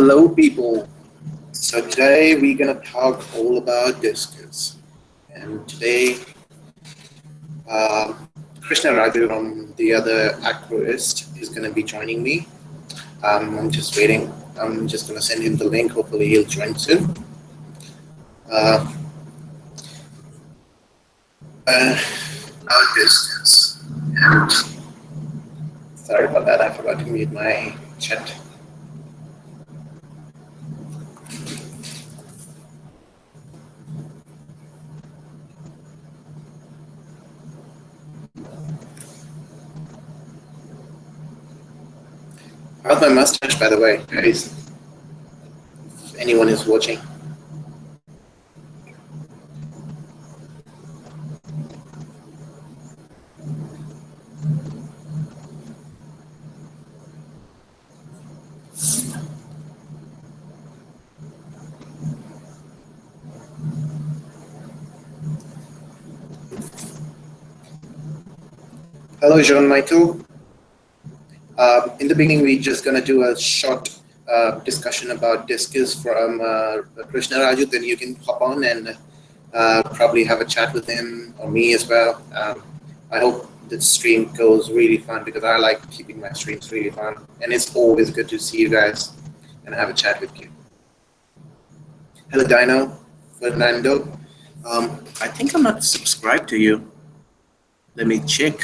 Hello, people. So today we're gonna talk all about Discus, and today Krishna Raju from the Other Aquarist is gonna be joining me. I'm just waiting. I'm just gonna send him the link. Hopefully, he'll join soon. Uh, about Discus. And sorry about that. I forgot to mute my chat. How's my mustache, by the way, guys? If anyone is watching. Hello, Jean-Michael. In the beginning, we're just going to do a short discussion about Discus from Krishna Raju. Then you can hop on and probably have a chat with him or me as well. I hope the stream goes really fun because I like keeping my streams really fun. And it's always good to see you guys and have a chat with you. Hello, Dino, Fernando. I think I'm not subscribed to you. Let me check.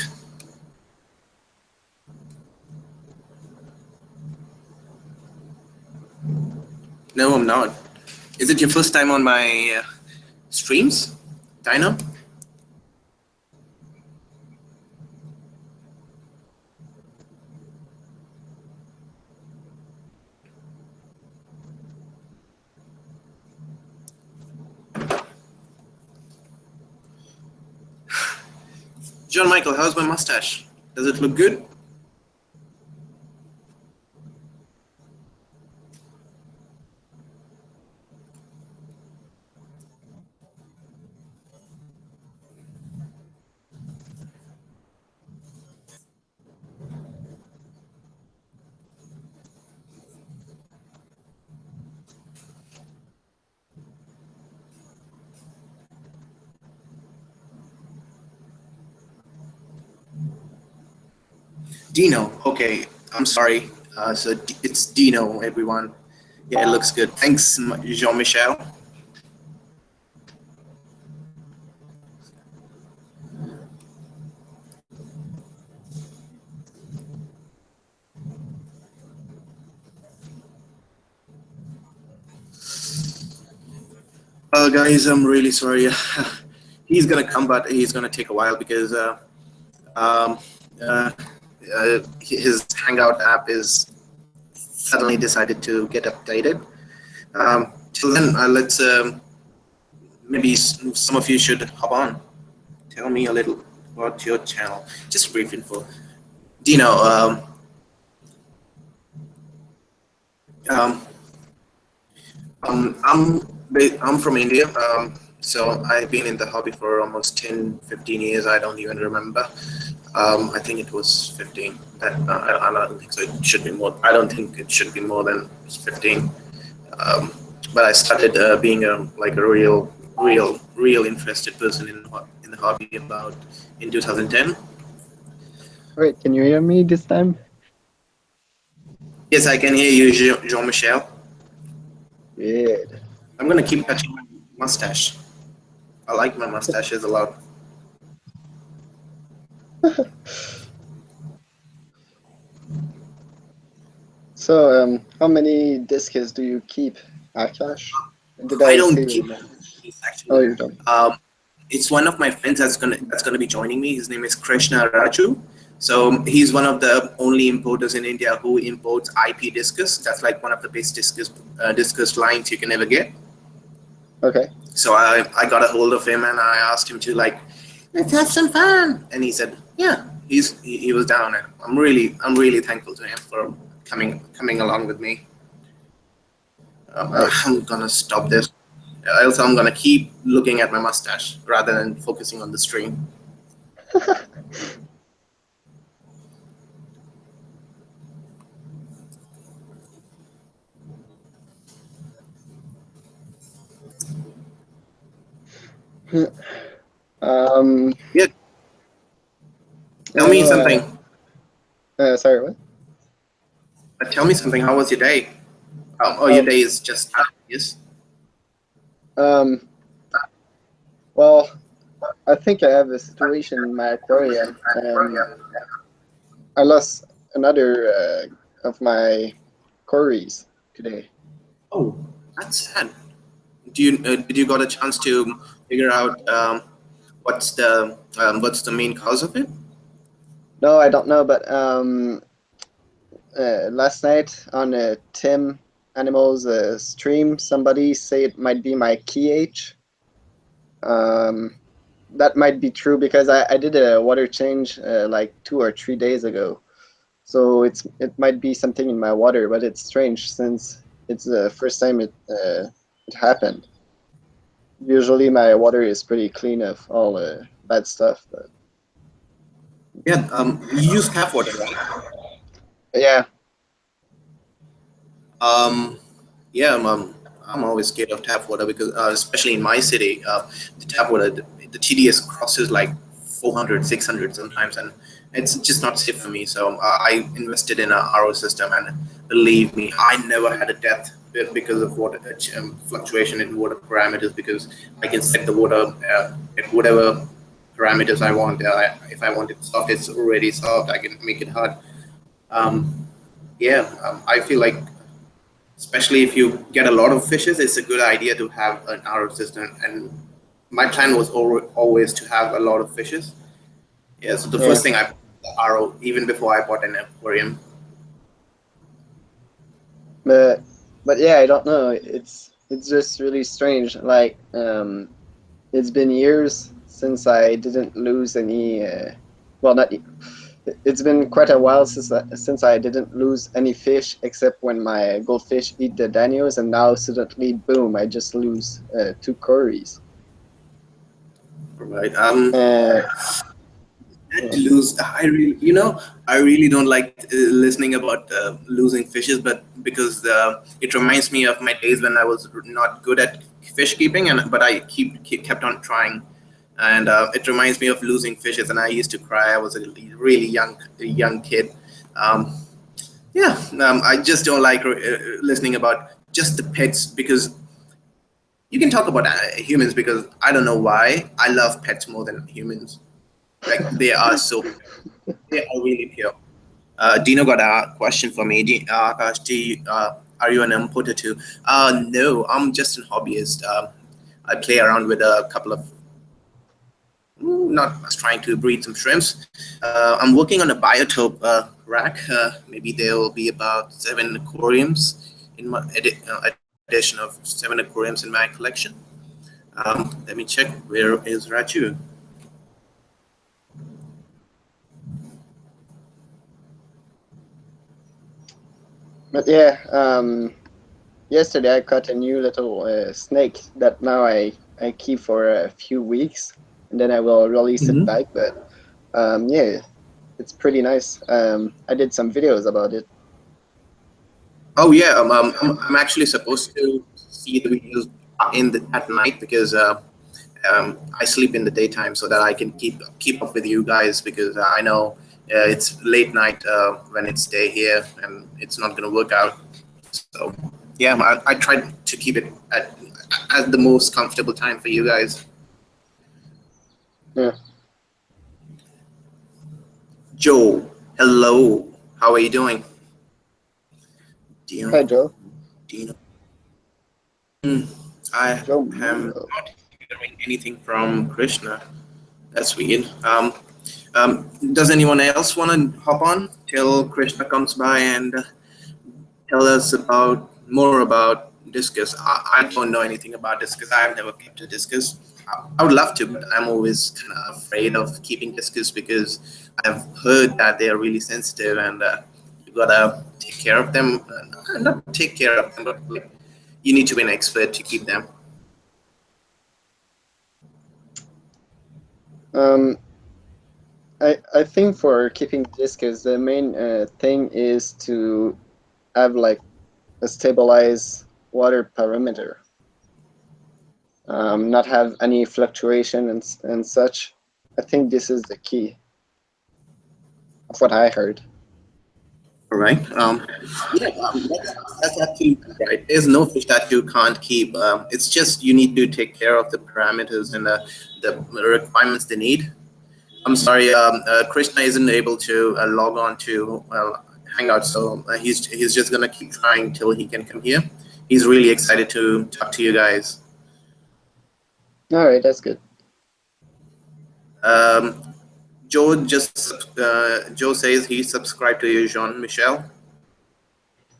No, I'm not. Is it your first time on my streams, Dino? John Michael, how's my mustache? Does it look good? Dino, okay, I'm sorry. So it's Dino, everyone. Yeah, it looks good. Thanks, Jean-Michel. Guys, I'm really sorry. He's gonna come, but he's gonna take a while because his Hangout app is suddenly decided to get updated. Till then, let's maybe some of you should hop on. Tell me a little about your channel. Just brief info. Dino, I'm from India, so I've been in the hobby for almost 10, 15 years. I don't even remember. I think it was 15. That I don't think so. It should be more. I don't think it should be more than 15. But I started being a real interested person in the hobby about in 2010. Wait, can you hear me this time? Yes, I can hear you, Jean-Michel. Good. I'm gonna keep touching my mustache. I like my mustaches a lot. So, how many discs do you keep, Akash? I don't keep this actually. Oh, you don't. It's one of my friends that's gonna be joining me. His name is Krishna Raju. So he's one of the only importers in India who imports IP Discus. That's like one of the best Discus lines you can ever get. Okay. So I got a hold of him and I asked him to let's have some fun. And he said, yeah, he was down, and I'm really thankful to him for coming along with me. I'm gonna stop this. Else I'm gonna keep looking at my mustache rather than focusing on the stream. um, Yeah. Tell me something. sorry, what? Tell me something. How was your day? Oh, your Oh, day is just started. Yes. um, well, I think I have a situation in my aquarium. I lost another of my cories today. Oh, that's sad. Did you got a chance to figure out what's the main cause of it? No, I don't know, but last night on a Tim Animals stream, somebody say it might be my KH. Um, that might be true because I did a water change like 2 or 3 days ago. So it might be something in my water, but it's strange since it's the first time it happened. Usually my water is pretty clean of all bad stuff, but Yeah. You use tap water, right? yeah, Um, yeah. I'm always scared of tap water because, especially in my city, the tap water, the TDS crosses like 400, 600 sometimes, and it's just not safe for me. So I invested in a RO system, and believe me, I never had a death because of water fluctuation in water parameters because I can set the water at whatever parameters I want. If I want it soft, it's already soft. I can make it hard. Um, yeah, I feel like especially if you get a lot of fishes, it's a good idea to have an RO system. And my plan was always to have a lot of fishes. Yeah, so the yeah. first thing I bought the RO even before I bought an aquarium. But but yeah, I don't know. It's just really strange. Like it's been years since I didn't lose any. Well, not. It's been quite a while since I didn't lose any fish except when my goldfish eat the danios, and now suddenly, boom! I just lose two cories. Right. Uh, To yeah, lose, I really don't like listening about losing fishes, but because it reminds me of my days when I was not good at fish keeping, and but I kept on trying, and it reminds me of losing fishes, and I used to cry. I was a really young kid. Um, yeah, I just don't like listening about just the pets because you can talk about humans because I don't know why I love pets more than humans. Like they are really pure. Dino got a question for me. Akash, are you an importer too? No, I'm just a hobbyist. I play around with a couple of, not trying to breed some shrimps. I'm working on a biotope rack. Maybe there will be about 7 aquariums in my addition of 7 aquariums in my collection. Let me check. Where is Raju? but yeah. Yesterday I caught a new little snake that now I keep for a few weeks, and then I will release it Mhm. back. But yeah, it's pretty nice. I did some videos about it. Oh yeah, I'm actually supposed to see the videos at night because I sleep in the daytime so that I can keep up with you guys because I know it's late night when it's day here and it's not going to work out. So yeah, I tried to keep it at the most comfortable time for you guys. Yeah. Joe, hello, how are you doing? Hi, Dino, Joe. Dino. I Joe am Mundo. not hearing anything from Krishna. That's weird. Does anyone else want to hop on till Krishna comes by and tell us about more about Discus? I don't know anything about Discus. I've never kept a Discus. I would love to, but I'm always kind of afraid of keeping Discus because I've heard that they are really sensitive and you gotta take care of them. Not take care of them, but like you need to be an expert to keep them. Um, I think for keeping discus, the main thing is to have like a stabilized water parameter. not have any fluctuation and such. I think this is the key of what I heard. All right. Yeah, that's actually right. There's no fish that you can't keep. It's just you need to take care of the parameters and the requirements they need. I'm sorry, Krishna isn't able to log on to Hangout, so he's just gonna keep trying till he can come here. He's really excited to talk to you guys. All right, that's good. Joe says he subscribed to you, Jean Michel.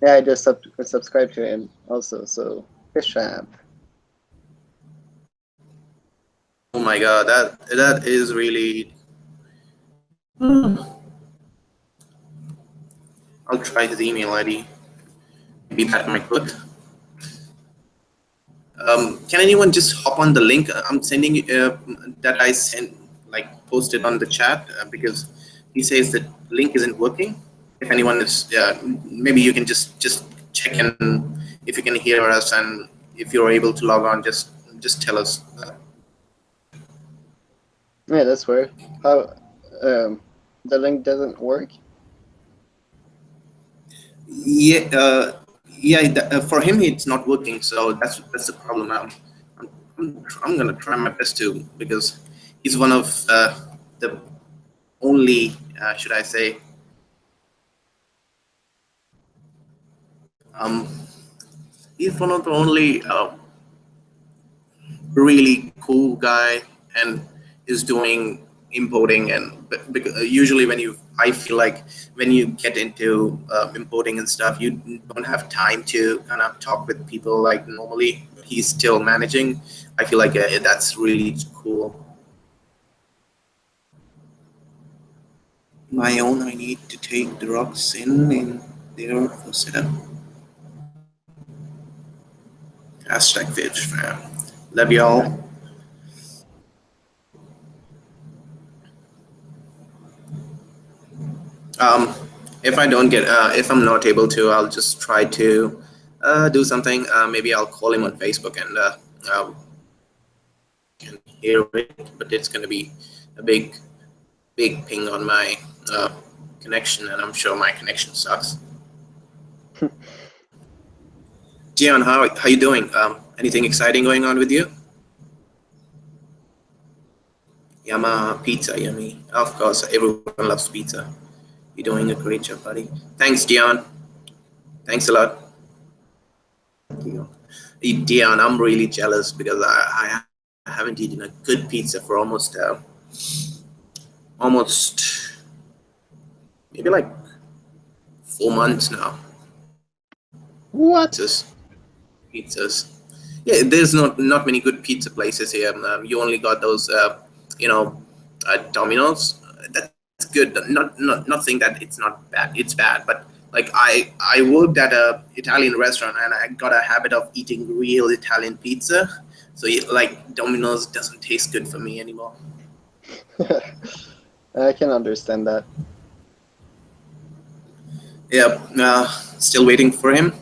Yeah, I just subscribed to him also. So Krishna. Oh my God, that is really. I'll try his email ID. Maybe that might work. Can anyone just hop on the link I'm sending that I sent, like posted on the chat, because he says that link isn't working. If anyone is, maybe you can just check in if you can hear us, and if you're able to log on, just tell us. Yeah, that's weird. How the link doesn't work? Yeah, for him it's not working, so that's the problem. I'm gonna try my best to, because he's one of the only, should I say, he's one of the only really cool guy, and is doing importing. And usually I feel like when you get into importing and stuff, you don't have time to kind of talk with people like normally. He's still managing. I feel like that's really cool. My own, I need to take the rocks in there for setup. Hashtag fish fam. Love y'all. If I don't get, if I'm not able to, I'll just try to do something. Maybe I'll call him on Facebook and can hear it, but it's going to be a big ping on my connection, and I'm sure my connection sucks. Gian, how you doing? Anything exciting going on with you? Yama pizza, yummy. Of course, everyone loves pizza. You're doing a great job, buddy. Thanks, Dion. Thanks a lot. Dion, I'm really jealous because I haven't eaten a good pizza for almost maybe like 4 months now. What? Pizzas. Yeah, there's not many good pizza places here. You only got those, Domino's. That's good. Not saying that it's not bad. It's bad, but like I worked at a Italian restaurant, and I got a habit of eating real Italian pizza. So like Domino's doesn't taste good for me anymore. I can understand that. Yeah, still waiting for him.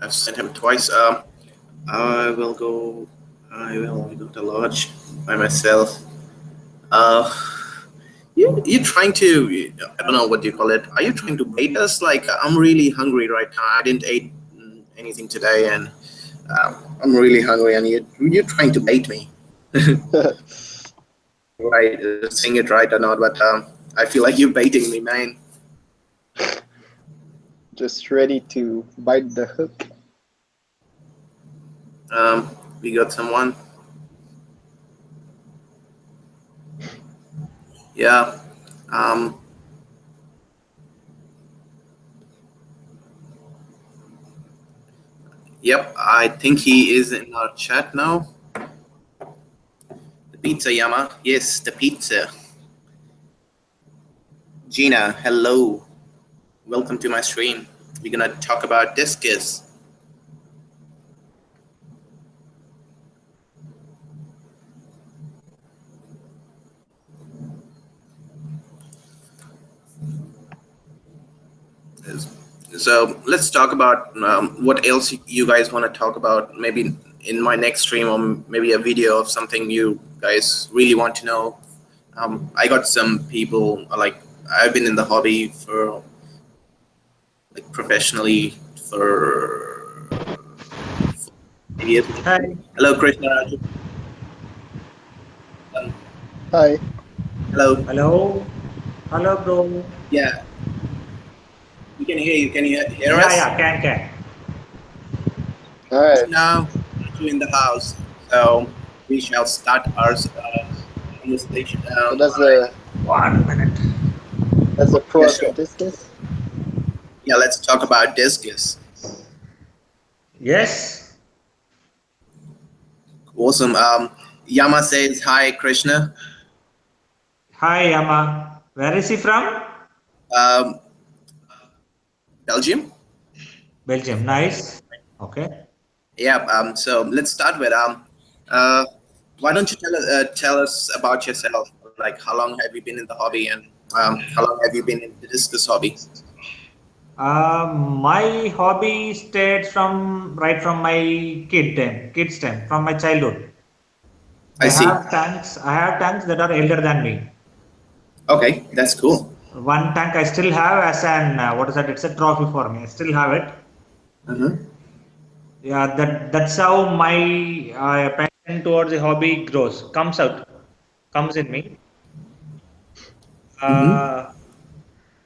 I've sent him twice. I will go to lodge by myself. You're trying to, I don't know what you call it. Are you trying to bait us? Like, I'm really hungry right now. I didn't eat anything today, and I'm really hungry, and you're trying to bait me. Right, saying it right or not, but I feel like you're baiting me, man. Just ready to bite the hook. We got someone. Yeah. Yep, I think he is in our chat now. The pizza, Yama. Yes, the pizza. Gina, hello. Welcome to my stream. We're gonna talk about Discus. So let's talk about what else you guys want to talk about. Maybe in my next stream, or maybe a video of something you guys really want to know. I got some people like I've been in the hobby for like professionally for years. Hi. Hello, Krishna Raju. Hi. Hello. Hello. Hello, bro. Yeah, we can hear you. Can you hear Yeah, us? yeah, can. All right. Now you're in the house, so we shall start our conversation. So that's the 1 minute. pro Yeah, of sure. Discus. Yeah, let's talk about Discus. Yes. Awesome. Yama says hi, Krishna. Hi, Yama. Where is he from? Um, Belgium. Belgium. Nice. Okay. Yeah. So let's start with why don't you tell us about yourself? Like, how long have you been in the hobby, and how long have you been in the discus hobby? My hobby stayed from right from my kids time, from my childhood. I see. I have tanks that are elder than me. Okay, that's cool. One tank I still have as an what is that? It's a trophy for me. I still have it. Uh-huh. Yeah, that's how my passion towards the hobby comes in me. Mm-hmm.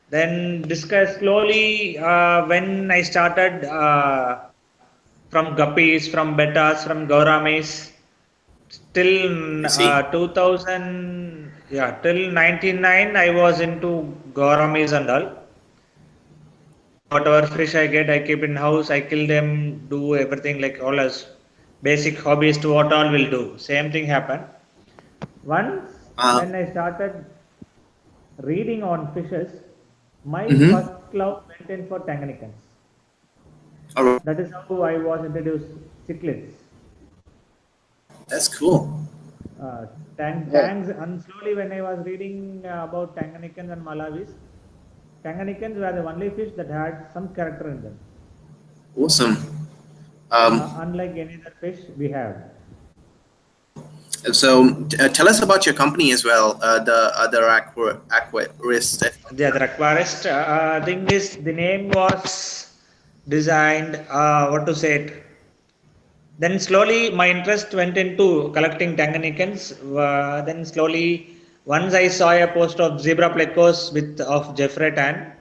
Then discuss slowly when I started from guppies, from betas, from gauramis till I see. 2000, yeah, till 99 I was into gauramis and all. Whatever fish I get, I keep in house. I kill them, do everything like all as basic hobbyist. What all will do. Same thing happened. Once Uh, when I started reading on fishes, my mm-hmm. first love went in for tanganicans. All right. That is how I was introduced cichlids. That's cool. Yeah. Tangs, and slowly when I was reading about tanganicans and malawis, tanganicans were the only fish that had some character in them. Awesome. Um, Unlike any other fish we have. so tell us about your company as well. The Other Aquarist. The Other Aquarist thing is the name was designed, what to say it. Then slowly my interest went into collecting Tanganyikans. Then slowly, once I saw a post of zebra plecos of Jeffrey Tan.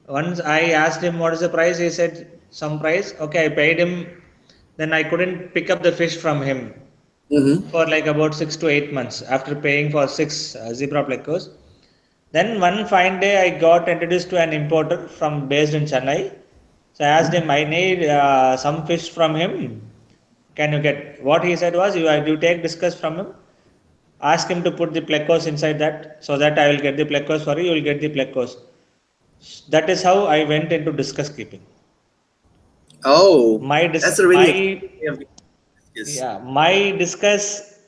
Once I asked him what is the price, he said some price. Okay, I paid him. Then I couldn't pick up the fish from him Mm-hmm. for like about 6 to 8 months after paying for six zebra plecos. Then one fine day, I got introduced to an importer from based in Chennai. So I asked him, I need some fish from him. Can you get? What he said was, you take discuss from him. Ask him to put the plecos inside that, so that I will get the plecos for you. You will get the plecos. That is how I went into discuss keeping. Oh, that's a really My exciting way of doing this. yeah, my discuss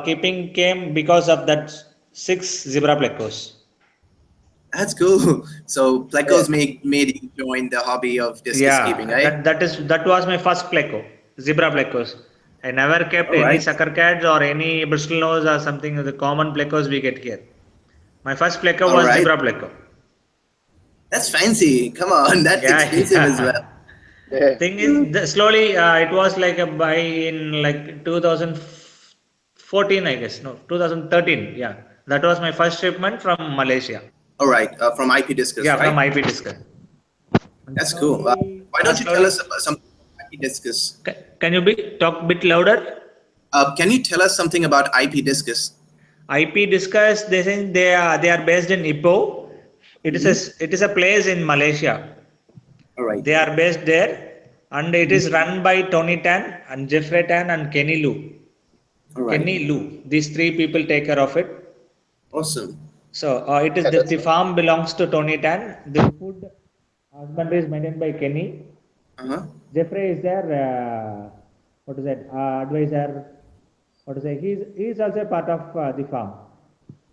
keeping came because of that six zebra plecos. That's cool. So Yeah. Plecos made you join the hobby of discus keeping, Yeah, right? that was my first pleco, zebra plecos. I never kept All any right. sucker cats or any bristol nose or something of the common plecos we get here. My first pleco All was right. zebra pleco. That's fancy. Come on, that's Yeah, expensive as well. yeah. Yeah. Thing is, slowly it was like a buy in like 2014, I guess. No, 2013. Yeah, that was my first shipment from Malaysia. All right. From IP discus, Yeah, from right? IP Discus. And That's cool. Why don't you tell slowly. us about something about IP discus? Can you talk a bit louder? Can you tell us something about IP discus? IP Discus, they think they are based in Ipoh. Mm-hmm. It is a place in Malaysia. All right. They are based there, and it is Mm-hmm. run by Tony Tan and Jeffrey Tan and Kenny Lu. All right. Kenny Lu. These three people take care of it. Awesome. So it is Yeah, that's the nice. farm belongs to Tony Tan. The food Husbandry is maintained by Kenny. Uh-huh. Jeffrey is their what is that advisor? What to say? He is also a part of the farm,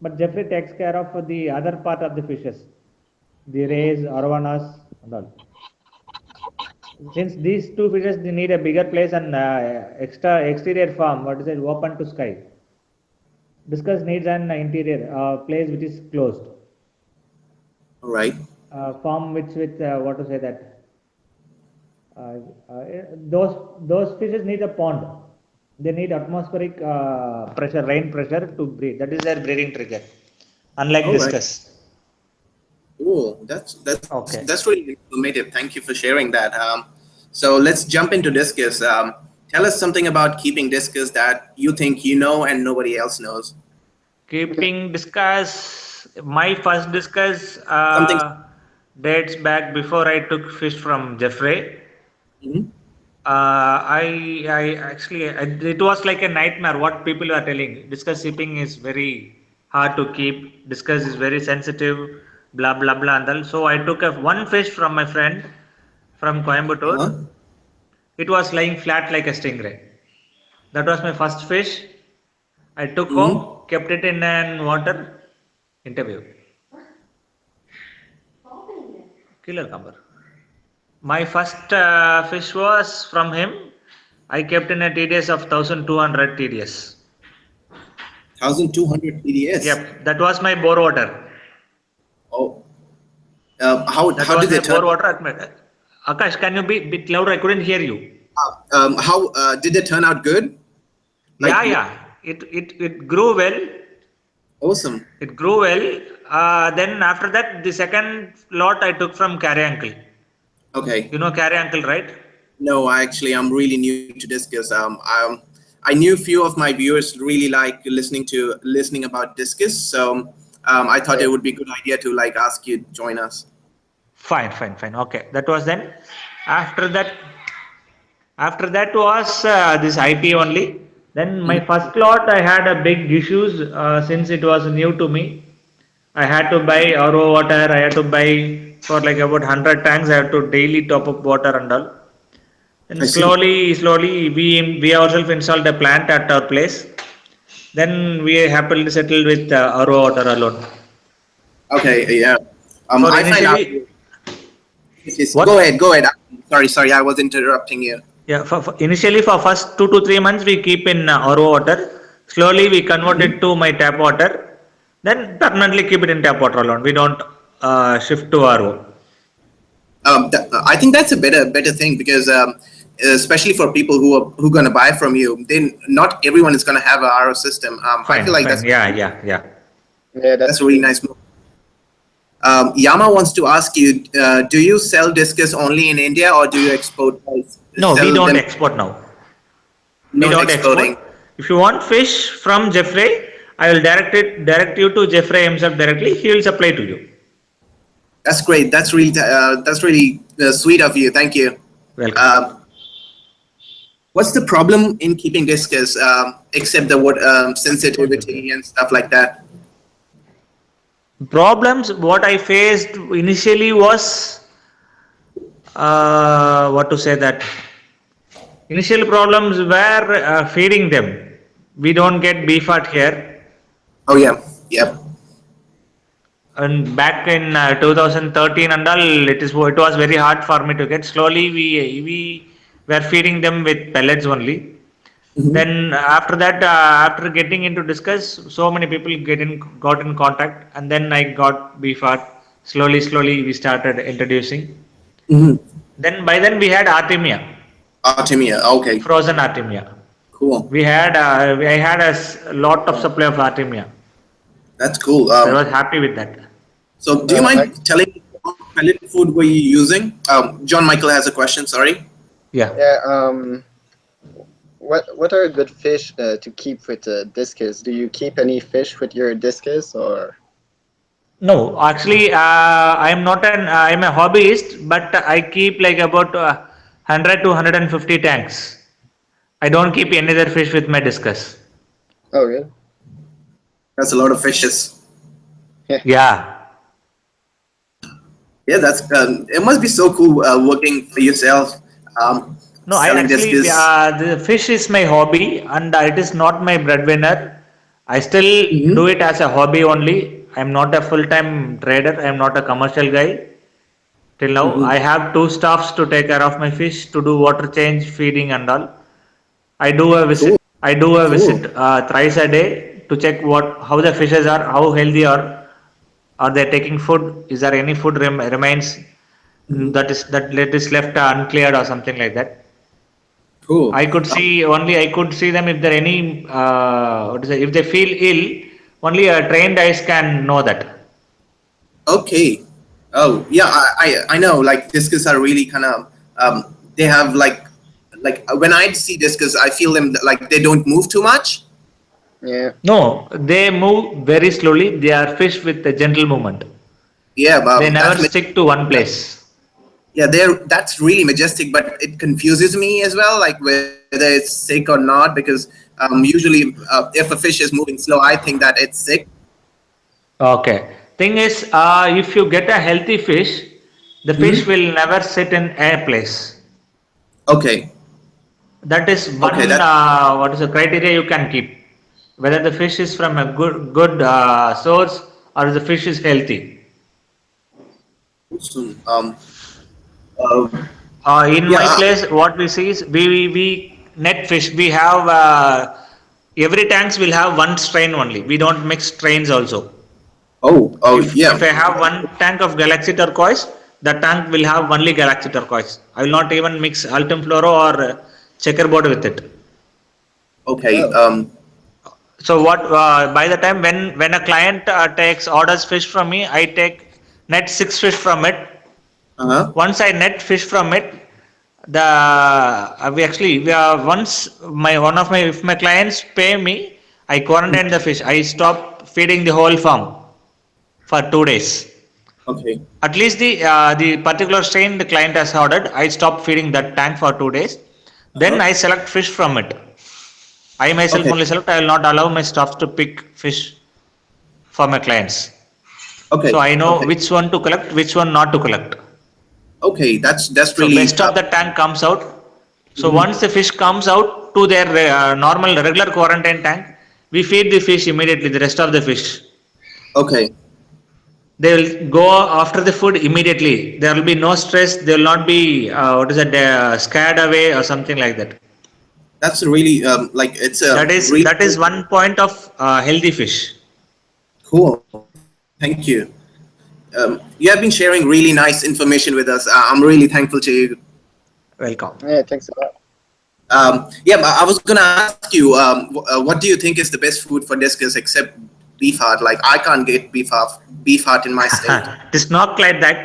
but Jeffrey takes care of the other part of the fishes, the rays, aravanas, and all. Since these two fishes they need a bigger place and exterior farm, what is it? Open to sky. Discus needs an interior place which is closed. All right. Farm which with what to say that uh, uh, those fishes need a pond. They need atmospheric pressure, rain pressure to breathe. That is their breathing trigger. Unlike All right. Discus. Cool. Okay. That's really informative. Thank you for sharing that. So let's jump into Discus. Tell us something about keeping Discus that you think you know and nobody else knows. Keeping Discus, my first Discus Something. dates back before I took fish from Jeffrey. Mhm. It was like a nightmare. What people are telling, discus shipping is very hard to keep. Discus is very sensitive. Blah blah blah and all. So I took one fish from my friend from Coimbatore. Uh-huh. It was lying flat like a stingray. That was my first fish. I took Mm-hmm. home, kept it in an water. Interview. Killer camber. My first fish was from him. I kept in a TDS of 1200 TDS. 1,200 PDS. Yep, that was my bore water. Oh. That How was did my they turn? bore water at my. Akash, can you be a bit louder? I couldn't hear you. How did they turn out good? Like Yeah. It grew well. awesome. It grew well. Then after that, the second lot I took from Carry Uncle. Okay. You know Carry Uncle, right? No, I'm really new to Discus. I knew few of my viewers really like listening about Discus, so I thought it Yeah. would be a good idea to like ask you to join us. Fine. Okay, that was then. After that, after that was this IP only. Then my Mhm. first lot I had a big issues since it was new to me. I had to buy RO water. I had to buy for like about 100 tanks. I had to daily top up water and all. And I see. slowly, we ourselves installed a plant at our place. Then we happily settled with RO water alone. Okay, yeah. For I find out. initially, Go what? ahead, go ahead. Sorry, I was interrupting you. Yeah, initially for first 2 to 3 months we keep in RO water. Slowly we convert Mhm. it to my tap water. Then permanently keep it in tap water alone. We don't shift to RO. I think that's a better thing because especially for people who gonna buy from you, then not everyone is gonna have a RO system. I feel like Fine. Yeah. Yeah, that's that's a really true. nice move. Yama wants to ask you: do you sell discus only in India, or do you export? No, we Sell don't them export now. We not don't export. exporting? If you want fish from Jeffrey, I will direct you to Jeffrey himself directly. He will supply to you. That's great. That's really sweet of you. Thank you. Welcome. Uh, what's the problem in keeping discus except the word sensitivity and stuff like that? Problems what I faced initially was what to say that initial problems were feeding them. We don't get beef at here, Oh yeah, yep. and back in 2013 and all, it was very hard for me to get. Slowly, we were feeding them with pellets only. Mhm. Then after that, after getting into discuss, so many people got in contact, and then I got beef art. Slowly, we started introducing. Mhm. Then we had Artemia, Artemia. Okay, frozen Artemia. cool. I had a lot of Yeah. supply of Artemia. That's cool. So I was happy with that. So do you I, mind telling me what pellet food were you using? John Michael has a question. Sorry. Yeah. yeah. What are good fish to keep with discus? Do you keep any fish with your discus or? No, actually, I'm a hobbyist, but I keep like about 100 to 150 tanks. I don't keep any other fish with my discus. Oh, really? That's a lot of fishes. Yeah. Yeah. Yeah, that's it must be so cool working for yourself, No, I selling actually discus. the fish is my hobby and it is not my breadwinner. I still do Hmm. it as a hobby only. I'm not a full-time trader. I'm not a commercial guy. Till now, Hmm. I have two staffs to take care of my fish, to do water change, feeding, and all. I do a visit. Cool, I do a cool. visit thrice a day to check what how the fishes are, how healthy are they taking food? Is there any food remains Hmm. that is left uncleared or something like that? Cool. I could see them if there any what is it, if they feel ill. Only a trained eyes can know that. Okay. Oh, yeah, I know. Like discus are really kind of they have like when I see discus, I feel them like they don't move too much. Yeah. No, they move very slowly. They are fish with a gentle movement. Yeah, They never that's stick to one place. yeah, they're that's really majestic, but it confuses me as well, like whether it's sick or not, because usually if a fish is moving slow, I think that it's sick. Okay. Thing is, if you get a healthy fish, the fish Hmm. will never sit in a place. Okay, That is okay, one that's what is the criteria you can keep. Whether the fish is from a good source or the fish is healthy. awesome. Uh, In yeah. my place, what we see is we net fish. We have every tanks will have one strain only. We don't mix strains also. Oh, If yeah. I have one tank of Galaxy turquoise, the tank will have only Galaxy turquoise. I will not even mix Altum fluoro or checkerboard with it. Okay. Oh. So what by the time when a client takes orders fish from me, I take net six fish from it. Uh-huh. Once I net fish from it, the we are once my one of my if my clients pay me, I quarantine the fish. I stop feeding the whole farm for 2 days. Okay. At least the particular strain the client has ordered, I stop feeding that tank for 2 days. Then Uh-huh. I select fish from it. I myself Okay. only select. I will not allow my staff to pick fish for my clients. So Okay. I know Okay. which one to collect, which one not to collect. Okay. That's So really best of the tank comes out. So mhm. once the fish comes out to their normal regular quarantine tank, we feed the fish immediately. The rest of the fish, Okay. they will go after the food immediately. There will be no stress. They will not be what is it scared away or something like that. That's really like it's a really That is one point of healthy fish. cool. Thank you. You have been sharing really nice information with us. I'm really thankful to you. Welcome. Yeah. Thanks a lot. Yeah, but I was gonna ask you, what do you think is the best food for discus except beef heart? Like I can't get beef heart in my state. It is not like that.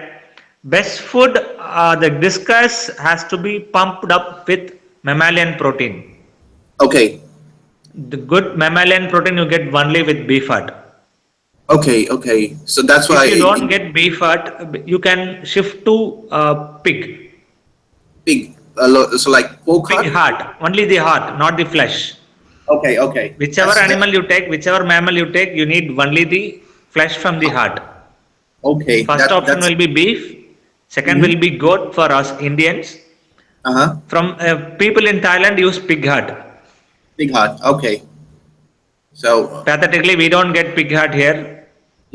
Best food, the discus has to be pumped up with mammalian protein. Okay, The good mammalian protein you get only with beef fat. okay. So that's If why you don't get beef fat, you can shift to pig. so like pork Pig heart. heart, only the heart, not the flesh. Okay. Whichever animal you take, whichever mammal you take, you need only the flesh from the heart. okay. First option That's will be beef, second will mm-hmm. be goat for us Indians. Uh-huh. From people in Thailand use pig heart. Big heart. Okay. So Pathetically, we don't get pig heart here.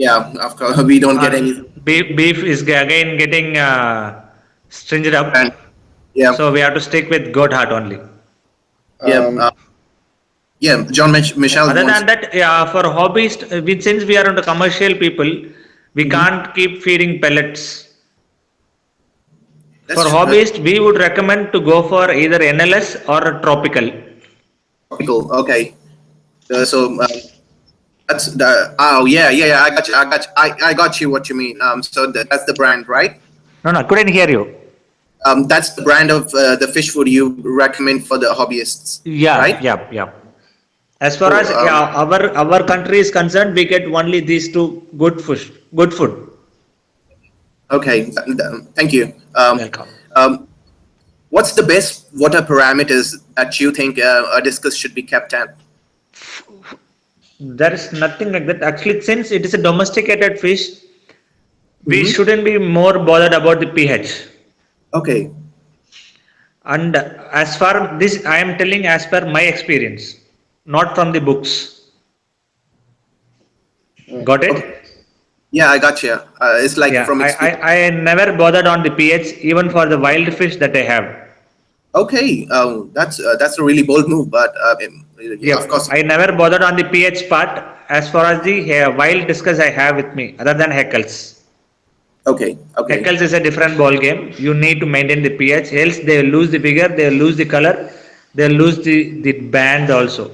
yeah, of course we don't get any Beef is again getting stringed brand. up, Yeah, so we have to stick with goat heart only. yeah, Um. yeah. Michelle Other wants. than that, yeah, for hobbies, since we are into commercial people, we Mhm. can't keep feeding pellets. For That's hobbyists, we would recommend to go for either NLS or tropical. tropical. Okay. So that's the oh yeah. I got you what you mean. So that's the brand, right? No, no, couldn't hear you. That's the brand of the fish food you recommend for the hobbyists, Yeah, right? yeah, yeah. As far Cool. as our country is concerned, we get only these two good fish, good food. Okay. Thank you. Welcome. Um, what's the best water parameters that you think a discus should be kept at? There is nothing like that. Actually, since it is a domesticated fish, we shouldn't be more bothered about the pH. Okay. And as far this, I am telling as per my experience, not from the books. Got it? Okay. Yeah, I got you. It's like Yeah, from experience. I never bothered on the pH even for the wild fish that I have. Okay, that's a really bold move, but of Yep, course. I never bothered on the pH part as far as the wild discus I have with me, other than Heckles. Okay, okay. Heckles is a different ball game. You need to maintain the pH, else they will lose the figure, they will lose the color, they will lose the band also.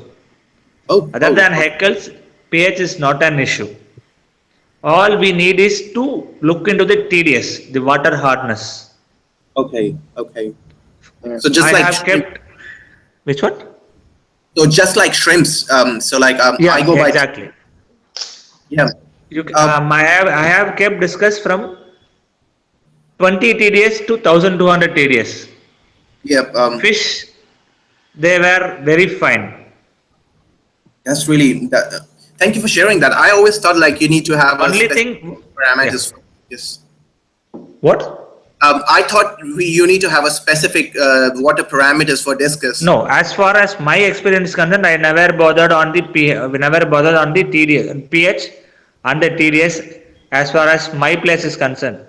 Oh, Other oh, than Heckles, pH is not an issue. All we need is to look into the TDS, the water hardness. okay, okay. Yeah. So just I like have kept which one? so just like shrimps. So like Yeah, I go by exactly. yeah. You, Um, I have kept discuss from 20 TDS to 1200 TDS. yeah. Fish, they were very fine. That's really that. Thank you for sharing that. I always thought like you need to have a Only specific thing, yeah. parameters. Yes. What? I thought you need to have a specific water parameters for discus. No, as far as my experience is concerned, I never bothered on the never bothered on the TDS, pH and the TDS as far as my place is concerned.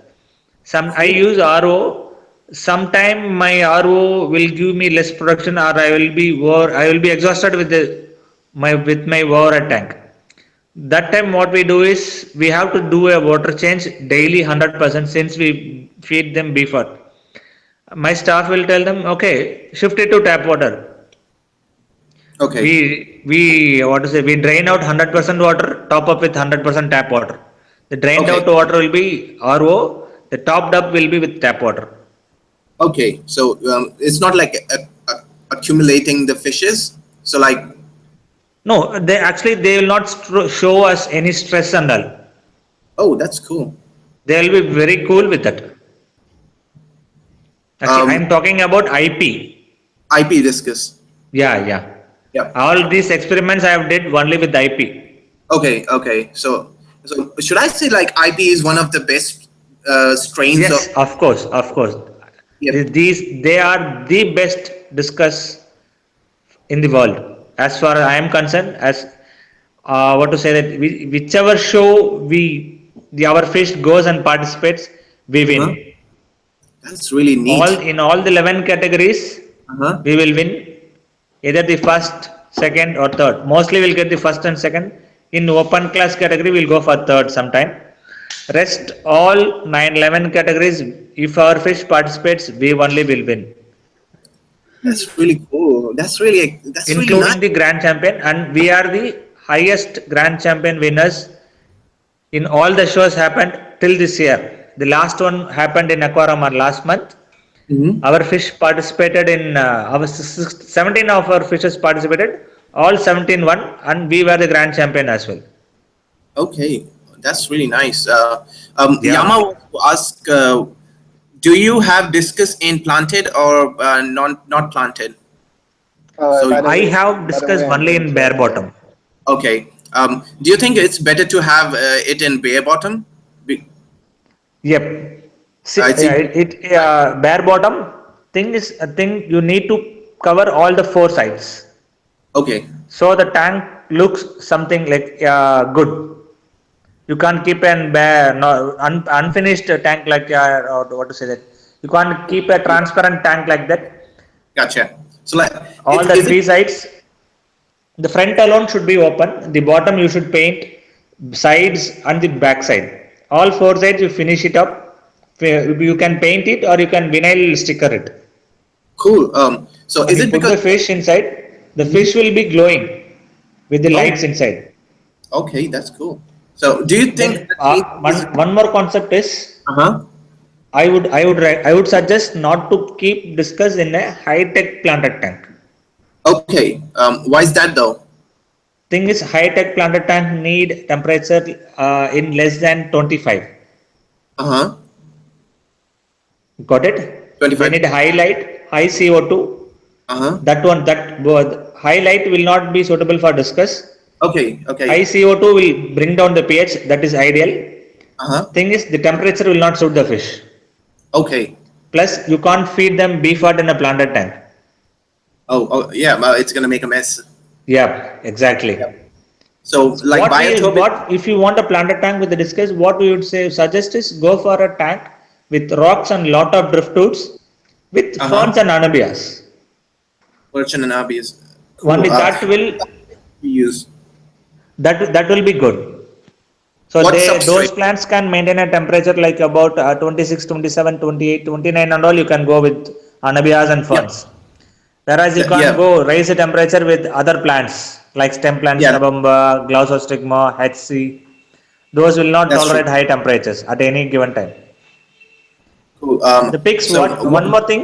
I use RO. Sometime my RO will give me less production, or I will be exhausted with my overhead tank. That time what we do is we have to do a water change daily 100% since we feed them before. My staff will tell them, okay, shift it to tap water. Okay. We drain out 100% water, top up with 100% tap water. The drained Okay. out water will be RO, the topped up will be with tap water. Okay. So it's not like accumulating the fishes. So like No, they will not show us any stress and all. oh, that's cool. They will be very cool with that. Actually, I am talking about IP. IP discus. Yeah. Yeah. All these experiments I have did only with IP. Okay. Okay. So should I say like IP is one of the best strains Yes, of of course. yeah. They are the best discuss in the world. As far as I am concerned, as what to say that whichever show our fish goes and participates, we win. Uh-huh. That's really neat. All the 11 categories, Uh-huh. we will win either the first, second, or third. Mostly we'll get the first and second. In open class category, we'll go for third sometime. Rest all 11 categories. If our fish participates, we only will win. That's really cool. That's really Including nice. the grand champion, and we are the highest grand champion winners in all the shows happened till this year. The last one happened in Aquarium last month. Mm-hmm. Our fish participated in our 17 of our fishes participated, all 17 won, and we were the grand champion as well. Okay, that's really nice. Yeah. Yama wants to ask, do you have discus in planted or not planted? So by the I way- have by the discussed way, I'm only going in to- bare bottom. Okay. Do you think it's better to have it in bare bottom? Yep. See, I think- bare bottom thing you need to cover all the four sides. Okay. So the tank looks something like good. You can't keep an bare, no, unfinished tank like or what to say that. You can't keep a transparent tank like that. Gotcha. So like All the three sides, the front alone should be open. The bottom you should paint, sides and the back side. All four sides you finish it up. You can paint it or you can vinyl sticker it. cool. So is You it put the because fish inside, the fish will be glowing with the Oh. lights inside. okay, that's cool. So do you think One more concept is uh-huh. I would suggest not to keep discus in a high tech planted tank. Okay. Why is that though? Thing is, high tech planted tank need temperature in less than 25. Uh-huh. Got it? 25. They need high light, high CO2. Uh-huh. That high light will not be suitable for discus. Okay, okay. High CO2 will bring down the pH. That is ideal. Uh-huh. Thing is, the temperature will not suit the fish. Okay. Plus, you can't feed them beef fat in a planted tank. Oh, yeah. It's gonna make a mess. Yeah, exactly. Yep. So, So like biotop. what if you want a planted tank with the discus? What we would say suggest is go for a tank with rocks and lot of driftwoods with Uh-huh. ferns and anubias. Virgin and Abies. Only Cool. that will We use that will be good. So what those substrate? plants can maintain a temperature like about 26, 27, 28, 29 and all. You can go with anubias and Yep. ferns. Whereas you can't Yeah. go raise the temperature with other plants like stem plants, Yeah. Nabamba, Glossostigma, HC. Those will not That's true. tolerate high temperatures at any given time. Cool. The pics, So what what? one more thing,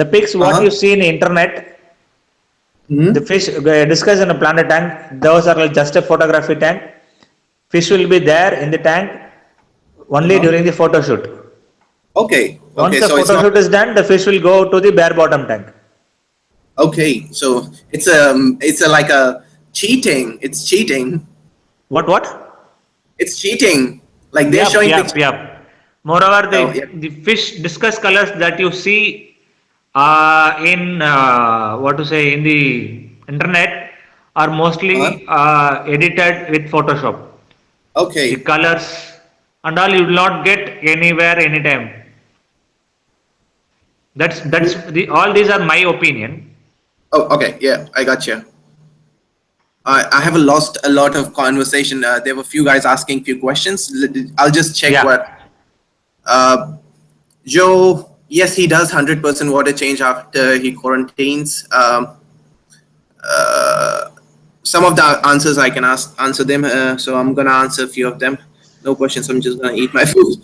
the pics what you Uh-huh. see in the internet, the Mm-hmm. fish discussed in a planted tank, those are like just a photography tank. Fish will be there in the tank only Uh-huh. during the photo shoot. Okay. Once Okay. the So it's photo not shoot is done, the fish will go to the bare bottom tank. okay. So it's a like a cheating. It's cheating. What? It's cheating. Like they're Yep, showing yep, pictures. yep. Moreover, Oh, yeah. the fish discuss colors that you see in what to say in the internet are Uh-huh. mostly edited with Photoshop. The Okay. colors and all you will not get anywhere anytime. That's Cool. the all these are my opinion. Oh, okay. Yeah, I got you. I have lost a lot of conversation. There were a few guys asking few questions. I'll just check Yeah. what. Uh, Joe, yes, he does 100% water change after he quarantines. Uh, some of the answers I can answer them, so I'm gonna answer a few of them. No questions. I'm just gonna eat my food.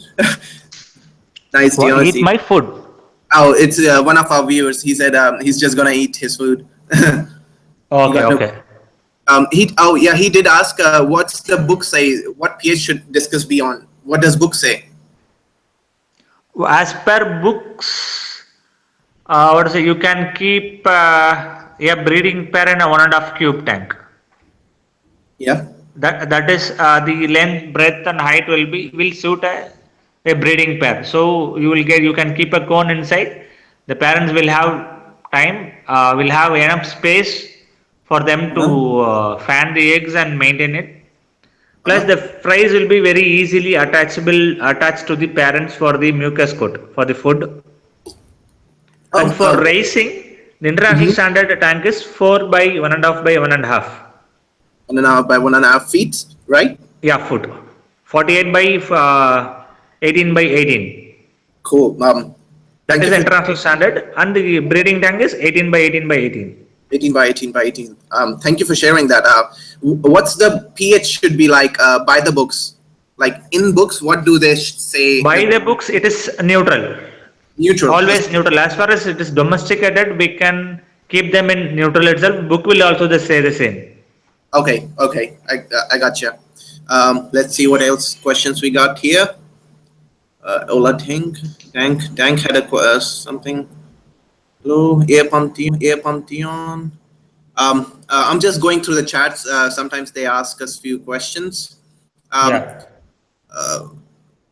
Nice, What, eat Dionisi. my food. Oh, it's one of our viewers. He said he's just gonna eat his food. He Okay, got no. okay. He did ask what's the book say? What pH should Discus be on? What does book say? As per books, what to say, you can keep a breeding pair in a 1.5 cube tank. Yeah. That is the length, breadth, and height will suit a breeding pair. So you can keep a cone inside. The parents will have time, will have enough space for them Uh-huh. to fan the eggs and maintain it. Plus, Uh-huh. the fries will be very easily attached to the parents for the mucus coat for the food. And Oh, for raising, the international mm-hmm. standard tank is 4 by 1.5 by 1.5. 1.5 by 1.5 feet, right? Yeah, foot. 48 by 18 by 18. Cool. That Thank is you the for international standard. And the breeding tank is 18 by 18 by 18. 18 by 18 by 18. Thank you for sharing that. What's the pH should be like by the books? Like in books, what do they say? By the books, it is neutral. Neutral. Always neutral. As far as it is domesticated, we can keep them in neutral itself. Book will also just say the same. Okay. Okay. I gotcha. Let's see what else questions we got here. Ola Dank had a something. Hello, Air Pantheon. I'm just going through the chats. Sometimes they ask us few questions. Yeah. Uh,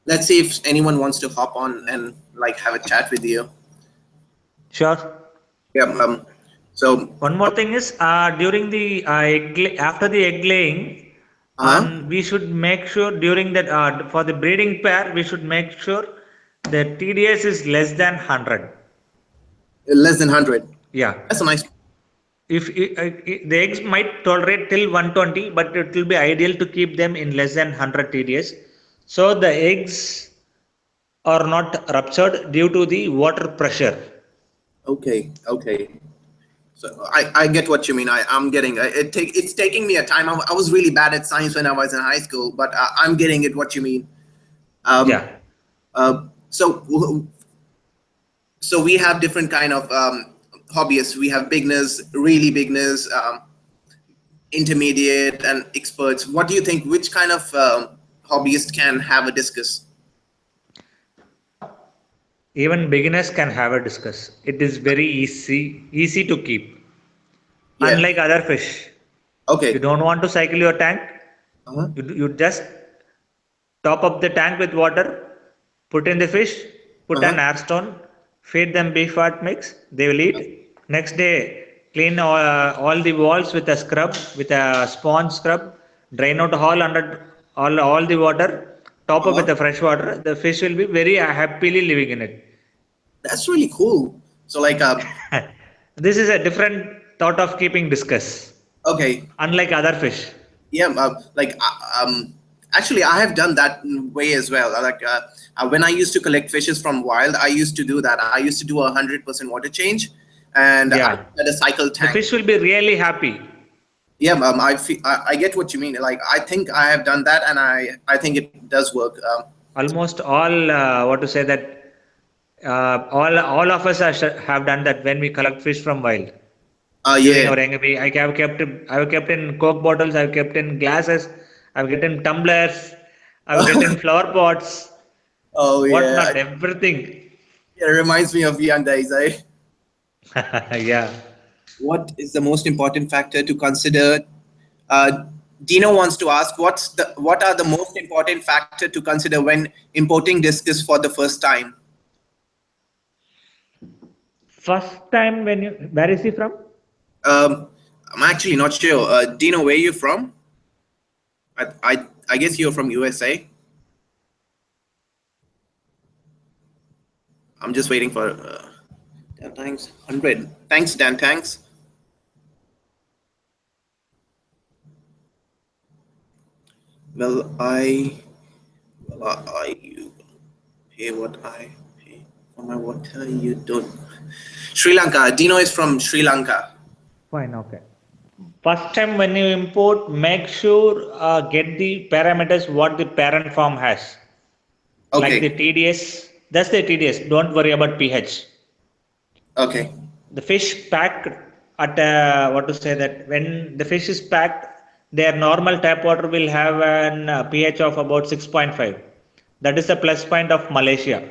let's see if anyone wants to hop on and like have a chat with you. Sure. Yeah. So. One more thing is during the after the egg laying, Uh-huh. and we should make sure during that for the breeding pair we should make sure the TDS is less than 100. Less than 100. Yeah. That's a nice. If the eggs might tolerate till 120, but it will be ideal to keep them in less than 100 TDS, so the eggs are not ruptured due to the water pressure. Okay. Okay. So I get what you mean. I'm getting it's taking me a time. I was really bad at science when I was in high school, but I'm getting it what you mean. Yeah. So we have different kind of hobbyists. We have beginners, really beginners, intermediate, and experts. What do you think? Which kind of hobbyist can have a discus? Even beginners can have a discus. It is very easy to keep. Yeah. Unlike other fish, you Okay. don't want to cycle your tank. Uh-huh. You just top up the tank with water, put in the fish, put an air stone, feed them beef fat mix, they will eat. Next day, clean all the walls with a scrub, with a sponge scrub, drain out all the water, top up with the fresh water. The fish will be very happily living in it. That's really cool. So like This is a different thought of keeping discus, okay, unlike other fish. yeah, actually I have done that way as well. Like when I used to collect fishes from wild, I used to do that. I used to do 100% water change, and I Yeah, had a cycle the tank. fish will be really happy. Yeah, I get what you mean. Like I think I have done that, and I think it does work. Almost all, what to say that all of us have done that when we collect fish from wild during Yeah. our young age. I've kept in Coke bottles, I've kept in glasses, I've kept in tumblers, I've kept in flower pots, Oh what yeah. not, everything. It reminds me of young days, eh? Yeah. What is the most important factor to consider? Uh, Dino wants to ask, what are the most important factor to consider when importing discus for the first time? First time when you, where is he from? I'm actually not sure. Dino, where are you from? I guess you're from USA. I'm just waiting for Dan Thanks 100. Thanks, Dan Thanks. Well, you pay what I pay for my water. You don't. Sri Lanka. Dino is from Sri Lanka. Fine, okay. First time when you import, make sure get the parameters what the parent farm has. Like the Okay. TDS, that's the TDS. Don't worry about pH. Okay. The fish packed at what to say that when the fish is packed, their normal tap water will have an pH of about 6.5. That is the plus point of Malaysia.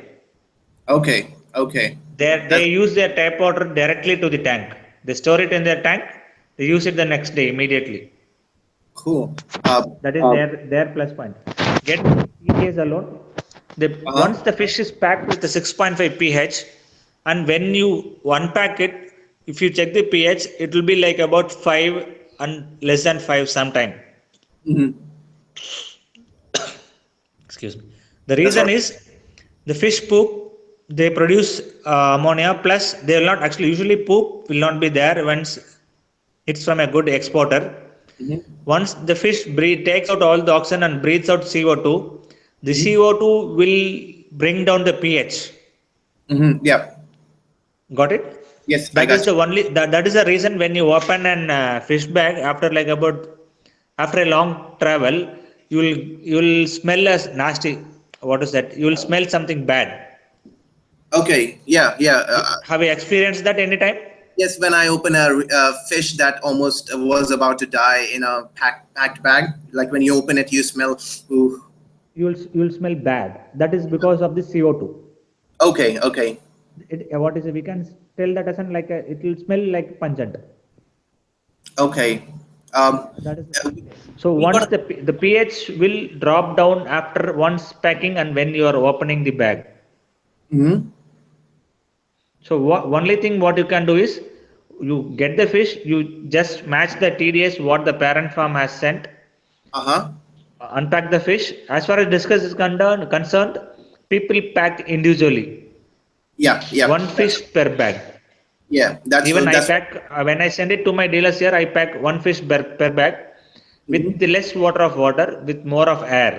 Okay. Okay. They That's use their tap water directly to the tank. They store it in their tank. They use it the next day immediately. cool. That is their plus point. Get TDS alone. Uh-huh. Once the fish is packed with the 6.5 pH, and when you unpack it, if you check the pH, it will be like about 5 and less than 5 sometime. Mhm. Excuse me. The That's all reason right. is the fish poop, they produce ammonia, plus they will not actually, usually poop will not be there once it's from a good exporter. Mhm. Once the fish takes out all the oxygen and breathes out CO2, the Mhm. CO2 will bring down the pH. Mhm. Yeah. Got it? Yes, I That is got the you. only that is the reason when you open an fish bag after like about after a long travel, you will smell as nasty. What is that? You will smell something bad. Okay. Yeah. Yeah. Have you experienced that anytime? Yes. When I open a fish that almost was about to die in a packed bag, like when you open it, you smell. Ooh. You will smell bad. That is because of the CO2. Okay. Okay. What is it? We can tell that as an like it will smell like pungent. Okay. Um, That is the uh, thing. So we once got. the pH will drop down after once packing and when you are opening the bag. Mhm. So only thing what you can do is you get the fish, you just match the TDS what the parent farm has sent, Uh-huh. unpack the fish. As far as discuss is concerned, people pack individually, Yeah. Yeah. one fish per bag. Yeah. Even I That's. pack when I send it to my dealers here, I pack one fish per bag with the Mhm. less water with more of air.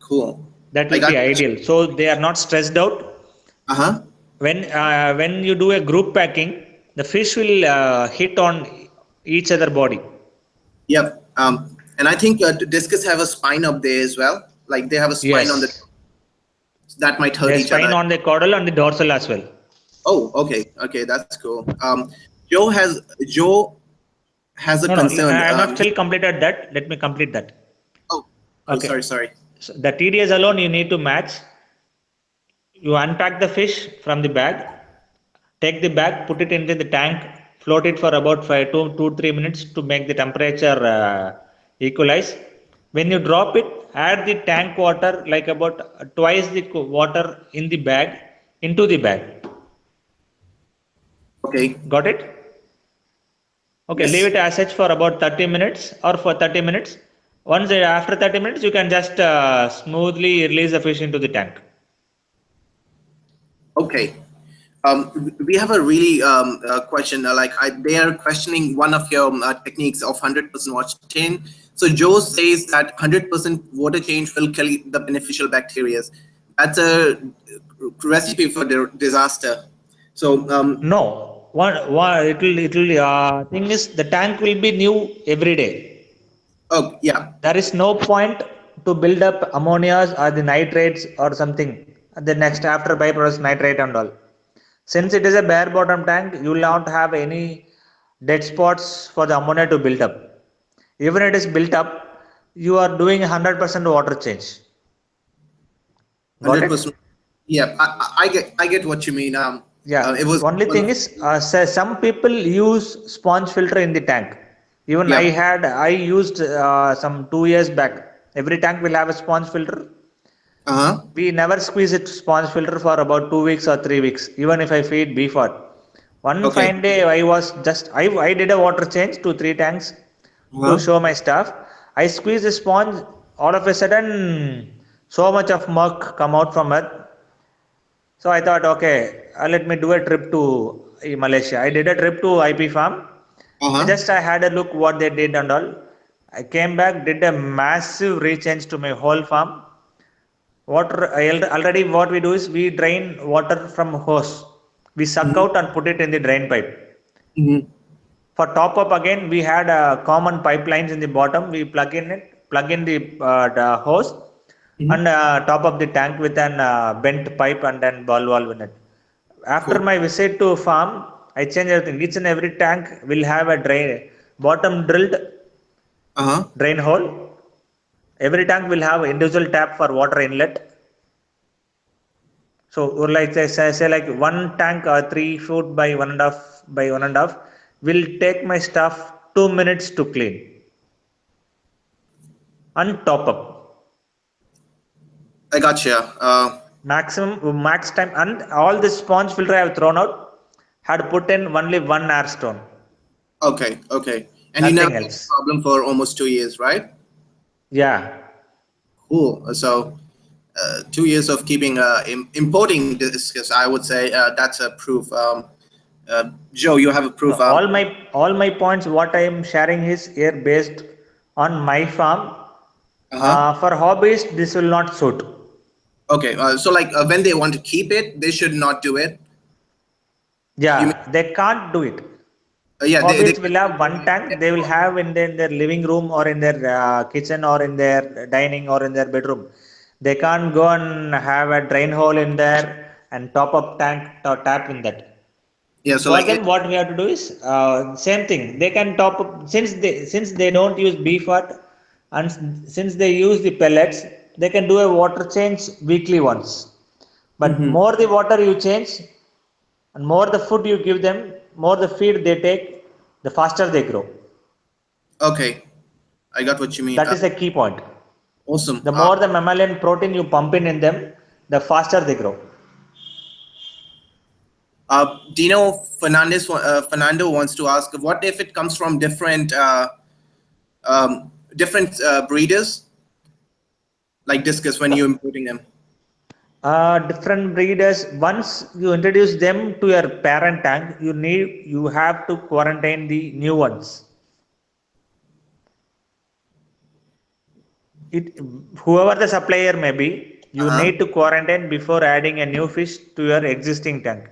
Cool. That I will got be you. ideal. So they are not stressed out. Uh-huh. When you do a group packing, the fish will hit on each other body. Yep. And I think discus have a spine up there as well. Like they have a spine on the Yes, that might hurt there's each spine other. on the caudal and the dorsal as well. Oh, okay. Okay, that's cool. Joe has Joe has a No, no, concern. I have not still completed that. Let me complete that. Oh, oh, Okay. sorry. So the TDS alone you need to match. You unpack the fish from the bag, take the bag, put it into the tank, float it for about 2 3 minutes to make the temperature equalize. When you drop it, add the tank water like about twice the water in the bag into the bag. Okay. Got it? Okay, leave Yes. it as such for about 30 minutes or for 30 minutes. Once after 30 minutes, you can just smoothly release the fish into the tank. Okay. We have a really question. They are questioning one of your techniques of 100% water change. So Joe says that 100% water change will kill the beneficial bacteria. That's a recipe for the disaster. So No, thing is the tank will be new every day. oh yeah. There is no point to build up ammonias or the nitrates or something. The next after byproducts nitrate and all. Since it is a bare bottom tank, you will not have any dead spots for the ammonia to build up. Even it is built up, you are doing 100% water change. Got it? 100%. Yeah, I get what you mean. Yeah. It was Only one thing of, is, some people use sponge filter in the tank. Even yeah. I used some 2 years back. Every tank will have a sponge filter. Uh-huh. We never squeeze it sponge filter for about 2 weeks or 3 weeks, even if I feed beef or. One Okay. fine day, I did a water change to 3 tanks to Uh-huh. show my staff. I squeezed the sponge, all of a sudden, so much of muck come out from it. So I thought, okay, let me do a trip to Malaysia. I did a trip to IP farm. Uh-huh. I had a look what they did and all. I came back, did a massive rechange to my whole farm. Already what we do is we drain water from hose. We suck Mm-hmm. out and put it in the drain pipe. Mm-hmm. For top up again, we had common pipelines in the bottom. We plug in the hose, Mm-hmm. and top up the tank with an bent pipe and then ball valve in it. After Cool. my visit to farm, I changed everything. Each and every tank will have a bottom drilled Uh-huh. drain hole. Every tank will have individual tap for water inlet. So, or like say like one tank 3 foot by 1.5 will take my stuff 2 minutes to clean and top up. I gotcha. Max time, and all the sponge filter I have thrown out had put in only one air stone, Okay, okay. And you never nothing had a else. problem for almost 2 years, right? Yeah. Cool. So 2 years of keeping importing discus, I would say that's a proof. Joe, you have a No, proof. all my points what I am sharing is here based on my farm. Uh-huh. For hobbyists, this will not suit. Okay. So like when they want to keep it, they should not do it. You mean, Yeah, they can't do it. yeah, they Hobbyists can will have keep it one in tank. their They will house. have in their living room or in their kitchen or in their dining or in their bedroom. They can't go and have a drain hole in there and top up tank or tap in that. Yeah. So For like them, what we have to do is same thing. They can top up since they don't use beef fat and since they use the pellets, they can do a water change weekly once. But Mhm. more the water you change and more the food you give them, more the feed they take, the faster they grow. Okay, I got what you mean. That is a key point. Awesome. The more the mammalian protein you pump in them, the faster they grow. Dino Fernando wants to ask, what if it comes from different breeders, like discus when you're importing them? Different breeders. Once you introduce them to your parent tank, you have to quarantine the new ones. It Whoever the supplier may be, you Uh-huh. need to quarantine before adding a new fish to your existing tank.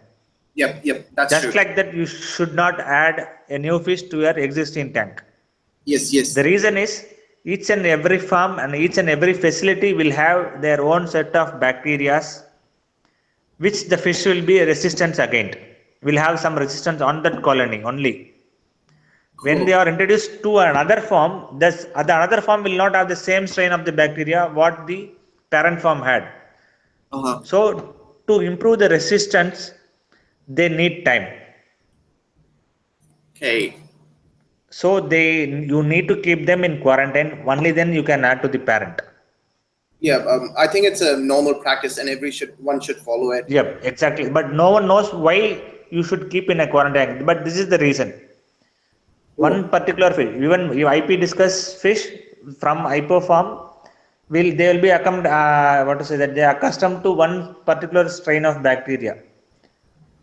Yep, yep, that's Just true. like that, you should not add a new fish to your existing tank. Yes, The yes. reason is each and every farm and each and every facility will have their own set of bacteria which the fish will be resistant against. Will have some resistance on that colony only. When they Cool. are introduced to another farm, the another farm will not have the same strain of the bacteria what the parent farm had. Uh-huh. So to improve the resistance, they need time. Okay. So you need to keep them in quarantine. Only then you can add to the parent. Yeah, I think it's a normal practice, and one should follow it. Yep, exactly. But no one knows why you should keep in a quarantine. But this is the reason. One Oh, particular fish, even you IP discuss fish from IPO farm, they will be what to say that they are accustomed to one particular strain of bacteria.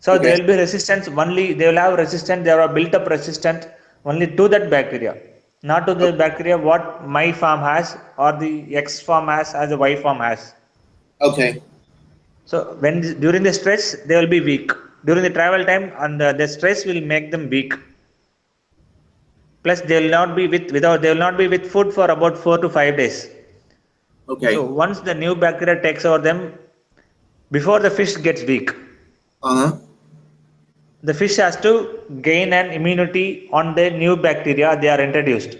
So okay, they will be resistant only. They will have resistance. They have built up resistant only to that bacteria, not to the bacteria what my farm has or the X farm has or the Y farm has. okay, So during the stress they will be weak. During the travel time and the stress will make them weak. Plus they will not be without they will not be with food for about 4 to 5 days. So okay. once the new bacteria takes over them, before the fish gets weak, Uh-huh. the fish has to gain an immunity on the new bacteria they are introduced.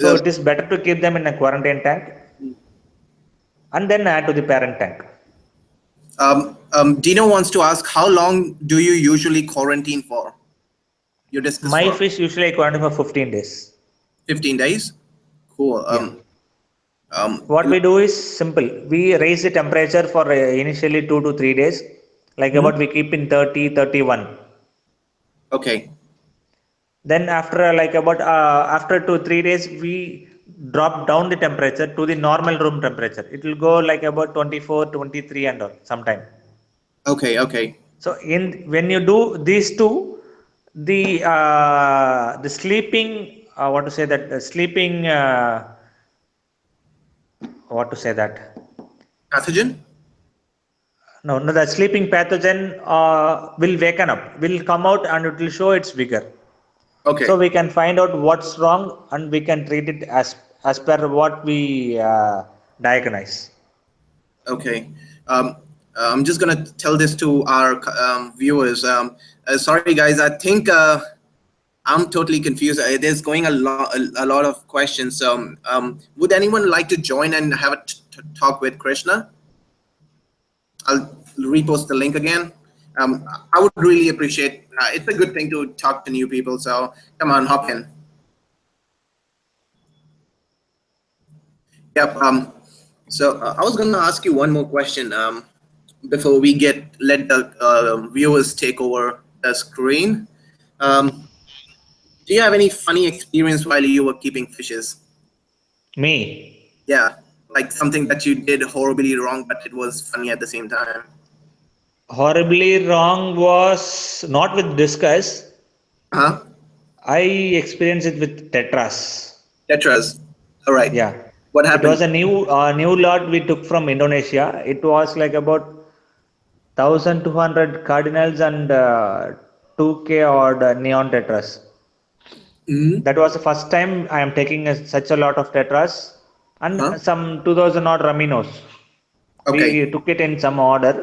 So The, it is better to keep them in a quarantine tank and then add to the parent tank. Dino wants to ask, how long do you usually quarantine for? Your discus My for fish usually I quarantine for 15 days. 15 days. Cool. Yeah. You What know, we do is simple. We raise the temperature for initially 2 to 3 days. Like mhm. about we keep in 30, 31. Okay, Then after like about after 2 3 days we drop down the temperature to the normal room temperature. It will go like about 24, 23 and all sometime. okay, okay. So in when you do these two, the sleeping what to say that the sleeping what to say that Pathogen? no the sleeping pathogen will waken up, will come out and it will show its vigor. So Okay, we can find out what's wrong and we can treat it as per what we diagnose. okay. Um, I'm just gonna tell this to our viewers. Sorry, guys. I think I'm totally confused. There's going a lot of questions. Would anyone like to join and have a talk with Krishna? I'll repost the link again. I would really appreciate. It's a good thing to talk to new people. So come on, hop in. Yep. So I was gonna ask you one more question. Before we let the viewers take over the screen. Um, do you have any funny experience while you were keeping fishes? Me, Yeah, like something that you did horribly wrong, but it was funny at the same time. horribly wrong was not with discus. Huh? I experienced it with tetras. Tetras. All right. Yeah, What it was happened? a new lot we took from Indonesia. It was like about 1,200 cardinals and 2K odd neon tetras. Hmm. That was the first time I am taking such a lot of tetras and Huh? some 2,000 odd raminos. Okay. We took it in some order.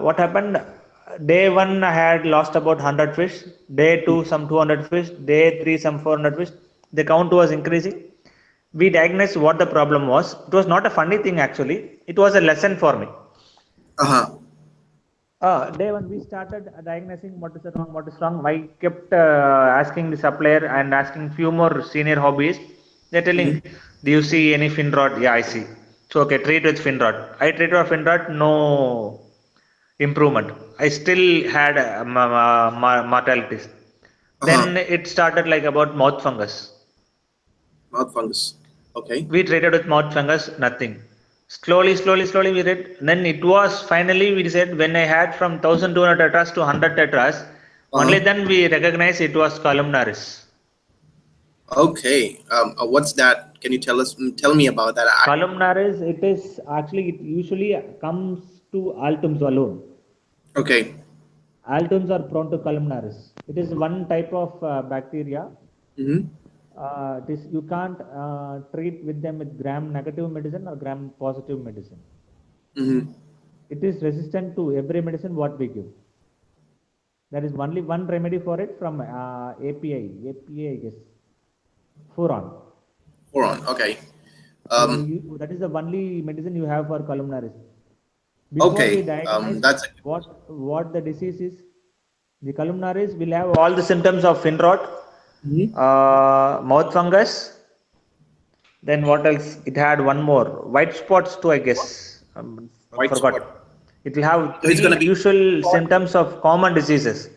What happened? Day one, I had lost about 100 fish. Day two, some 200 fish. Day three, some 400 fish. The count was increasing. We diagnosed what the problem was. It was not a funny thing actually. It was a lesson for me. Uh-huh. Day one, we started diagnosing what is wrong, what is wrong. I kept asking the supplier and asking few more senior hobbyists. They're telling, Hmm. do you see any fin rot? Yeah, I see. So, okay, treat with fin rot. I treated with fin rot, no improvement. I still had mortalities. Uh-huh. Then it started like about mouth fungus. Mouth fungus. Okay. We treated with mouth fungus, nothing. Slowly we read. Then it was finally we said when I had from 1,200 tetras to 100 tetras, only Uh-huh. then we recognized it was columnaris. Okay. What's that? Can you tell me about that? Columnaris, it is actually it usually comes to altums alone. Okay. Altums are prone to columnaris. It is one type of bacteria. Mm-hmm. This you can't treat with them with gram negative medicine or gram positive medicine. Mm-hmm. It is resistant to every medicine what we give. There is only one remedy for it from API, I guess, furon. Furon. Okay. So Um. that is the only medicine you have for columnaris. Before we Okay. diagnose That's. what the disease is, the columnaris will have all the symptoms of fin rot, Mhm. mouth fungus, Then what else? It had one more white spots too, I guess. White Forgot. spot. It will have So it's three gonna be usual symptoms of common diseases.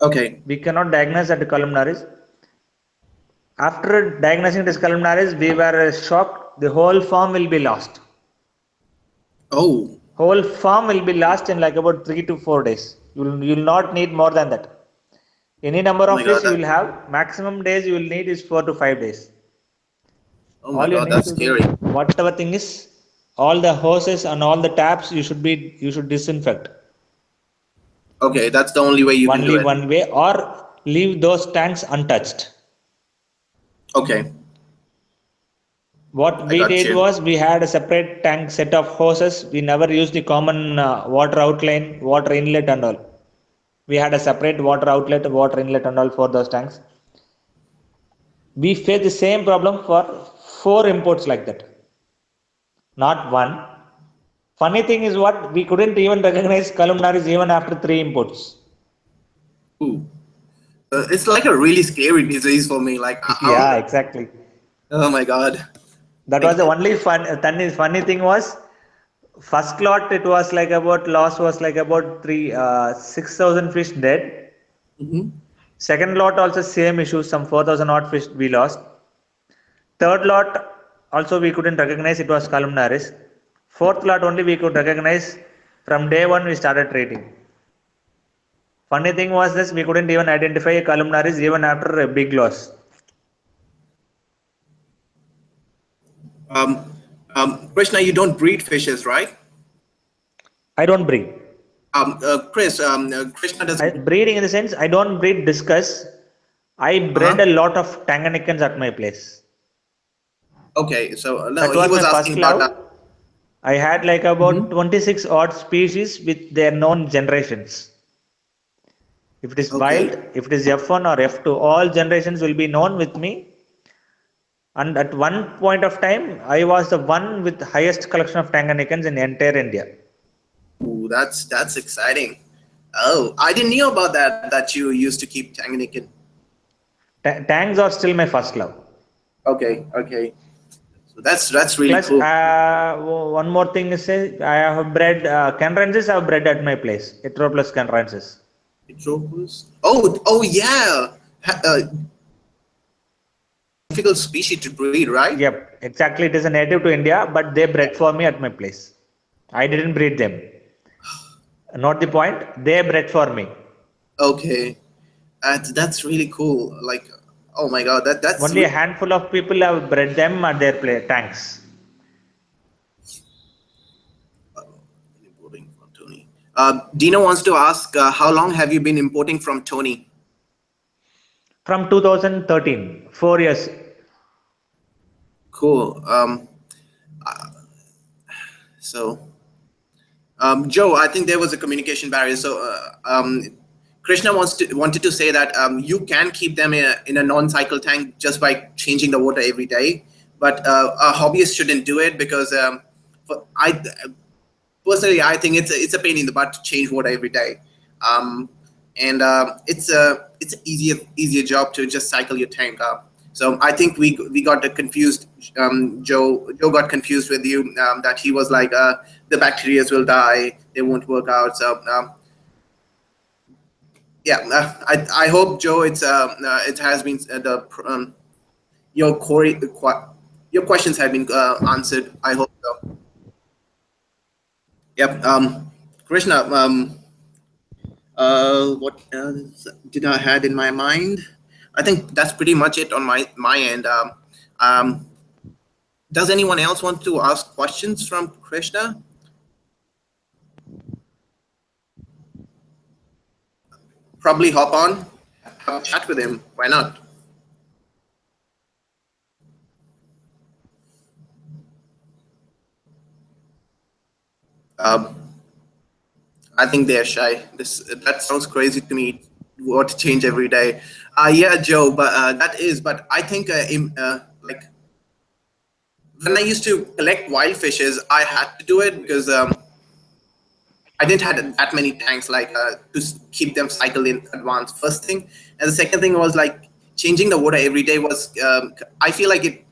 okay. We cannot diagnose at columnaris. After diagnosing this columnaris, we were shocked. The whole form will be lost. Oh Whole form will be lost in like about 3 to 4 days. You will not need more than that. Any number oh of my god, fish you that will have, maximum days you will need is 4 to 5 days. oh my All you god, need that's to do, scary. whatever thing is, all the hoses and all the taps you should disinfect. Okay, that's the only way you can do Only it. one way, or leave those tanks untouched. Okay, What I we got did you. was we had a separate tank set of hoses. We never used the common water outline, water inlet and all. We had a separate water outlet, water inlet and all for those tanks. We faced the same problem for 4 imports like that, not one. Funny thing is what we couldn't even recognize columnaris even after 3 imports. Ooh. It's like a really scary disease for me. Like, Yeah, exactly. oh my god. That was Like, the only funny thing was first lot it was like about loss was like about 6,000 fish dead. mhm. Second lot also same issue, some 4,000 odd fish we lost. Third lot also we couldn't recognize it was columnaris. Fourth lot only we could recognize. From day one we started treating. Funny thing was this, we couldn't even identify a columnaris even after a big loss. um, Krishna, you don't breed fishes, right? I don't breed. Krishna doesn't breed. Breeding in the sense I don't breed discus. I bred Uh-huh. a lot of Tanganyikans at my place. Okay, so no, That he was my was asking first about love. that. I had like about Mhm. 26 odd species with their known generations. If it is wild, Okay. if it is F1 or F2, all generations will be known with me. And at one point of time, I was the one with the highest collection of Tanganyikans in entire India. Ooh, that's exciting. Oh, I didn't know about that. That you used to keep Tanganyika. Tangs are still my first love. Okay, okay. So that's really Plus, cool. one more thing is I have bred Canrensis. I have bred at my place. Heteroplus Canrensis. Petropus. Oh yeah. Difficult species to breed, right? Yep, exactly. It is a native to India, but they bred for me at my place. I didn't breed them. Not the point. They bred for me. Okay, that's really cool. Like, oh my god, that's Only a handful of people have bred them at their tanks. importing from Tony. Dina wants to ask, how long have you been importing from Tony? From 2013, 4 years. Cool. So, Joe, I think there was a communication barrier. So, Krishna wanted to say that you can keep them in a non-cycle tank just by changing the water every day, but a hobbyist shouldn't do it because I personally I think it's a pain in the butt to change water every day, um, and it's an easier job to just cycle your tank up. So I think we got confused. Joe got confused with you that he was like the bacteria will die, they won't work out. So yeah, I hope Joe it has been your your questions have been answered. I hope so. Yep. Krishna, what else did I had in my mind? I think that's pretty much it on my end. Um, does anyone else want to ask questions from Krishna? Probably hop on, have a chat with him. Why not? Um, I think they're shy. That sounds crazy to me. What to change every day? Yeah, Joe, but that is. But I think like when I used to collect wild fishes, I had to do it because I didn't have that many tanks like to keep them cycled in advance. First thing, and the second thing was like changing the water every day was. I feel like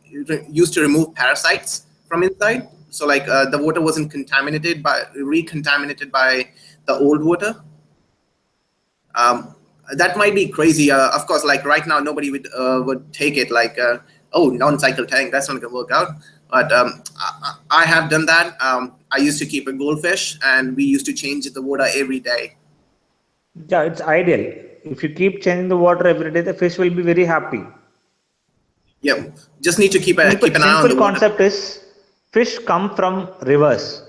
used to remove parasites from inside. So like the water wasn't recontaminated by the old water. That might be crazy. Of course, like right now, nobody would take it like, oh, non-cycle tank. That's not gonna work out. But I have done that. I used to keep a goldfish, and we used to change the water every day. Yeah, it's ideal. If you keep changing the water every day, the fish will be very happy. Yeah, just need to keep an eye on Simple the water. concept is fish come from rivers.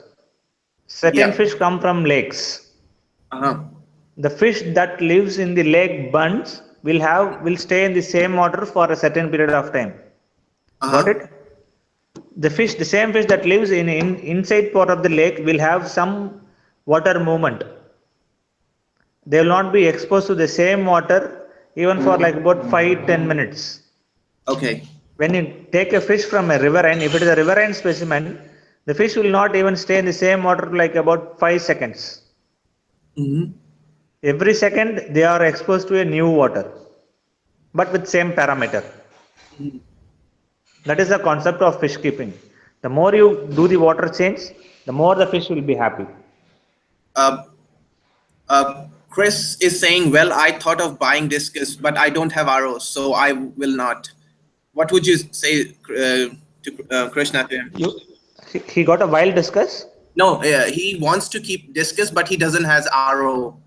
Certain fish come from lakes. The fish that lives in the lake bunds will stay in the same water for a certain period of time. Got it? The same fish that lives in inside part of the lake will have some water movement. They will not be exposed to the same water even for like about 5-10 minutes. Okay. When you take a fish from a riverine, if it is a riverine specimen, the fish will not even stay in the same water like about 5 seconds. Every second they are exposed to a new water, but with same parameter. That is the concept of fish keeping. The more you do the water change, the more the fish will be happy. Chris is saying, well, I thought of buying Discus, but I don't have ROs, so I will not. What would you say to Krishna to him? He got a wild Discus? No, he wants to keep Discus, but he doesn't has RO.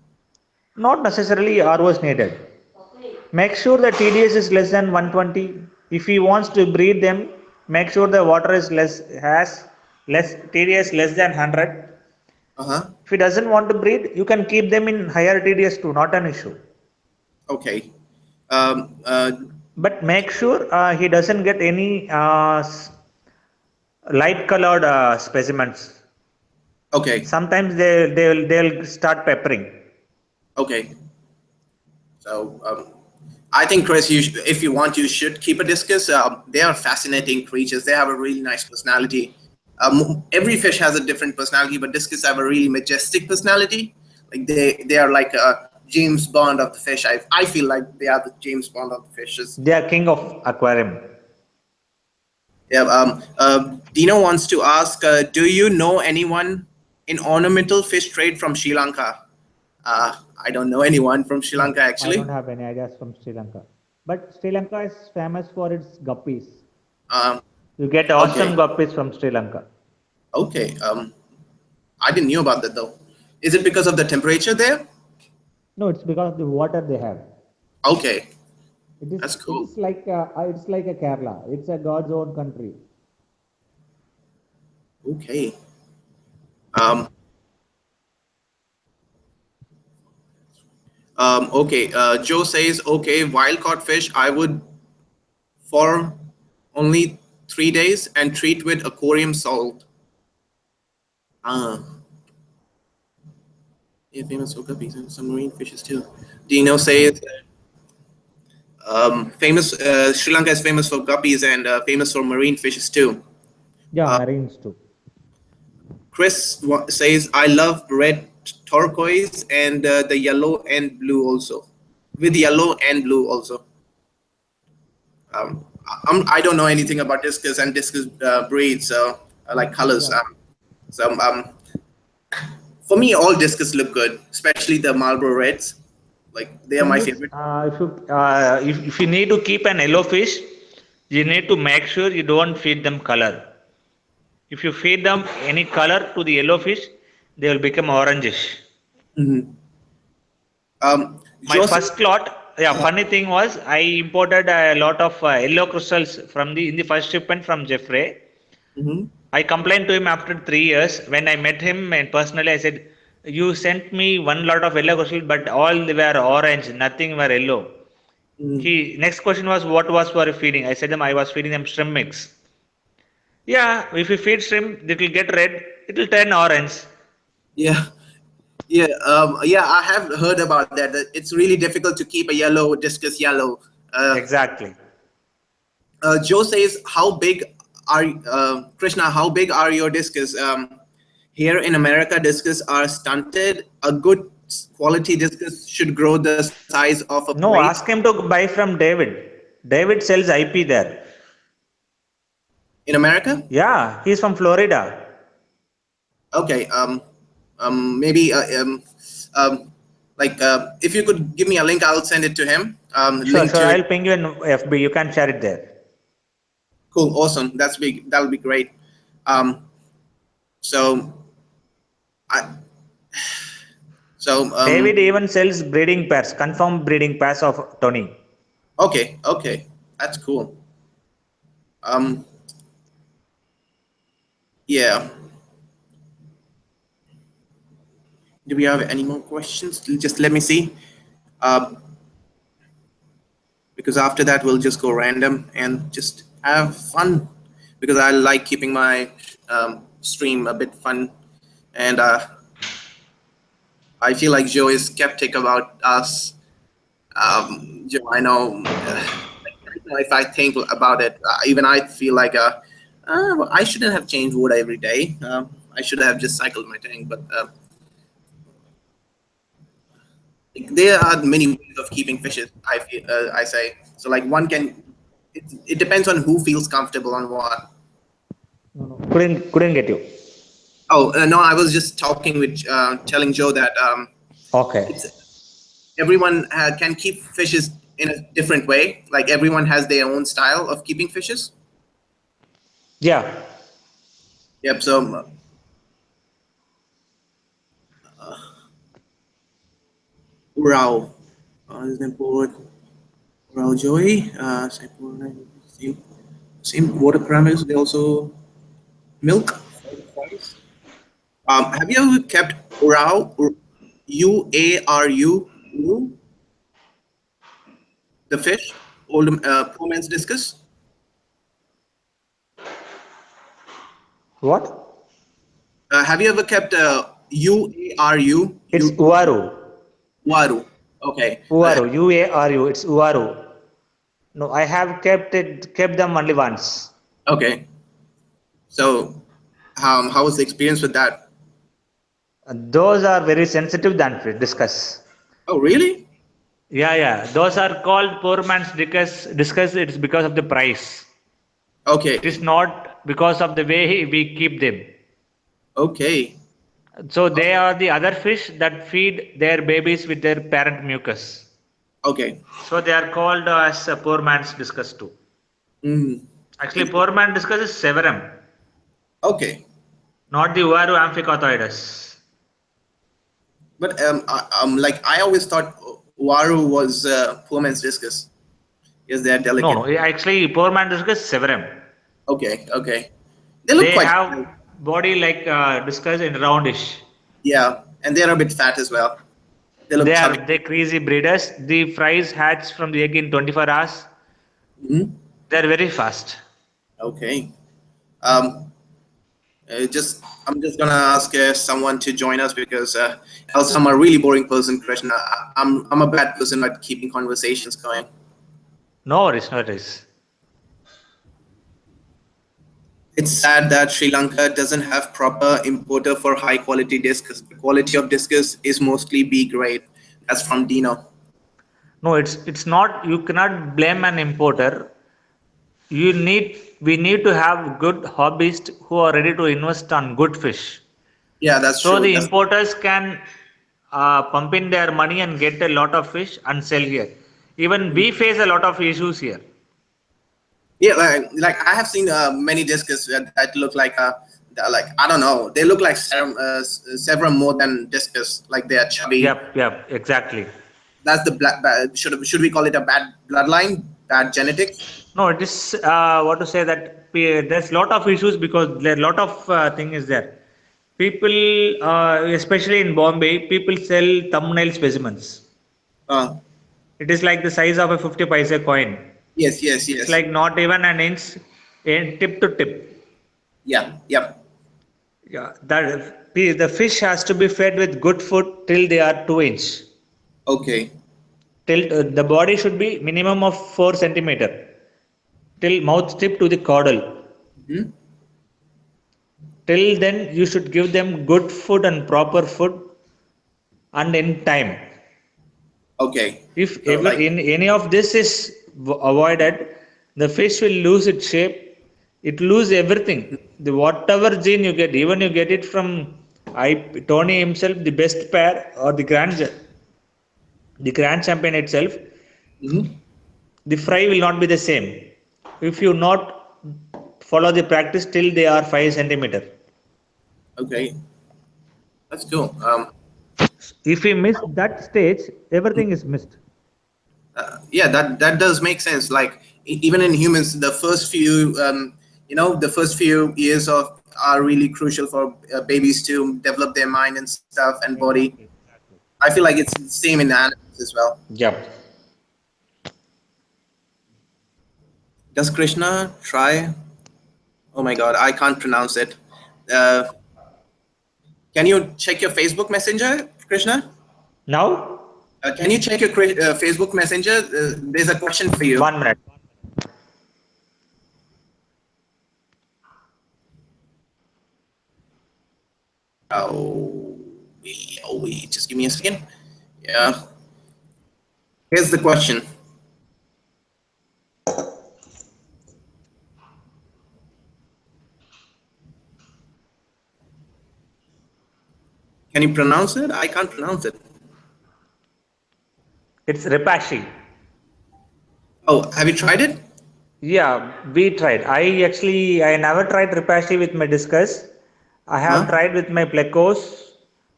Not necessarily RO is needed. Make sure the TDS is less than 120. If he wants to breed them, make sure the water is TDS less than 100. If he doesn't want to breed, you can keep them in higher TDS too, not an issue. Okay. But make sure he doesn't get any light colored specimens. Okay. Sometimes they'll start peppering. Okay. So I think, Chris, if you want, you should keep a Discus. They are fascinating creatures. They have a really nice personality. Every fish has a different personality, but Discus have a really majestic personality. Like they are like a James Bond of the fish. I feel like they are the James Bond of the fishes. They are king of aquarium. Yeah. Dino wants to ask, do you know anyone in ornamental fish trade from Sri Lanka? I don't know anyone from Sri Lanka, actually. I don't have any ideas from Sri Lanka. But Sri Lanka is famous for its guppies. You get awesome guppies from Sri Lanka. Okay. I didn't know about that, though. Is it because of the temperature there? No, it's because of the water they have. Okay. That's cool. It's like a Kerala. It's a God's own country. Okay. Okay. Joe says, okay, wild caught fish I would for only 3 days and treat with aquarium salt. Yeah, famous for guppies and some marine fishes too. Dino says Sri Lanka is famous for guppies and famous for marine fishes too. Yeah, marines too. Chris says, I love red turquoise and the yellow and blue also. With yellow and blue also. I don't know anything about Discus and Discus breeds, so I like colors. Yeah. For me, all Discus look good, especially the Marlboro Reds. Like they are my favorite. If you need to keep an yellow fish, you need to make sure you don't feed them color. If you feed them any color to the yellow fish, they will become orangish. My first lot, funny thing was I imported a lot of yellow crystals in the first shipment from Jeffrey. I complained to him after 3 years. When I met him and personally, I said, you sent me one lot of yellow crystals, but all were orange, nothing were yellow. Next question was, what was for feeding? I said I was feeding them shrimp mix. Yeah, if you feed shrimp, it will get red, it will turn orange. Yeah. I have heard about that. It's really difficult to keep a yellow Discus yellow. Exactly. Joe says, Krishna, how big are your Discus? Here in America, Discus are stunted. A good quality Discus should grow the size of a plate. Ask him to buy from David. David sells IP there. In America? Yeah, he's from Florida. Okay. Maybe like if you could give me a link, I'll send it to him. Sure, Link sure. to it. I'll ping you in FB. You can share it there. Cool. Awesome. That's big. That'll be great. Um, so I so David even sells breeding pairs, confirmed breeding pairs of Tony. okay, okay, that's cool. Um, yeah. Do we have any more questions? Just let me see. Uh, because after that we'll just go random and just have fun. Because I like keeping my stream a bit fun, and I feel like Joe is skeptic about us. Joe, I know. If I think about it, even I feel like well, I shouldn't have changed wood every day. I should have just cycled my tank, but there are many ways of keeping fishes. I feel, I say so. Like one can, it depends on who feels comfortable on what. Couldn't get you. Oh no, I was just talking with, telling Joe that Okay. it's everyone can keep fishes in a different way. Like everyone has their own style of keeping fishes. Yeah. Yep. So Urao, his name Port Urao Joey. Same water parameters. They also milk. Have you ever kept Urao? UARU? Uru, the fish, old poor man's discus. What? Have you ever kept UARU? It's Uaru. Waru. Okay. Uaru. UARU. It's Uaru. No, I have kept them only once. Okay. So, how was the experience with that? Those are very sensitive than fish. Discuss. Oh, really? Yeah, yeah. Those are called poor man's discuss. Discuss. It's because of the price. Okay. It is not because of the way we keep them. Okay. So they are the other fish that feed their babies with their parent mucus. Okay. So they are called as a poor man's discus too. Mm. Actually, poor man discus is severum, Okay. not the Uaru amphicothoides. But like I always thought Waru was poor man's discus. Yes, they're No, delicate. no. Actually, poor man discus is severum. Okay. Okay. They look They quite. have body like discus in roundish. Yeah, and they're a bit fat as well. They look chubby. They crazy breeders. The fries hatch from the egg in 24 hours. Mhm. They're very fast. Okay. Um, I'm just gonna ask someone to join us because else I'm a really boring person, Krishna. I'm a bad person at keeping conversations going. No worries, no worries. It's sad that Sri Lanka doesn't have proper importer for high quality discus. The quality of discus is mostly B grade. That's from Dino. No, it's not. You cannot blame an importer. We need to have good hobbyists who are ready to invest on good fish. Yeah, that's So true. the That's importers can pump in their money and get a lot of fish and sell here. Even we face a lot of issues here. yeah. Like I have seen many discus that look like like I don't know. They look like several more than discus. Like they are chubby. Yep, exactly. That's the should we call it a bad bloodline, bad genetics? No, it is what to say that there's a lot of issues because there are a lot of thing is there. People, especially in Bombay, people sell thumbnail specimens. Uh, It is like the size of a 50 paisa coin. yes, yes, It's yes. like not even an inch, tip to tip. Yeah, yep. Yeah, that the fish has to be fed with good food till they are 2 inch. Okay. Till the body should be minimum of 4 centimeter. Till mouth tip to the caudal. Hmm. Till then, you should give them good food and proper food, and in time. Okay. If So ever like, in any of this is avoided, the fish will lose its shape. it lose everything. The whatever gene you get, even you get it from Tony himself, the best pair or the grand champion itself, Mhm. the fry will not be the same. If you not follow the practice till they are 5 centimeter. Okay, that's cool. If we miss that stage, everything is missed. Yeah, that does make sense. Like even in humans, the first few, the first few years of are really crucial for babies to develop their mind and stuff and body. Exactly. I feel like it's the same in animals as well. Yep. Does Krishna try? Oh my God, I can't pronounce it. Uh, can you check your Facebook Messenger, Krishna? Now, Can you check your Facebook Messenger? There's a question for you. 1 minute. Oh, wait, just give me a second. Yeah. Here's the question. Can you pronounce it? I can't pronounce it. It's Repashi. Oh, have you tried it? Yeah, we tried. I never tried Repashi with my Discus. I have Huh? tried with my Plecos.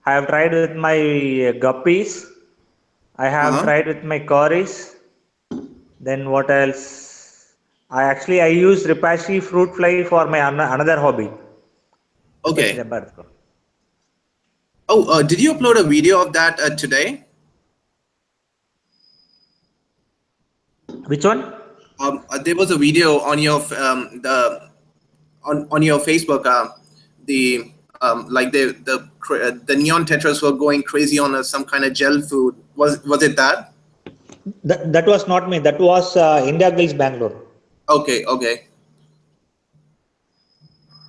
I have tried with my Guppies. I have Uh-huh. tried with my Coris. Then what else? I use Repashi fruit fly for my another hobby. Okay. Oh, did you upload a video of that today? Which one? There was a video on your on your Facebook. Like the neon tetras were going crazy on some kind of gel food. Was it that? That was not me. That was India Gills Bangalore. Okay. Okay.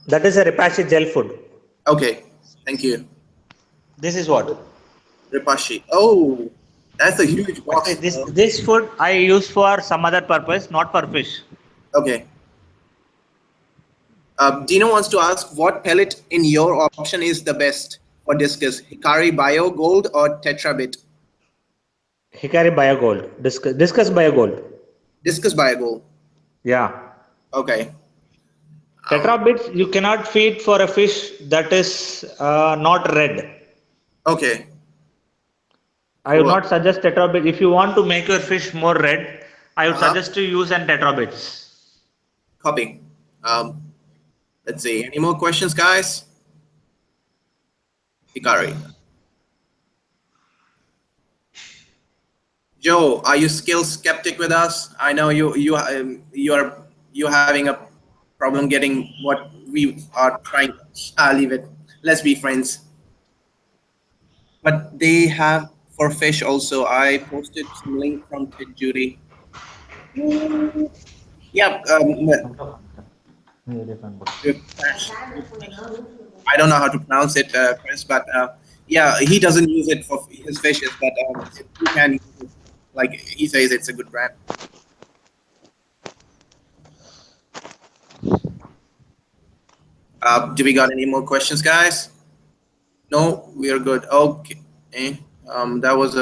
That is a Repashi gel food. Okay. Thank you. This is what? Ripashi. Oh, that's a huge Actually, box. this food I use for some other purpose, not for fish. Okay. Dino wants to ask what pellet in your option is the best for discus, Hikari Bio Gold or Tetrabit? Hikari Bio Gold. Discus Bio Gold. Discus Bio Gold. Yeah. Okay. Tetrabits you cannot feed for a fish that is not red. Okay. I would not suggest tetrabit. If you want to make your fish more red, I would suggest to use an tetrabits. Copy. Let's see. Any more questions, guys? Hikari. Joe, are you still skeptic with us? I know you're having a problem getting what we are trying. I'll leave it. Let's be friends. But they have for fish also. I posted some link from Ted Judy. Yeah. I don't know how to pronounce it, Chris, but yeah, he doesn't use it for his fishes, but if you can use it, like he says, it's a good brand. Do we got any more questions, guys? No, we are good. Okay. That was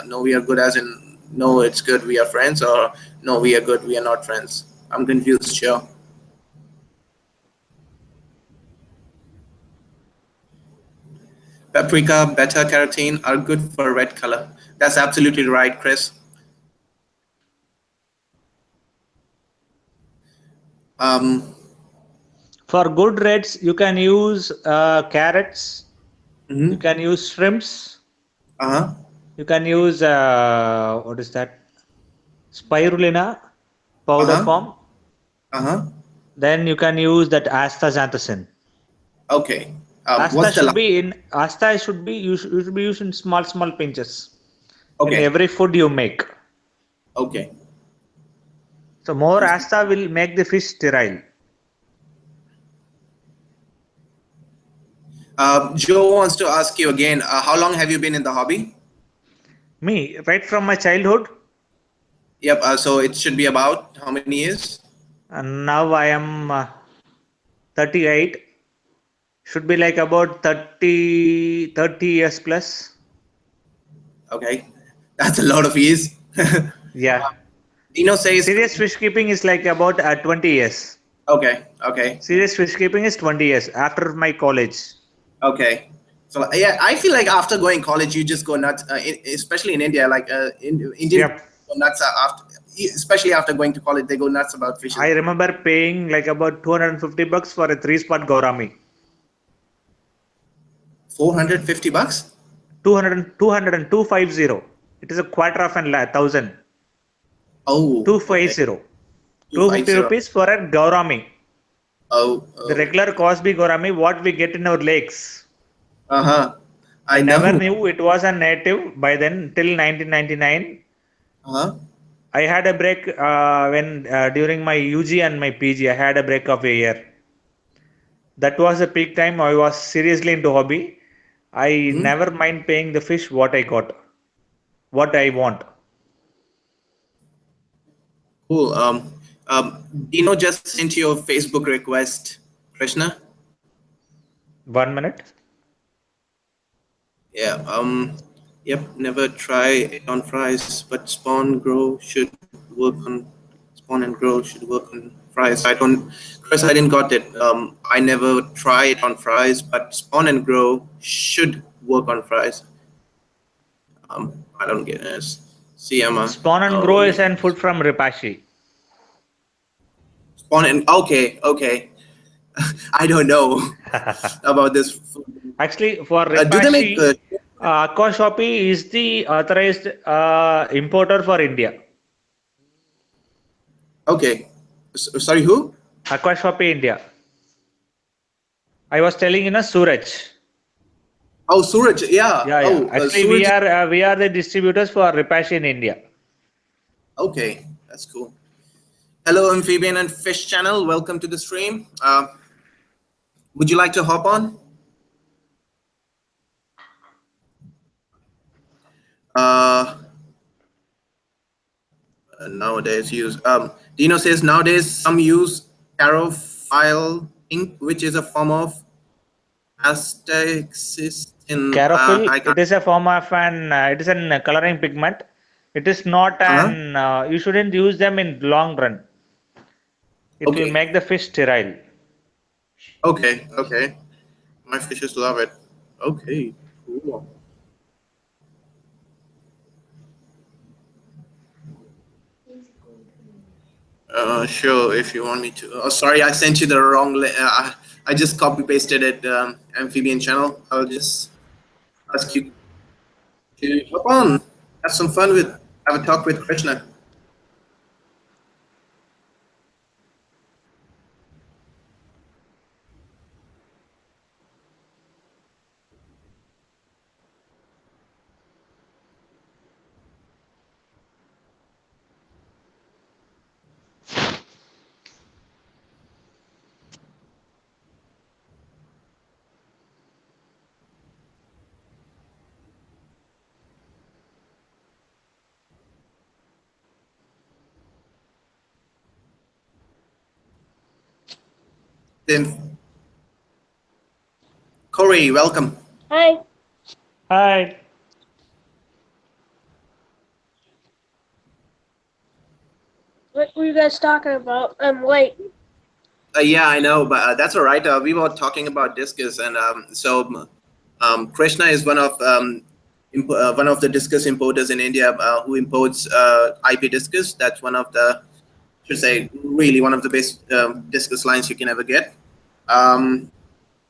no, we are good as in no, it's good, we are friends, or no, we are good, we are not friends. I'm confused, Joe. Paprika, beta carotene are good for red color. That's absolutely right, Chris. For good reds, you can use carrots. You can use shrimps. You can use what is that? Spirulina powder form. Then you can use that astaxanthin. Okay. Asta should be you should be used in small pinches. Okay. In every food you make. Okay. So more asta will make the fish sterile. Joe wants to ask you again, how long have you been in the hobby? Me, right from my childhood. Yep. So it should be about how many years? And now I am 38. Should be like about 30 years plus. Okay, that's a lot of years. Yeah. Dino says. Serious fish keeping is like about 20 years. Okay, okay, Serious fish keeping is 20 years after my college. okay. So yeah, I feel like after going college, you just go nuts. Especially in India, like Indian Yep. go nuts after, especially after going to college, they go nuts about fishing. I remember paying like about $250 for a 3-spot Gaurami. 450 bucks. 250. It is a quarter of an 1,000. Oh, 250. okay. 250 250. rupees for a Gaurami. Oh, The regular Cosby Gaurami, what we get in our lakes. uh-huh. I I never know. knew it was a native by then till 1999. Uh-huh. I had a break when during my UG and my PG. I had a break of a year. That was the peak time. I was seriously into hobby. I Hmm. never mind paying the fish what I got, what I want. Cool. Dino just sent you a Facebook request, Krishna. 1 minute. Yeah. Yep. Never try it on fries, but spawn grow should work on spawn and grow should work on fries. Chris, I didn't got it. I never try it on fries, but spawn and grow should work on fries. I don't get it. See, Emma. Spawn and Oh grow yeah. is an food from Ripashi. Spawn and okay, okay. I don't know about this food. Actually, for Do they make Ripashi, Aqua Shopee is the authorized importer for India. okay? Sorry, who? Aqua Shopee India. I was telling Suraj. Oh, Suraj. Yeah. Yeah, yeah. Oh, Actually, Suraj. we are the distributors for Ripashi in India. Okay, that's cool. Hello, Amphibian and Fish Channel. Welcome to the stream. Would you like to hop on? Nowadays use Dino says nowadays some use carophile ink, which is a form of astaxis in Carophil, I it can't. is a form of it is a coloring pigment. It is not Uh-huh. an, you shouldn't use them in long run. It will Okay. make the fish sterile. Okay. Okay. My fishes love it. Okay. Cool. Sure, if you want me to. Oh, sorry, I sent you the wrong. I just copy pasted it. Amphibian channel. I'll just ask you to hop on, have some fun with, have a talk with Krishna. Then, Corey, welcome. Hi. Hi. What were you guys talking about? I'm late. Yeah, I know, but that's all right. We were talking about Discus, and Krishna is one of the Discus importers in India who imports IP Discus. That's one of the, should say, really one of the best Discus lines you can ever get.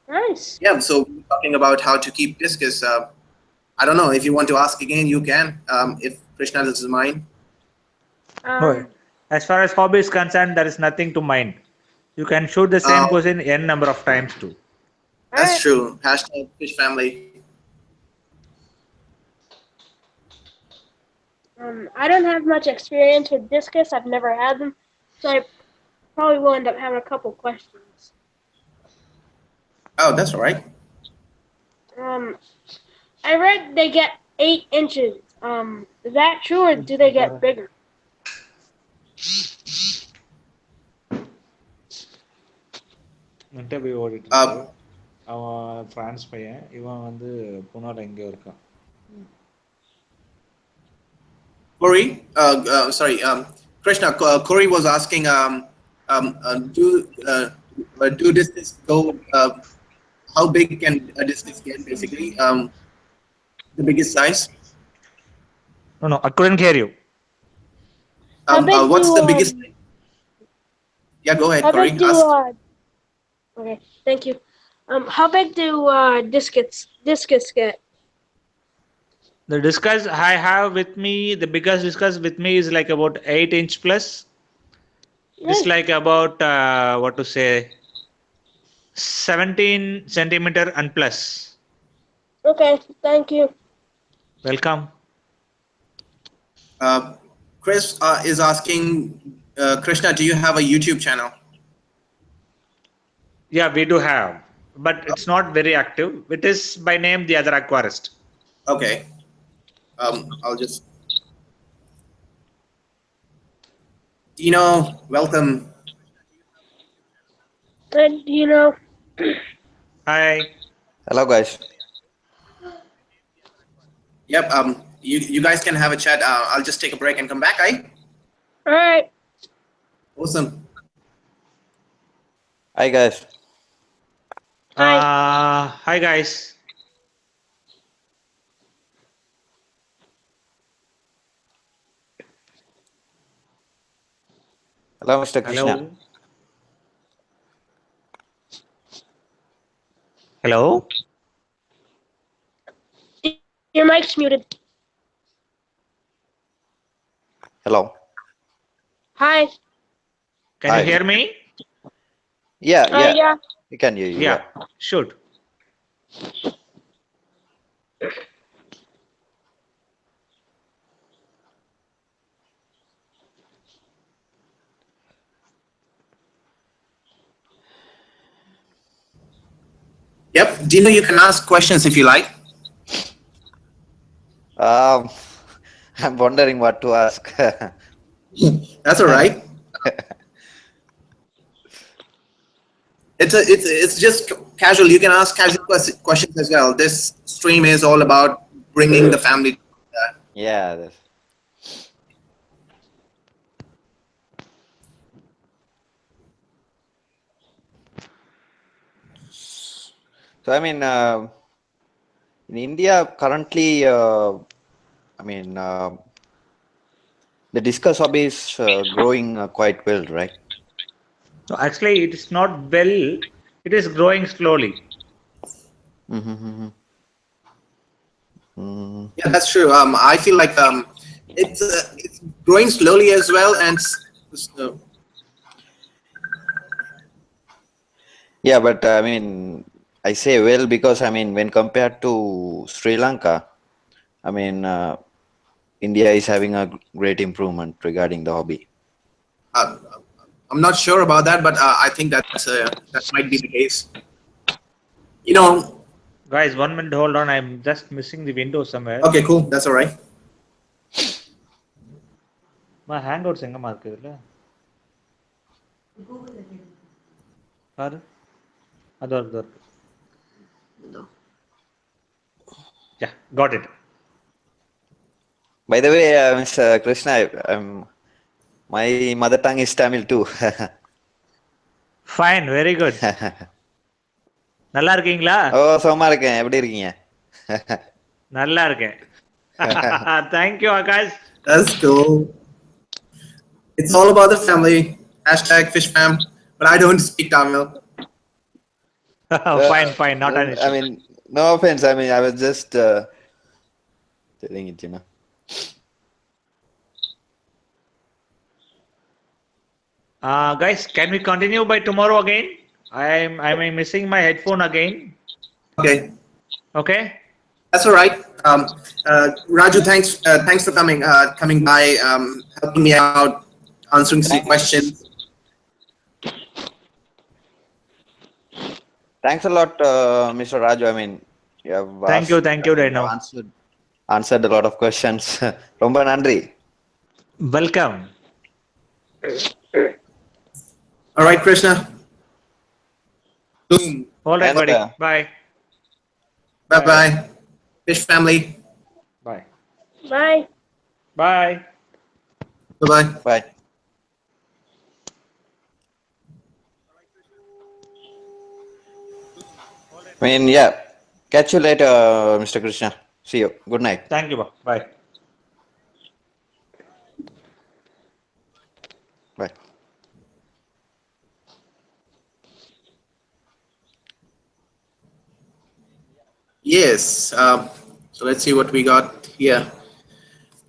Nice. Yeah, so we're talking about how to keep Discus. I don't know if you want to ask again, you can. If Krishna doesn't mind. As far as hobby is concerned, there is nothing to mind. You can shoot the same question n number of times too. That's true. Hashtag fish family. I don't have much experience with discus. I've never had them, so I probably will end up having a couple questions. Oh, that's all right. I read they get 8 inches. Is that true, or do they get bigger? Interview ஓடிட்டு இருக்கு. அவன் France பையன், இவன் வந்து புனால எங்கேயோ இருக்கான். Corey, sorry, Krishna. Corey was asking, do discus go? How big can a discus get? Basically, the biggest size. No, I couldn't hear you. What's the biggest? Yeah, go ahead, How Corey. big do okay, thank you. How big do discus get? The discus I have with me, the biggest discus with me is like about 8-inch plus. It's like about what to say, 17 centimeter and plus. Okay, thank you. Welcome. Chris is asking, Krishna, do you have a YouTube channel? Yeah, we do have, but it's not very active. It is by name The Other Aquarist. Okay. I'll just. Dino, welcome. Good, Hi. Hello, guys. Yep. You guys can have a chat. I'll just take a break and come back. All right. Awesome. Hi, guys. Hi. Hi guys. Hello, Mr. Krishna. Hello. Your mic's muted. Hello. Hi. Can Hi. you hear me? Yeah. Yeah. We can hear you. Yeah. Should. Yep. Dino, you can ask questions if you like. I'm wondering what to ask. That's all right. It's just casual. You can ask casual questions as well. This stream is all about bringing the family together. Yeah. So, I mean, in India currently, the discus hobby is growing quite well, right? No, actually, it is not well. It is growing slowly. Yeah, that's true. I feel like it's growing slowly as well, and Yeah, but I mean, I say well because I mean, when compared to Sri Lanka, I mean, India is having a great improvement regarding the hobby. I'm not sure about that, but I think that might be the case. Guys, 1 minute, hold on. I'm just missing the window somewhere. Okay, cool. That's all right. My hangouts எங்க mark இதுல? பாரு. அது. Yeah, got it. By the way, Mr. Krishna, my mother tongue is Tamil too. Fine, very good. நல்லா இருக்கீங்களா? சும்மா இருக்கேன். எப்படி இருக்கீங்க? நல்லா இருக்கேன். Thank you, Akash. That's cool. It's all about the family. #fishfam. But I don't speak Tamil. Fine, not an issue. I mean, no offense. I mean, I was just telling it, Guys, can we continue by tomorrow again? I'm missing my headphone again. Okay. That's all right. Raju, thanks for coming by, helping me out, answering some questions. Thanks a lot, Mr. Raju. I mean, you have thank you, Reno. Answered a lot of questions. Romba nandri. Welcome. All right, Krishna. Boom. All right, And buddy. Bye. Bye bye. Fish family. Bye. Bye. Bye. Bye bye. bye. I mean, yeah. Catch you later, Mr. Krishna. See you. Good night. Thank you. Bye. Bye. Yes. So let's see what we got here.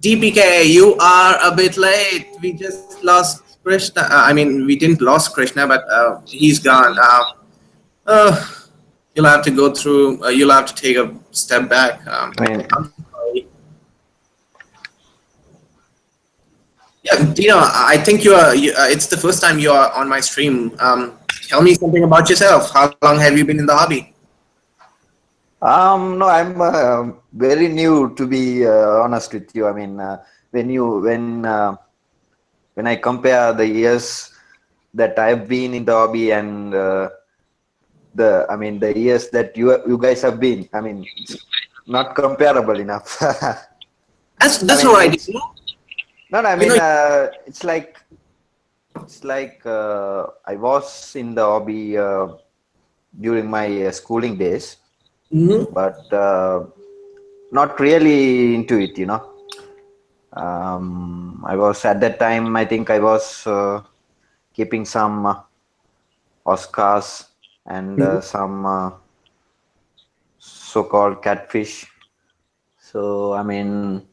DPK, you are a bit late. We just lost Krishna. I mean, we didn't lost Krishna, but he's gone. Uh, you'll have to go through. You'll have to take a step back. I mean, I'm sorry. Yeah, Dino, I think you are. It's the first time you are on my stream. Tell me something about yourself. How long have you been in the hobby? no, I'm very new, to be honest with you. I mean, when I compare the years that I've been in the hobby and the years that you guys have been, I mean, it's not comparable enough. That's mean, all right. it's- No, I mean, it's like I was in the hobby during my schooling days, Mhm. but not really into it, I was at that time, I think I was keeping some Oscars and some so-called catfish. So, I mean,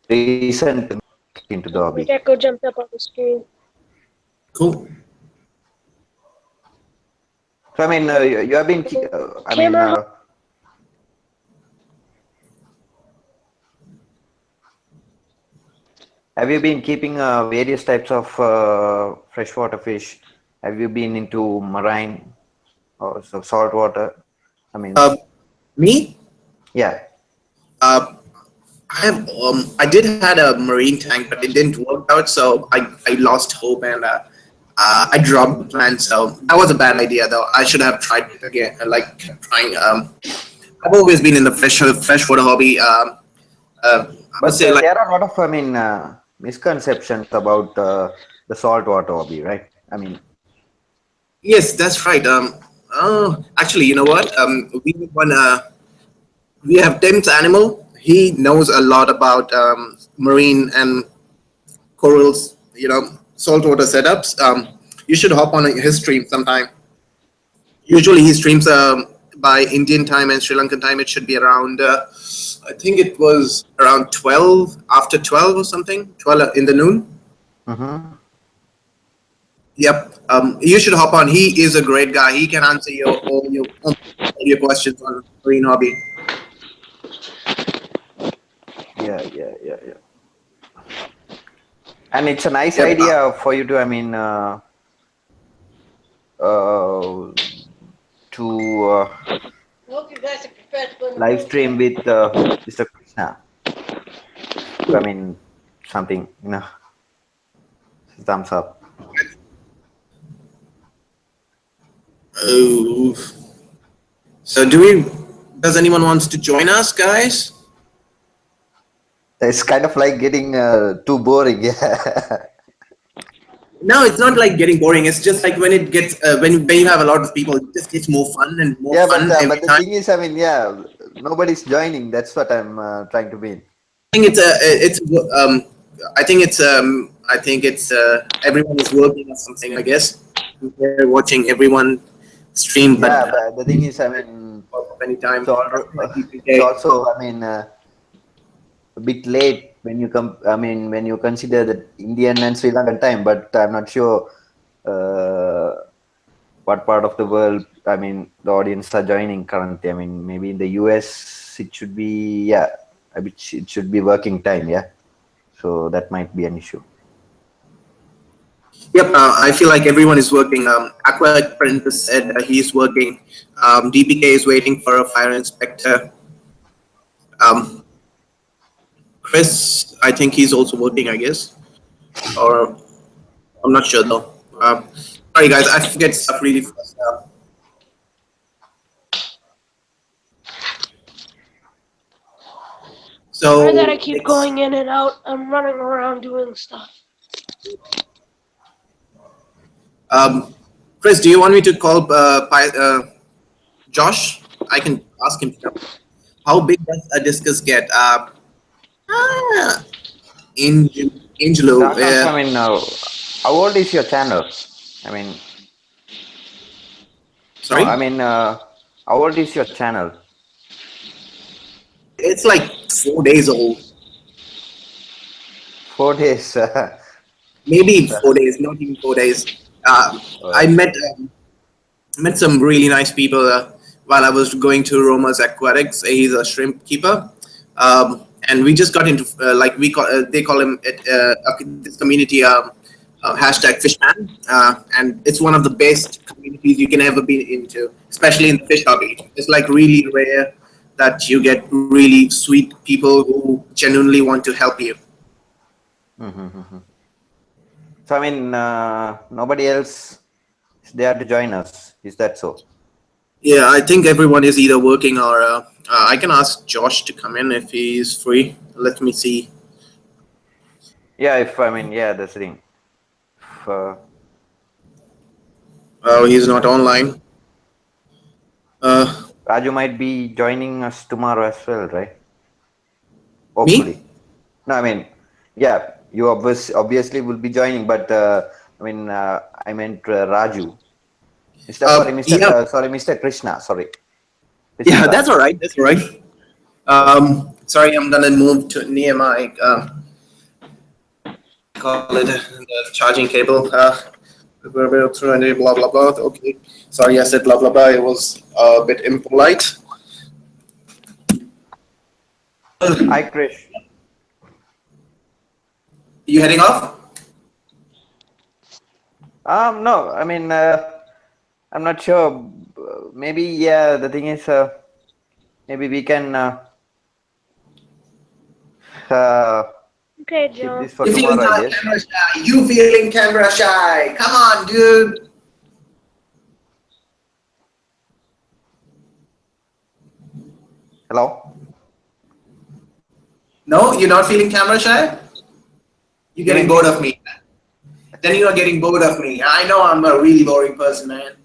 recent into the hobby. Gecko jumped up on the screen. Cool. So, I mean, you have been, Camera. have you been keeping various types of freshwater fish? Have you been into marine or salt water? I mean, Me? yeah. I did had a marine tank, but it didn't work out, so I lost hope and I dropped the plan. So that was a bad idea, though. I should have tried it again. I like kept trying. I've always been in the freshwater hobby. I would But say like there are a lot of, misconceptions about the saltwater hobby, right? I mean, yes, that's right. Actually, you know what? We have Tim's animal. He knows a lot about marine and corals. Saltwater setups. You should hop on his stream sometime. Usually he streams by Indian time and Sri Lankan time. It should be around, I think it was around 12, after 12 or something, 12 in the noon. Yep. You should hop on. He is a great guy. He can answer all your questions on marine hobby. Yeah. And it's a nice Yep. idea for you to, to live stream with Mr. Krishna. I mean, something, thumbs up. Oh. So does anyone wants to join us, guys? It's kind of like getting too boring. Yeah. No, it's not like getting boring. It's just like when it gets when you have a lot of people, it just gets more fun and more fun but every the time. thing is, nobody's joining. That's what I'm trying to mean. I think it's everyone is working on something. I guess they're watching everyone stream, Yeah, but but the thing is, anytime. it's also, a bit late when you come. When you consider the Indian and Sri Lankan time, but I'm not sure what part of the world. The audience are joining currently. Maybe in the US it should be it should be working time. Yeah, so that might be an issue. Yep, I feel like everyone is working. Aqua Apprentice said he's working. DPK is waiting for a fire inspector. Um, Chris, I think he's also working, I guess. Or I'm not sure though. Sorry guys, I forget stuff really fast. So Sorry that I keep it's, going in and out. I'm running around doing stuff. Chris, do you want me to call Josh? I can ask him. How big does a discus get? Angelo. Darkness, I mean, how old is your channel? I mean, Sorry? no, I mean, how old is your channel? It's like 4 days old. 4 days. Maybe 4 days, not even 4 days. I met some really nice people while I was going to Roma's Aquatics. He's a shrimp keeper. And we just got into they call him this community hashtag Fishman, and it's one of the best communities you can ever be into, especially in the fish hobby. It's like really rare that you get really sweet people who genuinely want to help you. So, I mean, nobody else is there to join us. Is that so? Yeah, I think everyone is either working or I can ask Josh to come in if he's free. Let me see. Yeah, yeah, that's the thing. Oh, he's not online. Raju might be joining us tomorrow as well, right? Hopefully. Me? No, I mean, yeah, you obviously will be joining, but I meant Raju. Mr. Krishna. Sorry. Krishna Yeah, Raju. that's all right. That's all right. Sorry, I'm gonna move to near my call it the charging cable. Through and blah blah blah. Okay. Sorry, I said blah blah blah. It was a bit impolite. Hi, Krish. You heading off? No, I mean, I'm not sure. Maybe, yeah, the thing is, maybe we can Okay, keep John. this for You feeling tomorrow, I guess. camera shy? You feeling camera shy? Come on, dude. Hello? No, you're not feeling camera shy? You're getting bored of me. Then you are getting bored of me. I know I'm a really boring person, man.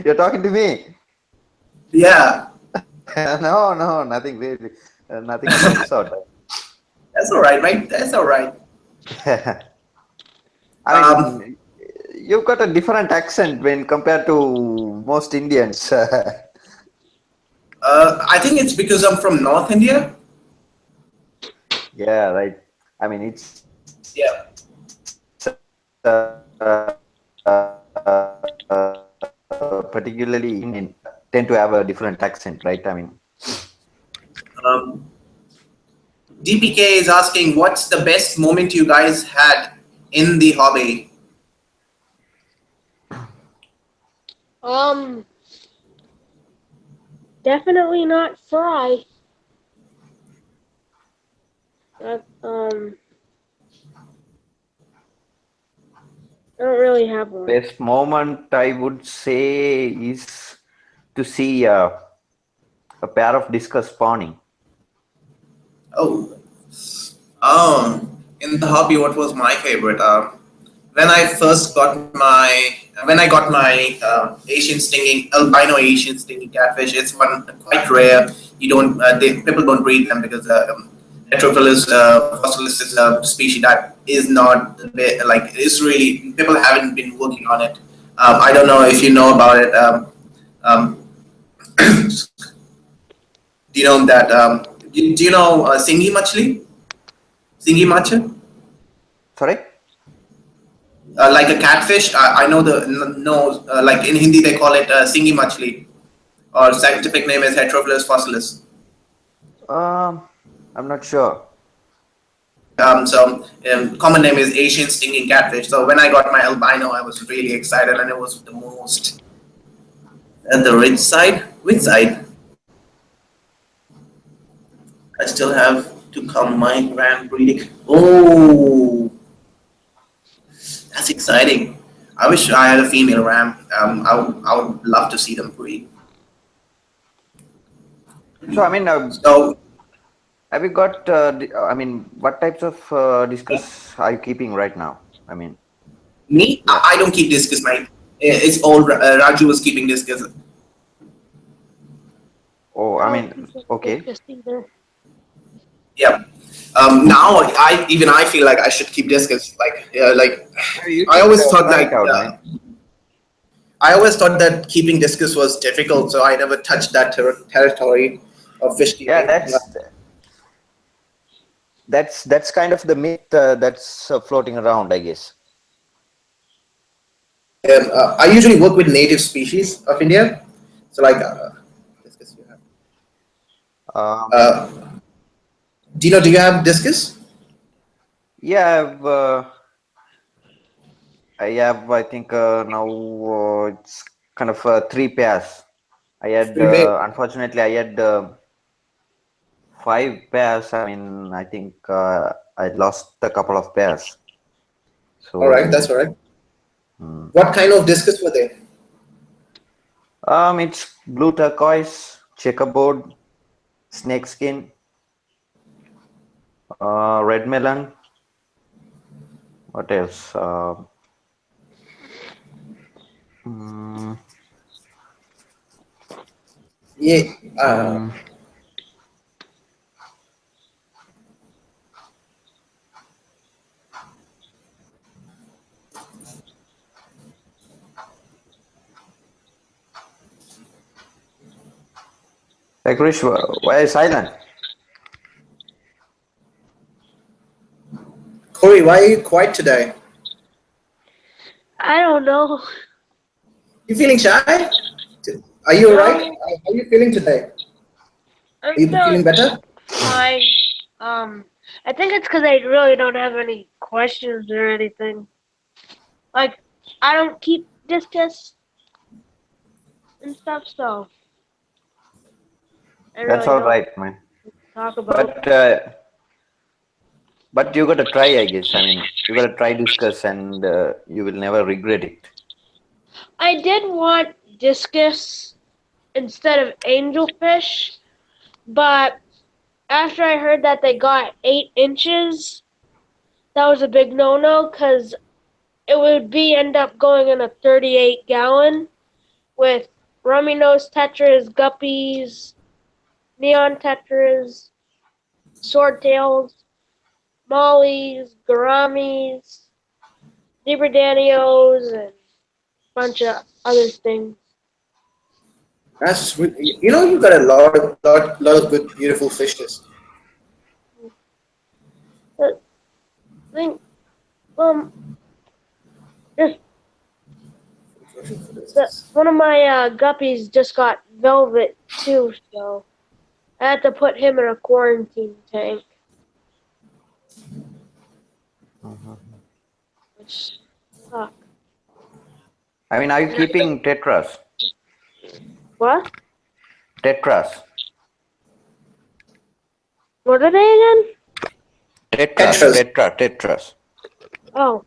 You're talking to me? Yeah. No, nothing really. Nothing of that sort. That's all right, right? That's all right. I mean, you've got a different accent when compared to most Indians. I think it's because I'm from North India. Yeah, right. I mean, it's Yeah. Particularly Indian tend to have a different accent, right? I mean, DPK is asking, what's the best moment you guys had in the hobby? Definitely not fry. I don't really have one. best moment I would say is to see a pair of discus spawning. Oh, in the hobby, what was my favorite? When I first got my Asian stinging albino Asian stinging catfish, it's one quite rare. You don't people don't breed them because Heterophilus fossilis is a species that is not like it's really people haven't been working on it. I don't know if you know about it. Do you know that? Do you know Singi Machli? Singi Macha? Sorry? Like a catfish. I know like in Hindi they call it Singi Machli, or scientific name is Heterophilus fossilis. I'm not sure. Common name is Asian stinging catfish. So when I got my albino, I was really excited, and it was the most at the rich side. Which side? I still have to come my ram breeding. Oh, that's exciting. I wish I had a female ram. I would love to see them breed. So I mean, So have you got? I mean, what types of discus are you keeping right now? I mean, me, yeah. I don't keep discus, mate. It's all Raju was keeping discus. Oh, I I don't mean, think okay. Discus either. Yeah. Now I feel like I should keep discus. Like Yeah, you I should always thought try it like out, man. I always thought that keeping discus was difficult, so I never touched that territory of fish Yeah, keeping. that's kind of the myth that's floating around, I guess. I usually work with native species of India, so like discus you have. Um, Uh, Dino, do you have discus? yeah, I think now it's kind of three pairs. I had, Prepare. unfortunately, I had five pairs. I mean, I think I lost a couple of pairs. All right, that's So, all right. hmm. What kind of discus were they? It's blue turquoise, checkerboard, snakeskin, red melon. What else? Mm, Yeah. um, like Krish, why is silent? Corey, why are you quiet today? I don't know. You feeling shy? Are you alright? No, How are you feeling today? I'm Are you feeling feeling better? fine. Um, I think it's because I really don't have any questions or anything. Like, I don't keep discus and stuff, so I That's really all don't right, man. talk about. But but you got to try, I guess. I mean, you got to try discuss, and you will never regret it. I did want discus instead of angelfish, but after I heard that they got 8 inches, that was a big no-no because it would be end up going in a 38 gallon with rummy nose tetras, guppies, neon tetras, swordtails, mollies, gouramis, zebra danios, and a bunch of other things. That's you got a lot of good beautiful fishes. But I think just one of my guppies just got velvet too, so I had to put him in a quarantine tank, Mhm. which sucked. I mean, are you keeping tetras? What? Tetras. What are they again? Tetras. Tetras. Tetras. Oh,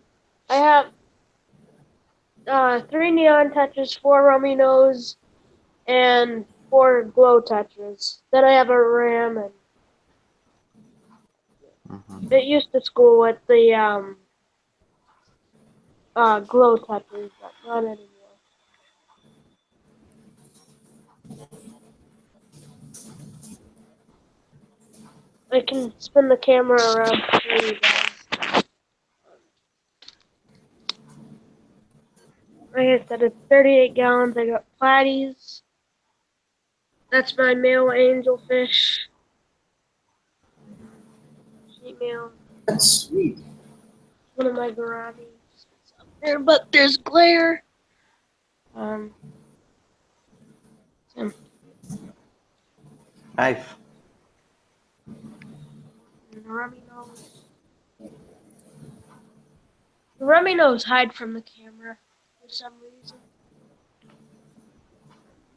I have 3 neon tetras, 4 rummy nose, and 4 glow tetras. Then I have a ram, and Mhm. it used to school with the glow tetras, but not anymore. I can spin the camera around to show you guys. Like I said, it's 38 gallons. I got platies. That's my male angelfish. Female. That's sweet. One of my gouramis is up there, but there's glare. Um, and Nice. rummy nose. Reminos hide from the camera for some reason.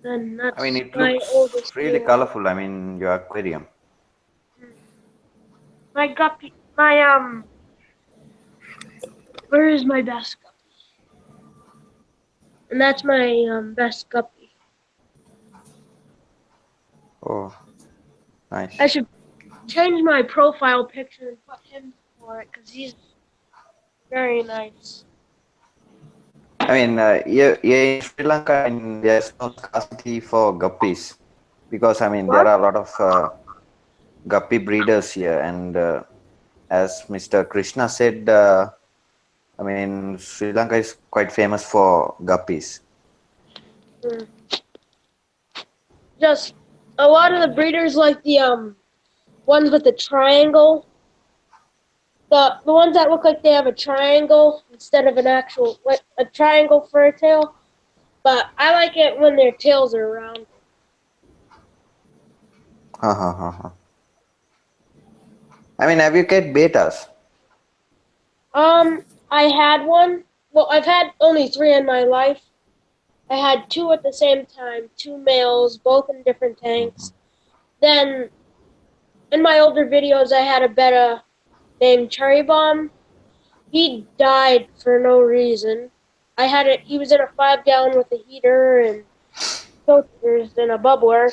Then I mean, that's it my looks oldest really boy. colorful. I mean, your aquarium. My guppy, where is my best guppy? And that's my best guppy. Oh, I nice. should change my profile picture and put him for it because he's very nice. I mean, here in Sri Lanka, I mean, there's no scarcity for guppies because I mean there What? are a lot of guppy breeders here, and as Mr. Krishna said, I mean Sri Lanka is quite famous for guppies. Mm. Just a lot of the breeders like the ones with the triangle. The ones that look like they have a triangle instead of an actual like a triangle for a tail. But I like it when their tails are round. Ha ha ha ha. I mean, have you kept betas? I had one. Well, I've had only 3 in my life. I had 2 at the same time, 2 males, both in different tanks. Then in my older videos, I had a betta named Cherry Bomb. He died for no reason. I had it. He was in a 5-gallon with a heater and filters and a bubbler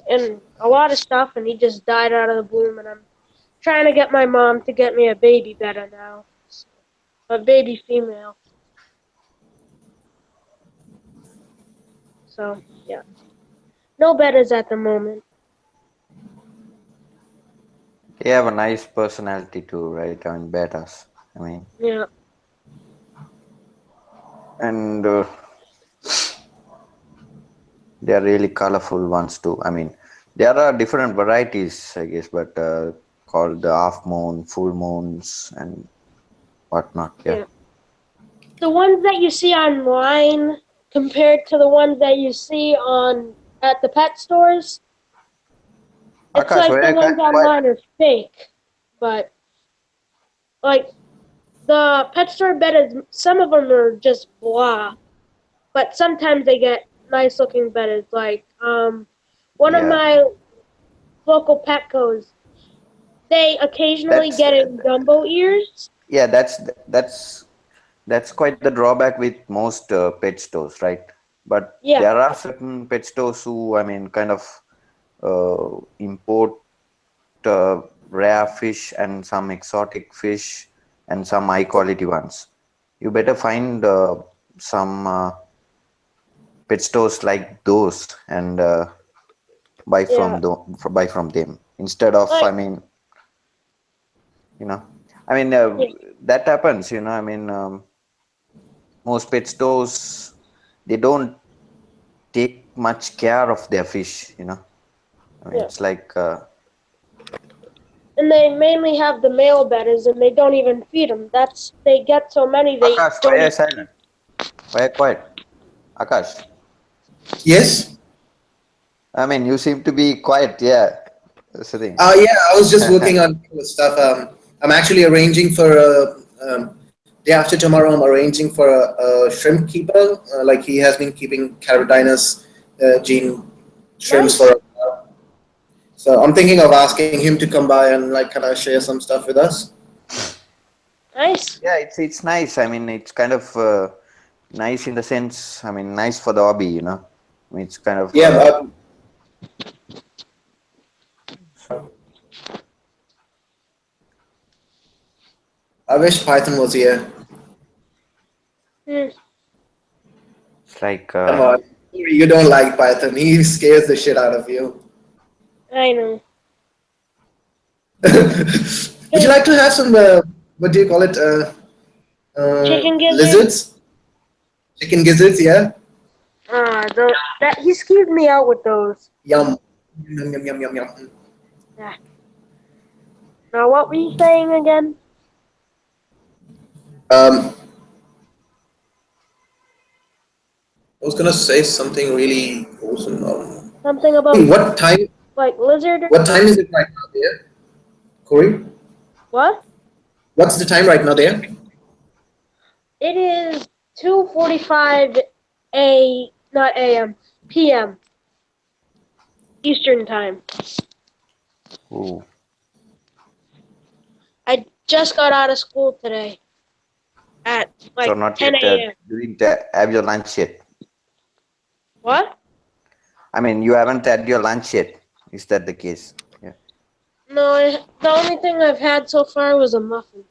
and a lot of stuff, and he just died out of the blue. And I'm trying to get my mom to get me a baby betta now, a baby female. So yeah, no bettas at the moment. They have a nice personality too, right? I mean, betas. I mean, Yeah. and they are really colorful ones too. I mean, there are different varieties, I guess, but called the half moon, full moons, and whatnot. Yeah. Yeah. The ones that you see online compared to the ones that you see on at the pet stores, it's Akash, like why the are you ones quiet? online are fake. But like the pet store bettas, some of them are just blah. But sometimes they get nice looking bettas. Like one of Yeah, my local Petcos, they occasionally that's get in gumbo ears. yeah, that's quite the drawback with most pet stores, right? But Yeah, there are certain pet stores who, I mean, kind of import rare fish and some exotic fish and some high quality ones. You better find some pet stores like those and yeah. buy from them instead of, I Like mean, you know, I mean, yeah, that happens, I mean, most pet stores, they don't take much care of their fish, I mean, yeah. it's like And they mainly have the male bettas, and they don't even feed them. That's they get so many they Akash, why don't are you even silent? Why are you quiet? Akash, Yes. I mean, you seem to be quiet. Yeah, that's the thing. Yeah, I was just working on stuff. I'm actually arranging for day after tomorrow. I'm arranging for a shrimp keeper. Like he has been keeping Carotinus gene shrimps for nice, a while. So I'm thinking of asking him to come by and like kind of share some stuff with us. nice. Yeah, it's nice. I mean, it's kind of nice in the sense. I mean, nice for the hobby. I mean, it's kind of. Yeah, I wish Python was here. Hmm, It's like Come on, you don't like Python. He scares the shit out of you. I know. Would you like to have some? What do you call it? Chicken gizzard. Lizards, chicken gizzards. Yeah. That he skeeved me out with those. Yum. Yum yum yum yum yum. Yeah. Now what were you saying again? I was gonna say something really awesome. Something Hey, about what time? like lizard or What time something? is it right now there, Corey? What? What's the time right now there? It is 2:45 not a.m. p.m. Eastern time. Oh, I just got out of school today at so like not 10 yet. a.m. You didn't have your lunch yet. What? I mean, you haven't had your lunch yet. Is that the case? Yeah. No, the only thing I've had so far was a muffin.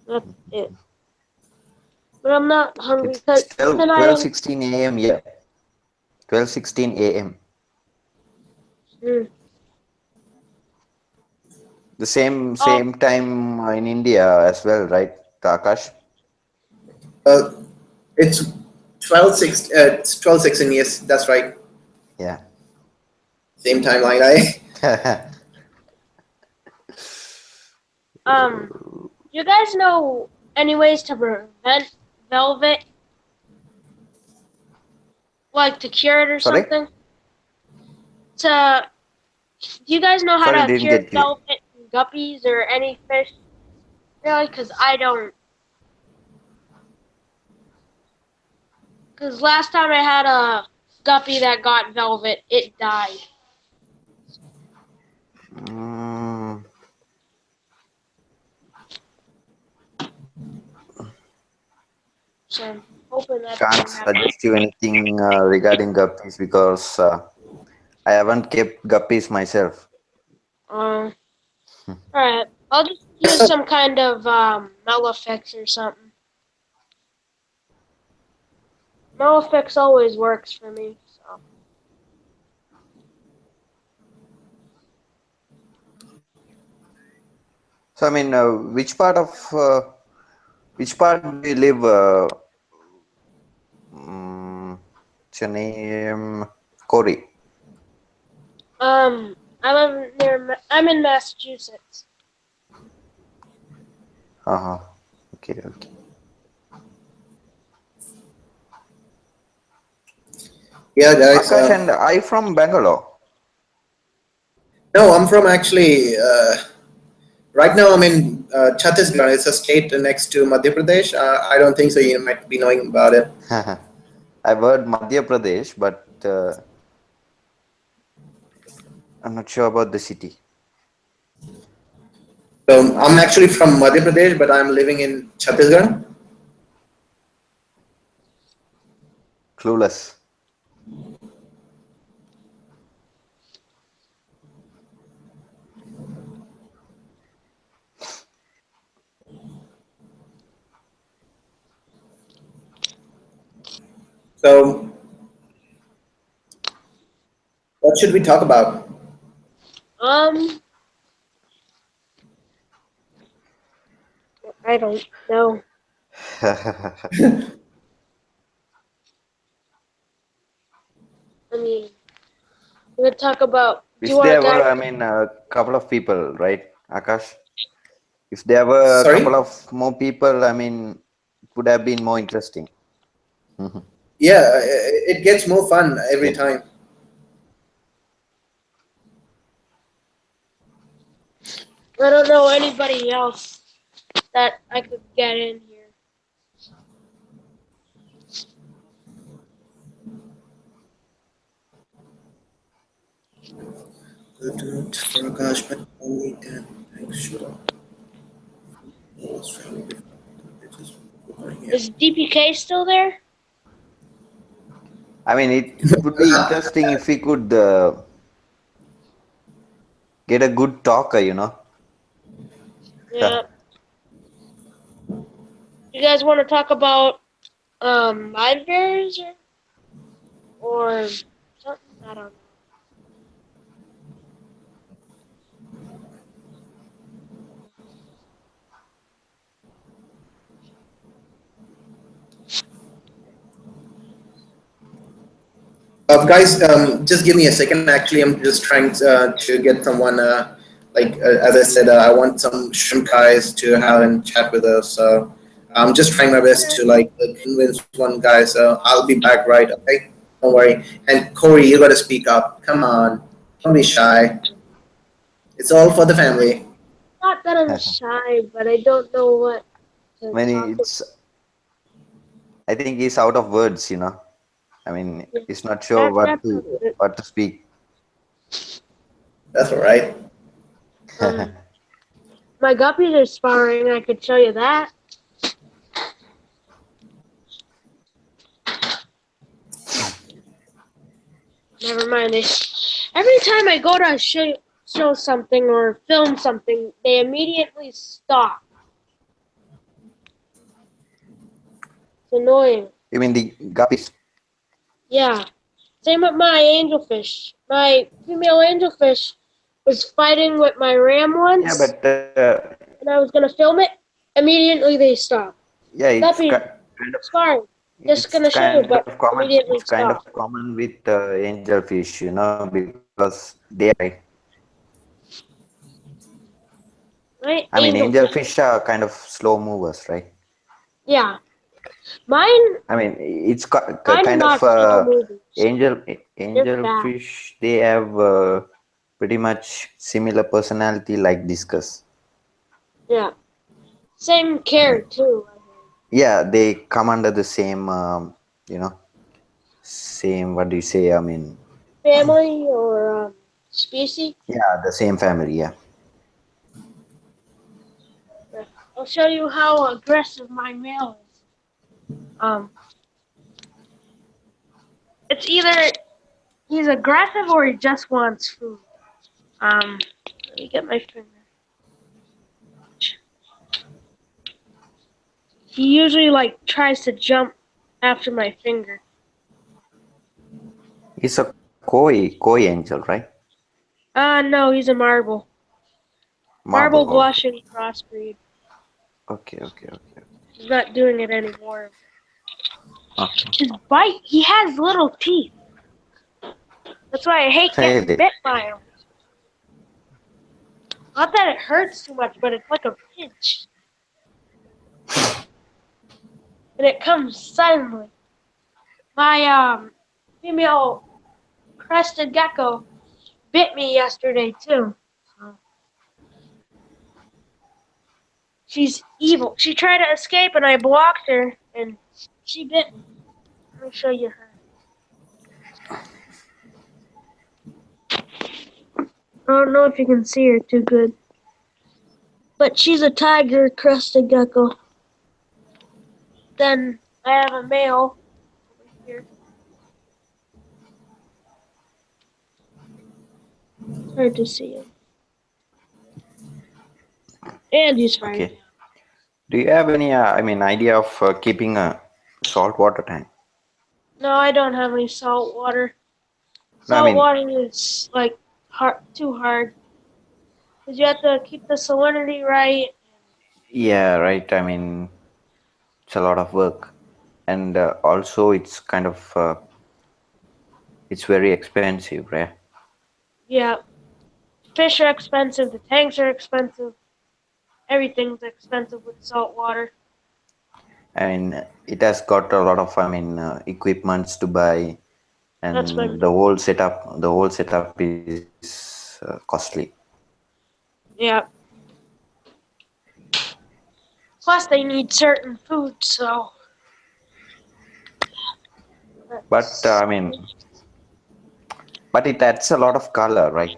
That's it. But I'm not hungry It's because 12, tonight I'm. 16 a.m. Yeah. 12:16 a.m. Mm. The same Oh, same time in India as well, right, Akash? Uh, it's 12:06. It's 12:16. Yes, that's right. Yeah. Same timeline. you guys know any ways to prevent velvet, like to cure it or Sorry? something? To Do you guys know how Sorry, to didn't cure get you. velvet and guppies or any fish? Really? Because I don't. Because last time I had a guppy that got velvet, it died. Mm, So I'm hoping that can't doesn't happen. suggest you anything regarding guppies because I haven't kept guppies myself. Alright. I'll just use some kind of Melafix or something. Melafix always works for me. So. So I mean, which part do you live? What's your name? Corey. I'm in Massachusetts. Uh-huh. Okay, okay. Yeah, guys. Akash, and I from Bangalore. No, I'm from actually. Right now, I'm in Chhattisgarh. It's a state next to Madhya Pradesh. I don't think so. You might be knowing about it. I've heard Madhya Pradesh, but I'm not sure about the city. So I'm actually from Madhya Pradesh, but I'm living in Chhattisgarh. Clueless. So what should we talk about? I don't know. I mean, we're gonna talk about. Do you If want to there guys? were, I mean, a couple of people, right, Akash? If there were a couple Sorry. of more people, I mean, it would have been more interesting. Yeah, it gets more fun every Yeah. time. I don't know anybody else that I could get in here. Good for a gosh, but only 10. Thanks, sure. Is DPK still there? I mean, it would be interesting if we could get a good talker, you know. Yeah. You guys want to talk about live bears or something? I don't know. Guys, just give me a second. Actually, I'm just trying to get someone. As I said, I want some shrimp guys to have and chat with us. So I'm just trying my best to convince one guy. So I'll be back right. Okay, don't worry. And Corey, you got to speak up. Come on, don't be shy. It's all for the family. Not that I'm shy, but I don't know what I mean, I think he's out of words, I mean, Yeah. he's not sure That's it. what to speak. That's all right. My guppies are sparring. I could show you that. Never mind. Every time I go to show something or film something, they immediately stop. It's annoying. You mean the guppies? Yeah. Same with my angelfish. My female angelfish was fighting with my ram Yeah, once, but and I was gonna film it. Immediately they stop. yeah, Guppy, kind of sorry, just gonna show you, but common. immediately It's kind of stop. common with angelfish, because they are. My I mean, angelfish. angelfish are kind of slow movers, right? Yeah. Mine I mean, it's mine are kind of not slow movers. They're fast. angelfish. They have pretty much similar personality like discus. Yeah. Same I care mean, too. yeah, they come under the same, you know, same. What do you say? I mean, Family or species. yeah, the same family. Yeah. I'll show you how aggressive my male is. It's either he's aggressive or he just wants food. Let me get my finger. He usually tries to jump after my finger. It's a koi angel, right? No, he's a marble. Marble Marble. Okay. blushing crossbreed. Okay. He's not doing it anymore. Okay. His bite, he has little teeth. That's why I hate getting Really? bit by him. Not that it hurts too much, but it's like a pinch. And it comes suddenly. My female crested gecko bit me yesterday too. She's evil. She tried to escape and I blocked her and she bit me. Let me show you her. I don't know if you can see her too good. But she's a tiger crested gecko. Then I have a male over here. It's hard to see him. And he's fighting. Okay. Do you have any, I mean, idea of keeping a saltwater tank? No, I don't have any salt water. No, I Salt mean, water is too hard. Because you have to keep the salinity right. yeah, right. I mean, it's a lot of work, and also it's kind of it's very expensive, right? Yeah. Fish are expensive, the tanks are expensive. Everything's expensive with salt water. I mean, it has got a lot of, I mean, equipments to buy, That's what I and mean. the whole setup is costly. Yeah. Plus, they need certain food, so. But I mean, but it adds a lot of color, right?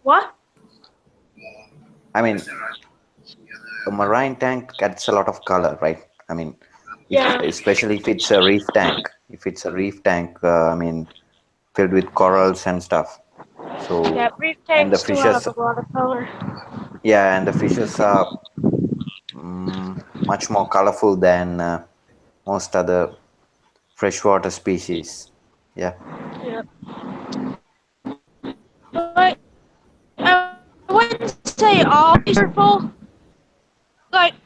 What? I mean, a marine tank adds a lot of color, right? I mean, Yeah. especially if it's a reef tank. If it's a reef tank, I mean, filled with corals and stuff. So, Yeah, reef and the tanks do fishes, have a lot of color. yeah, and the fishes are much more colorful than most other freshwater species. Yeah. Yeah. But I wouldn't say all fish are full.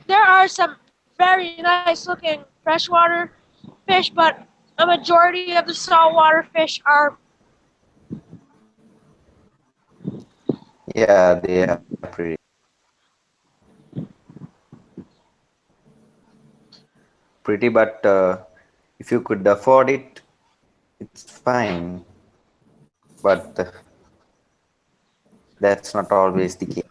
There are some very nice looking freshwater fish, but a majority of the saltwater fish are. Yeah, they are pretty, but if you could afford it, it's fine. But that's not always the case.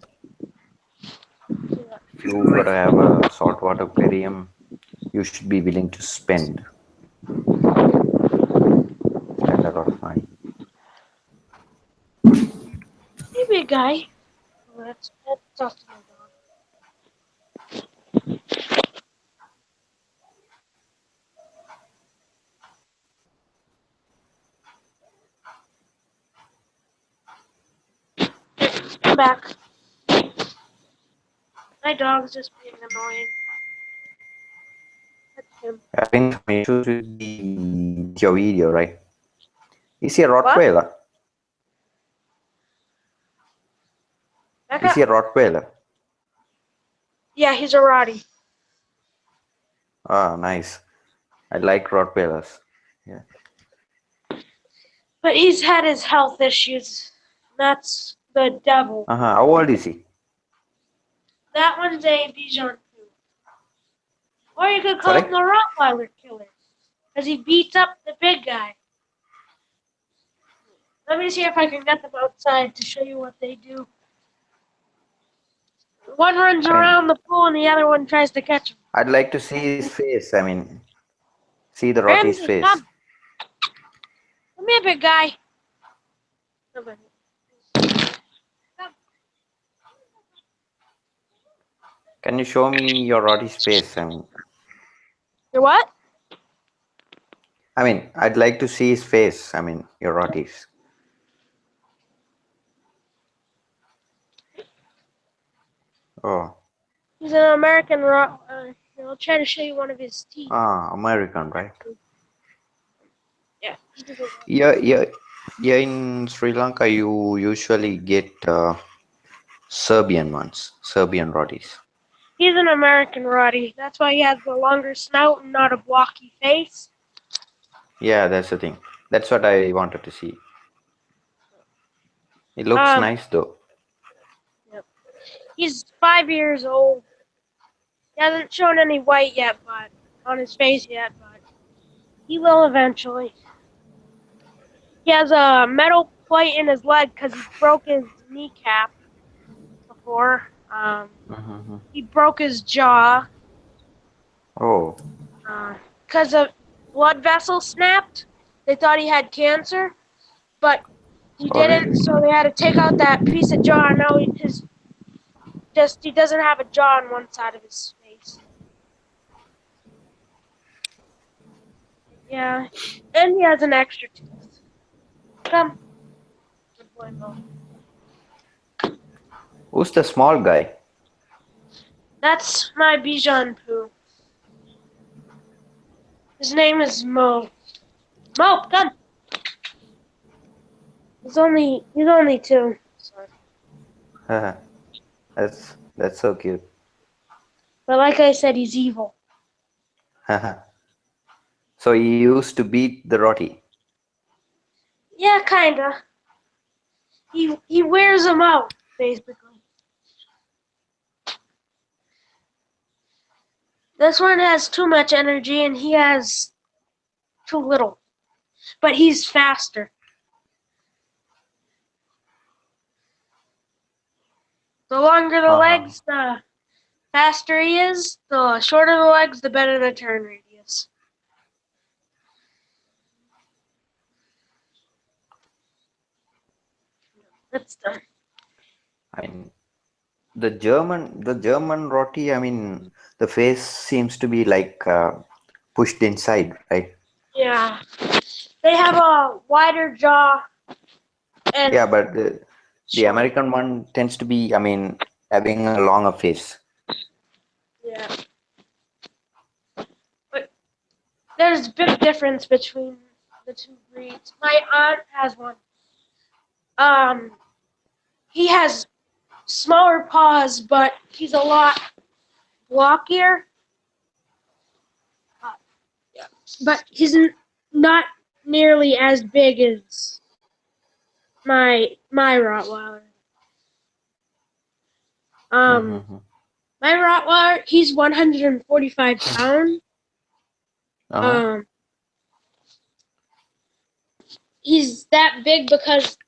Yeah. If you gotta have a saltwater aquarium, you should be willing to spend a lot of money. Hey, big guy. Let's talk to my dog. Come back. My dog's just being annoying. That's him. Having some issues with your video, right? Is he a What? Rottweiler? Back Is up. he a Rottweiler? Yeah, he's a Rottie. Ah, nice. I like Rottweilers. Yeah. But he's had his health issues. That's the devil. How old is he? That one's a Bichon. Or you could call Sorry? him the Rottweiler killer. Because he beats up the big guy. Let me see if I can get them outside to show you what they do. One runs around the pool and the other one tries to catch him. I'd like to see his face. I mean, see the Rottie's Ramsey, face. come. Come here, big guy. Come on. Come. Can you show me your Rottie's face? Your what? I'd like to see his face. Your Rottie's. Oh. He's an American Rottweiler. I'll try to show you one of his teeth. American, right? Yeah. Yeah, in Sri Lanka, you usually get Serbian ones, Serbian Rotties. He's an American Rottie. That's why he has the longer snout and not a blocky face. Yeah, that's the thing. That's what I wanted to see. It looks nice though. Yep. He's 5 years old. He hasn't shown any white yet, but on his face yet, but he will eventually. He has a metal plate in his leg because he broke his kneecap before. He broke his jaw. Oh. Because a blood vessel snapped. They thought he had cancer, but he didn't. Really? So they had to take out that piece of jaw. Now he doesn't have a jaw on one side of his face. Yeah, and he has an extra tooth. Come. Good boy, Mo. Who's the small guy? That's my Bichon Poo. His name is Mo. Mo, come. He's only 2. Sorry. That's so cute. But like I said, he's evil. So he used to beat the Rottie. Yeah, kinda. He wears them out, basically. This one has too much energy and he has too little. But he's faster. The longer the legs, the faster he is. The shorter the legs, the better the turn radius. That's done. The German Rottie, the face seems to be like pushed inside, right? Yeah. They have a wider jaw. And Yeah, but the American one tends to be, having a longer face. Yeah. But there's a big difference between the two breeds. My aunt has one. He has smaller paws, but he's a lot blockier. But he's not nearly as big as my Rottweiler. My Rottweiler, he's 145 pounds. He's that big because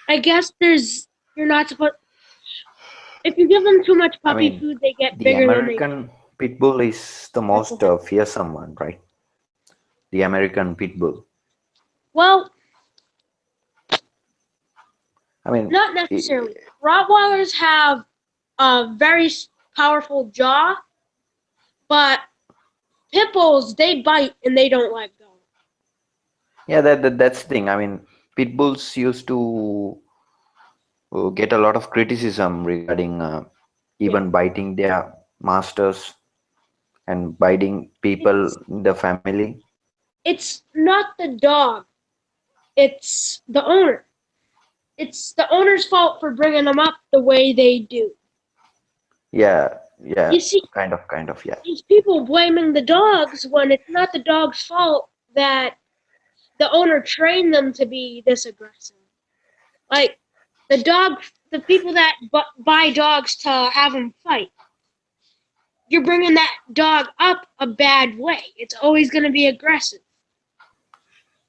I guess you're not supposed. If you give them too much I puppy mean, food, they get the bigger than they. American pit bull is the most fearsome one, right? The American pit bull. Well, I mean, not necessarily. Rottweilers have a very powerful jaw, but pit bulls, they bite and they don't let go. yeah, that's the thing. I mean, pit bulls used to get a lot of criticism regarding even biting their masters and biting people in the family. It's not the dog, it's the owner. It's the owner's fault for bringing them up the way they do. Yeah, yeah, You see, kind of, yeah. these people blaming the dogs when it's not the dog's fault that the owner trained them to be this aggressive. Like, the people that buy dogs to have them fight, you're bringing that dog up a bad way. It's always going to be aggressive.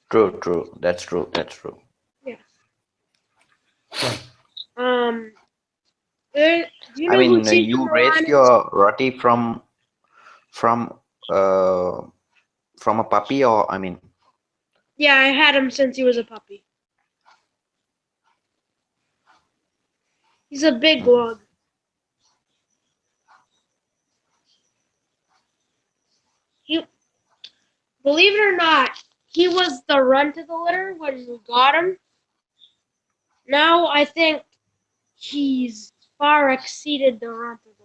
True. That's true. Yeah. Um, do you I know who mean, Cesar you Millan raised is? your roti from uh from a puppy, or I mean, Yeah, I had him since he was a puppy. He's a big lug. He, believe it or not, he was the runt of the litter when we got him. Now I think he's far exceeded the runt of the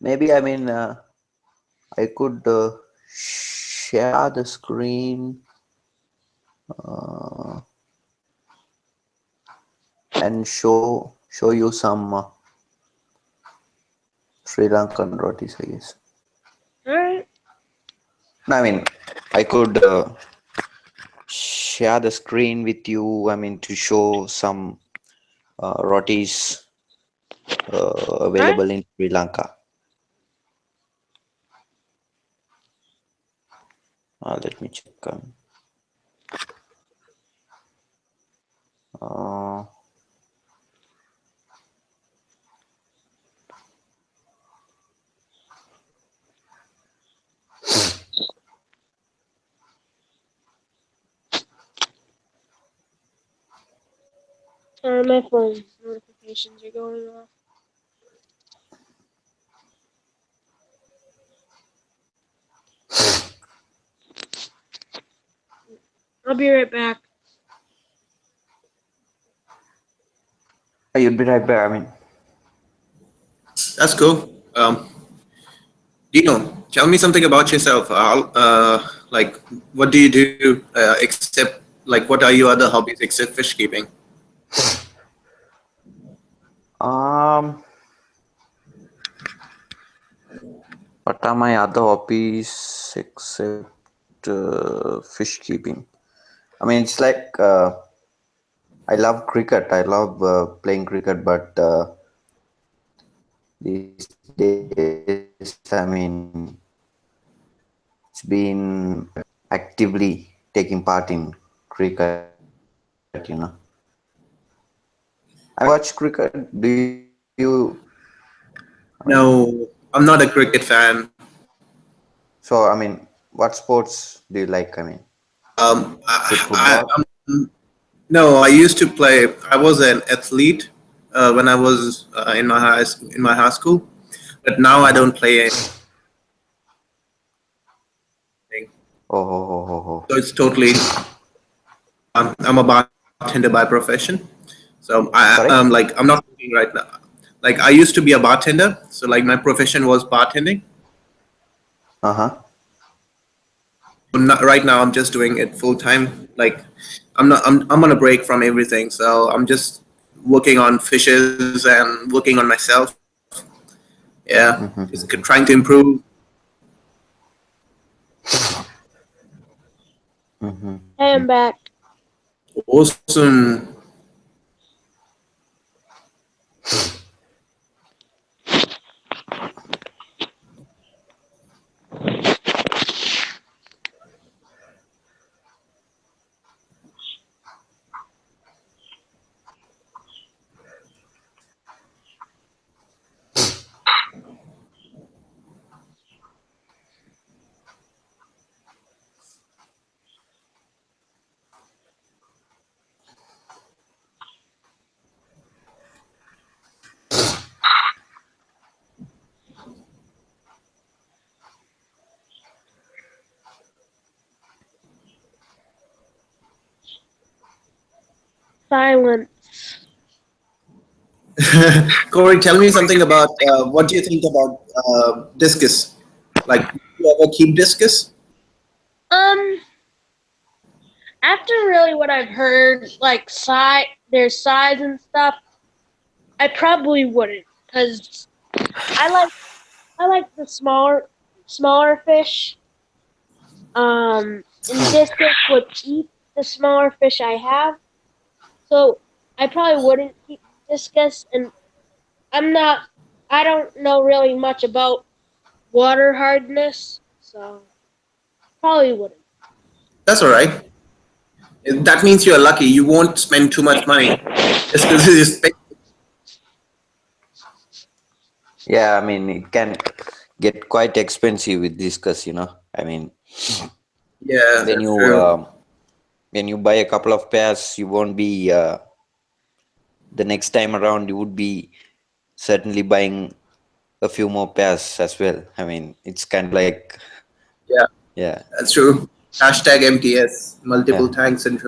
maybe I mean, I could share the screen uh, and show you some Sri Lankan rotis, I guess. litter. Alright. No, I mean, I could share the screen with you. I mean, to show some rotis available in Sri Lanka. Let me check. Uh, My phone notifications are going off. I'll be right back. you'd be right back. I mean, That's cool. Dino, tell me something about yourself. Like, what do you do except, like, what are your other hobbies except fish keeping? um, what are my other hobbies except fish keeping? I mean, it's like I love cricket. I love playing cricket, but these days, I mean, it's been actively taking part in cricket. I watch cricket. Do you? I mean, No, I'm not a cricket fan. so I mean, what sports do you like? I mean, is it I, football? no, I used to play. I was an athlete when I was in my high school, but now I Uh-huh. don't play anything. Oh. So it's totally. I'm a bartender by profession, so Sorry? like I'm not working right now. Like I used to be a bartender, so like my profession was bartending. Uh-huh. Not, right now I'm just doing it full time. Like I'm on a break from everything, so I'm just working on fishes and working on myself. Yeah, just trying to improve. Hey, I'm back. Awesome. Silence. Corey, tell me something about what do you think about discus? Like, do you ever keep discus? Um, after really what I've heard, like their size and stuff, I probably wouldn't, because I like I like the smaller fish. And discus would eat the smaller fish I have, so I probably wouldn't keep discus. And I'm not. I don't know really much about water hardness, so probably wouldn't. That's all right. That means you're lucky. You won't spend too much money. Discus is Yeah, I mean, it can get quite expensive with Discus, I mean, yeah, when that's you true. when you buy a couple of pairs, you won't be the next time around. You would be certainly buying a few more pairs as well. I mean, it's kind of like, Yeah, yeah, that's true. Hashtag MTS, multiple yeah. tanks and.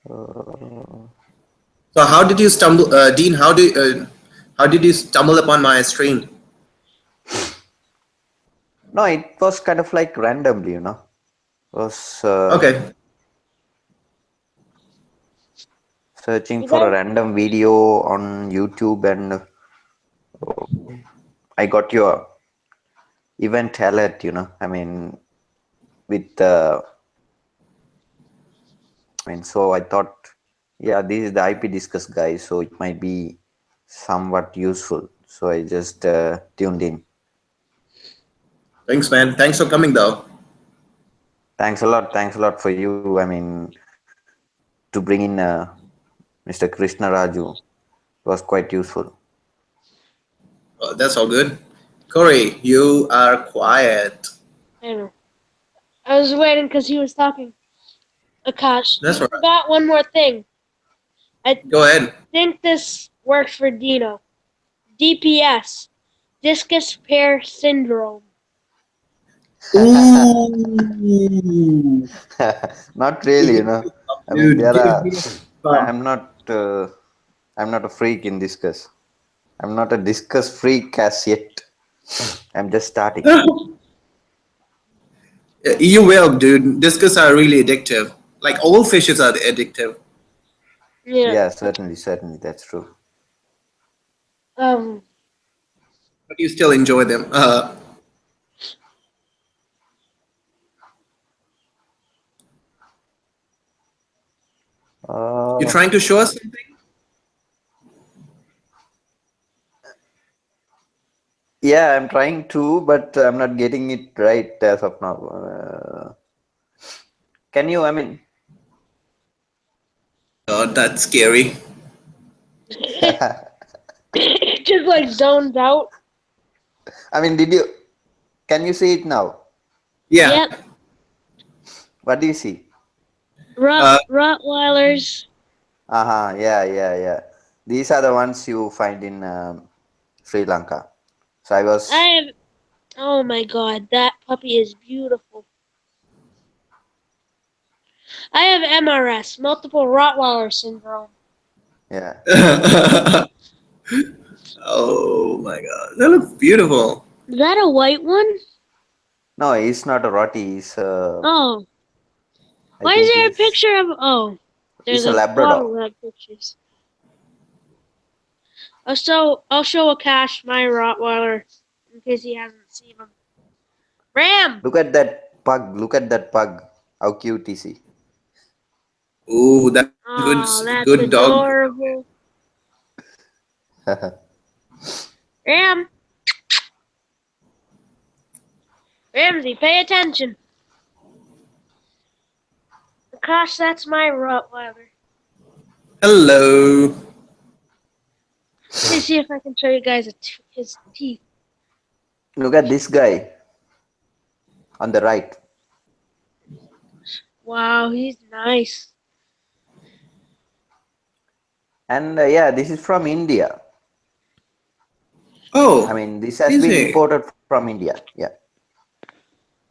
Uh, So how did you stumble, Dean? How did you stumble upon my stream? no, it was kind of like randomly, was Okay, searching You for a guys, random video on YouTube, and I got your event alert, I mean, with I mean, so I thought, yeah, this is the IP Discuss guy, so it might be somewhat useful. So I just tuned in. thanks, man. Thanks for coming, though. Thanks a lot. Thanks a lot for you. I mean, to bring in Mr. Krishna Raju was quite useful. That's all good. Corey, you are quiet. I don't know. I was waiting because he was talking. Akash, That's you all right. forgot one more thing. I Go ahead. think this works for Dino. DPS, discus pair syndrome. Ooh, Not really, I mean, dude, there give are. me a bump. I'm not. I'm not a freak in Discuss. I'm not a Discuss freak as yet. I'm just starting. You will, dude. Discus are really addictive. Like all fishes are addictive, Yeah. Yeah, certainly, that's true. Um. but you still enjoy them. You're Uh, trying to show us something? yeah, I'm trying to, but I'm not getting it right as of now. Can you? I mean, Oh, that's scary. It just like zones out. I mean, did you? Can you see it now? Yeah. Yep. What do you see? Uh, Rottweilers. Yeah. These are the ones you find in Sri Lanka. So I I was. have. Oh my god, that puppy is beautiful. I have MRS, multiple Rottweiler syndrome. Yeah. oh my god, that looks beautiful. Is that a white one? No, he's not a Rottie. He's. Oh. I Why is think there a he's. picture of. Oh. There's He's a a lot of Labrador. red pictures. I'll show Akash my Rottweiler in case he hasn't seen him. Ram! Look at that pug. Look at that pug. How cute is he? Ooh, that's a Oh, that's good dog. adorable. Ram! Ramsey, pay attention. Akash, that's my Rottweiler. Hello. Let me see if I can show you guys his teeth. Look at this guy on the right. Wow, he's nice. And yeah, this is from India. Oh, I mean, this has is been he? imported from India. Yeah.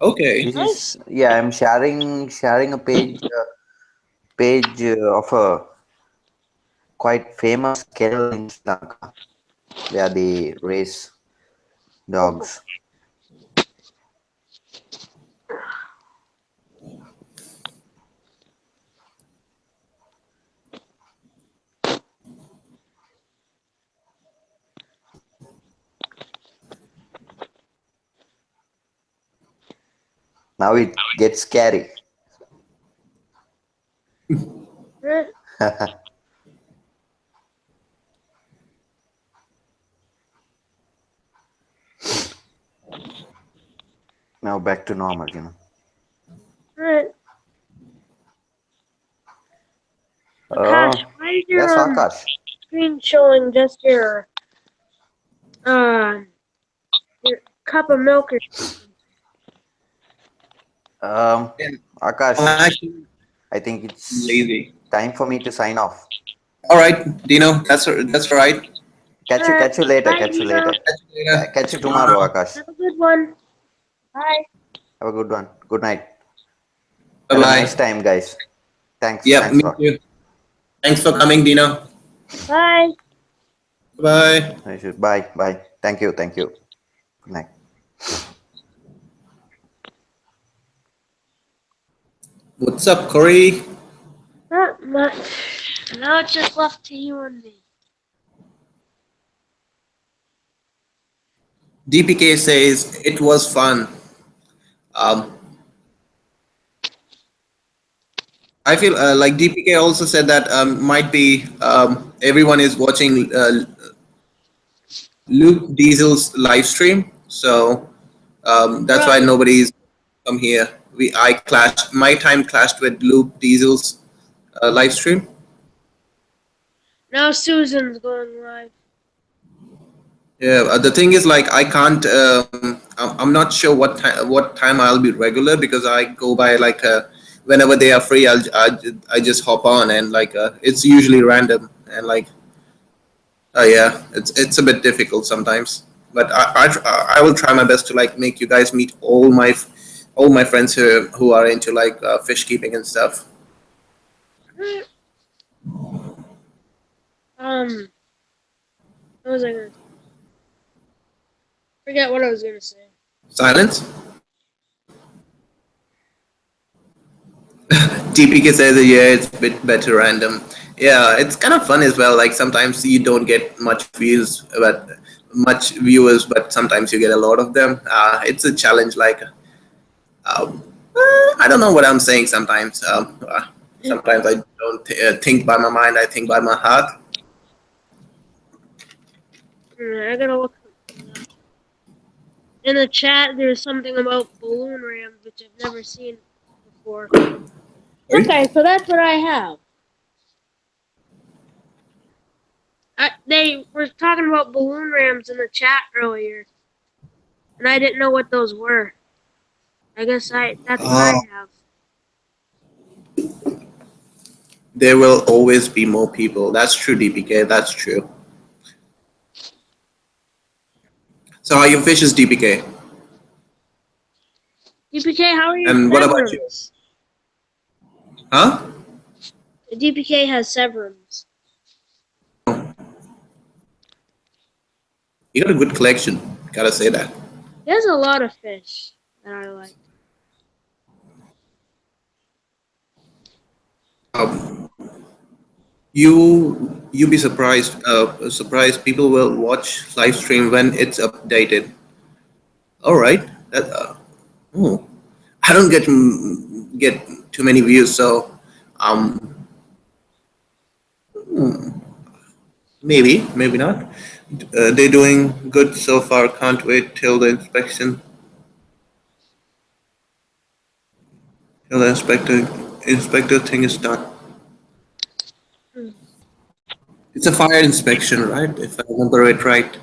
Okay. This Nice. is, yeah, I'm sharing a page page of a quite famous kennel in Sri Lanka where they race dogs. Now it gets scary. Now back to normal. Alright. Uh, Akash, why is yes, your Akash. screen showing just uh your cup of milk or Um, I'm Akash, actually I think it's lazy. time for me to sign off. All right, Dino, that's all right. Alright. Catch you later. Bye, Catch you Dino. later. Catch you later. Catch you tomorrow, Akash. Have a good one. Bye. Have a good one. Good night. Bye Have a nice bye. time, guys. Thanks. Yep, Thanks a me lot. too. Thanks for coming, Dino. Bye. Bye. Bye. Bye. Thank you. Thank you. Good night. What's up, Corey? Not much. Now it's just left to you and me. DPK says it was fun. Um, I feel like DPK also said that might be everyone is watching Luke Diesel's live stream, so that's why Right. nobody's come here. I clashed. My time clashed with Luke Diesel's live stream. Now Susan's going live. Yeah, the thing is, like, I can't. I'm not sure what time I'll be regular because I go by like whenever they are free. I just hop on and like it's usually random and like yeah, it's a bit difficult sometimes. But I will try my best to like make you guys meet all my friends who are into like fish keeping and stuff. What was I gonna say? Forget what I was gonna say. Silence. TPK says that, yeah, it's a bit better random. Yeah, it's kind of fun as well. Like sometimes you don't get much viewers, but sometimes you get a lot of them. It's a challenge. Like I don't know what I'm saying. Sometimes I don't think by my mind. I think by my heart. I gotta look something up. In the chat, there's something about balloon rams, which I've never seen before. Sorry? Okay, so that's what I have. They were talking about balloon rams in the chat earlier, and I didn't know what those were. I guess that's what I Oh, have. there will always be more people. That's true, DPK. That's true. So how your fish is DPK? DPK, how are your And what about you? severums? Huh? The DPK has severums. You got a good collection. Gotta say that. He has a lot of fish that I like. Um, you be surprised people will watch live stream when it's updated. All right. Oh, I don't get too many views, so um, maybe not. They're doing good so far. Can't wait till the inspector thing is done. Hmm. It's a fire inspection, right? If I remember it right.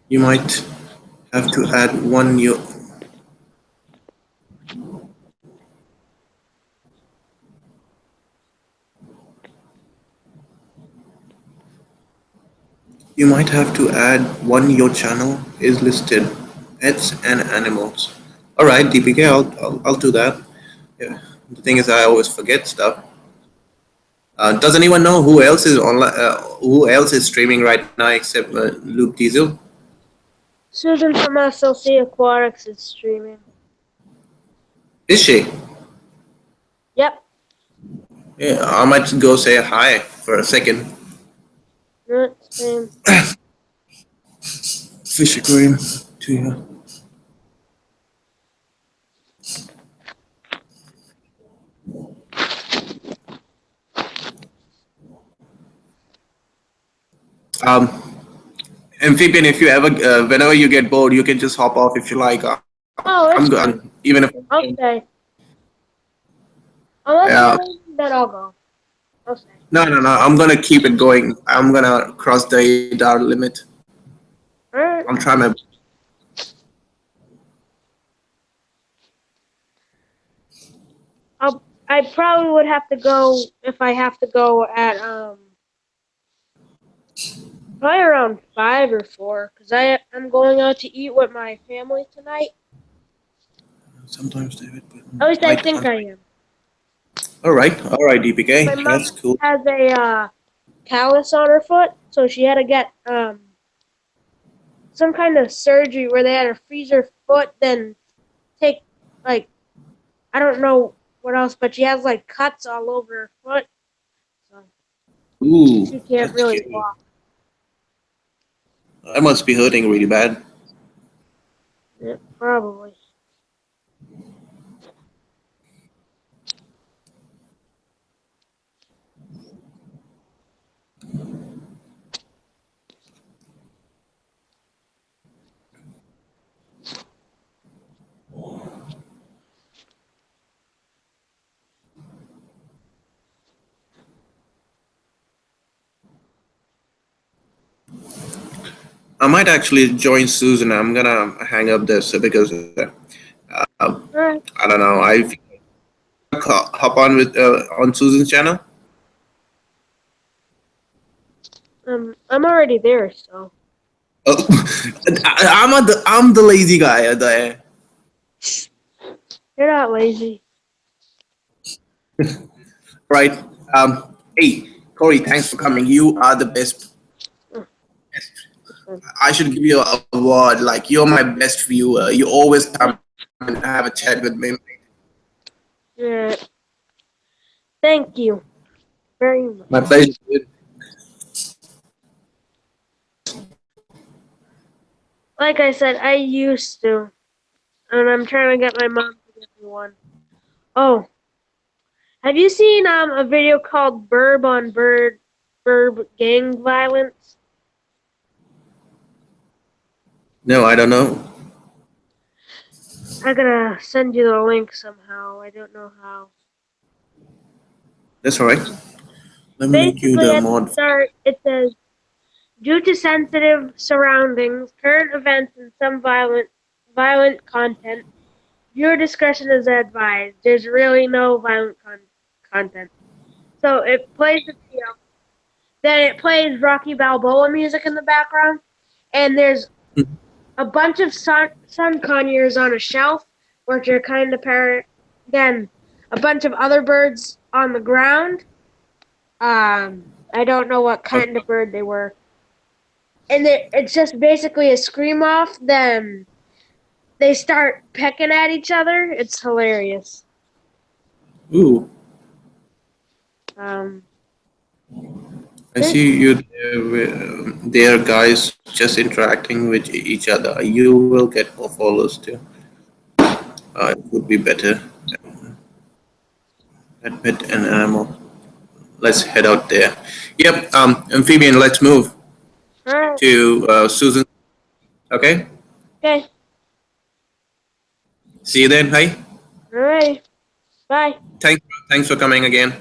You might have to add one new. You might have to add one your channel is listed pets and animals. All right, DPK, I'll do that. Yeah. The thing is, I always forget stuff. Does anyone know who else is online? Who else is streaming right now except Luke Diesel? Susan from SLC Aquatics is streaming. Is she? Yep. Yeah, I might go say hi for a second. Same. Fish aquarium to you. Um, Amphibian, if you ever, whenever you get bored, you can just hop off if you like. Oh, I'm it's good. fine. Even if Okay. Unless yeah. you're leaving, then I'll go. I'll stay. No, I'm gonna keep it going. I'm gonna cross the 8-hour limit. Alright. I'll try my. I probably would have to go if I have to go at probably around 5 or 4 because I'm going out to eat with my family tonight. Sometimes, David. At least I think I am. All right, DPK. My mom That's cool. has a callus on her foot, so she had to get some kind of surgery where they had to freeze her foot, then take like I don't know what else, but she has like cuts all over her foot, so Ooh, she can't that's really scary. walk. That must be hurting really bad. Yeah, probably. I might actually join Susan. I'm gonna hang up this because Alright. I don't know. I hop on with on Susan's channel. I'm already there, so. Oh, I'm the lazy guy there. You're not lazy. Right. Hey, Corey, thanks for coming. You are the best. I should give you an award. Like, you're my best viewer. You always come and have a chat with me. Yeah. Thank you very much. My pleasure, dude. Like I said, I used to, and I'm trying to get my mom to get me one. Oh, have you seen a video called "Burb on Burb Gang Violence"? No, I don't know. I'm gonna send you the link somehow. I don't know how. That's all right. Let me make you Basically, the at the mod. start, it says, due to sensitive surroundings, current events, and some violent content, viewer discretion is advised. There's really no violent content. So it plays the video. Then it plays Rocky Balboa music in the background, and there's a bunch of sun conures on a shelf, which are kind of parrot. Then a bunch of other birds on the ground. I don't know what kind of bird they were. And it's just basically a scream off. Then they start pecking at each other. It's hilarious. Ooh, Um, I see you there, guys, just interacting with each other. You will get more followers too. It would be better. At pet and animal. Let's head out there. Yep. Amphibian. Let's move alright. to Susan. Okay. Okay. See you then. Hey. Alright. Bye. Thanks for coming again.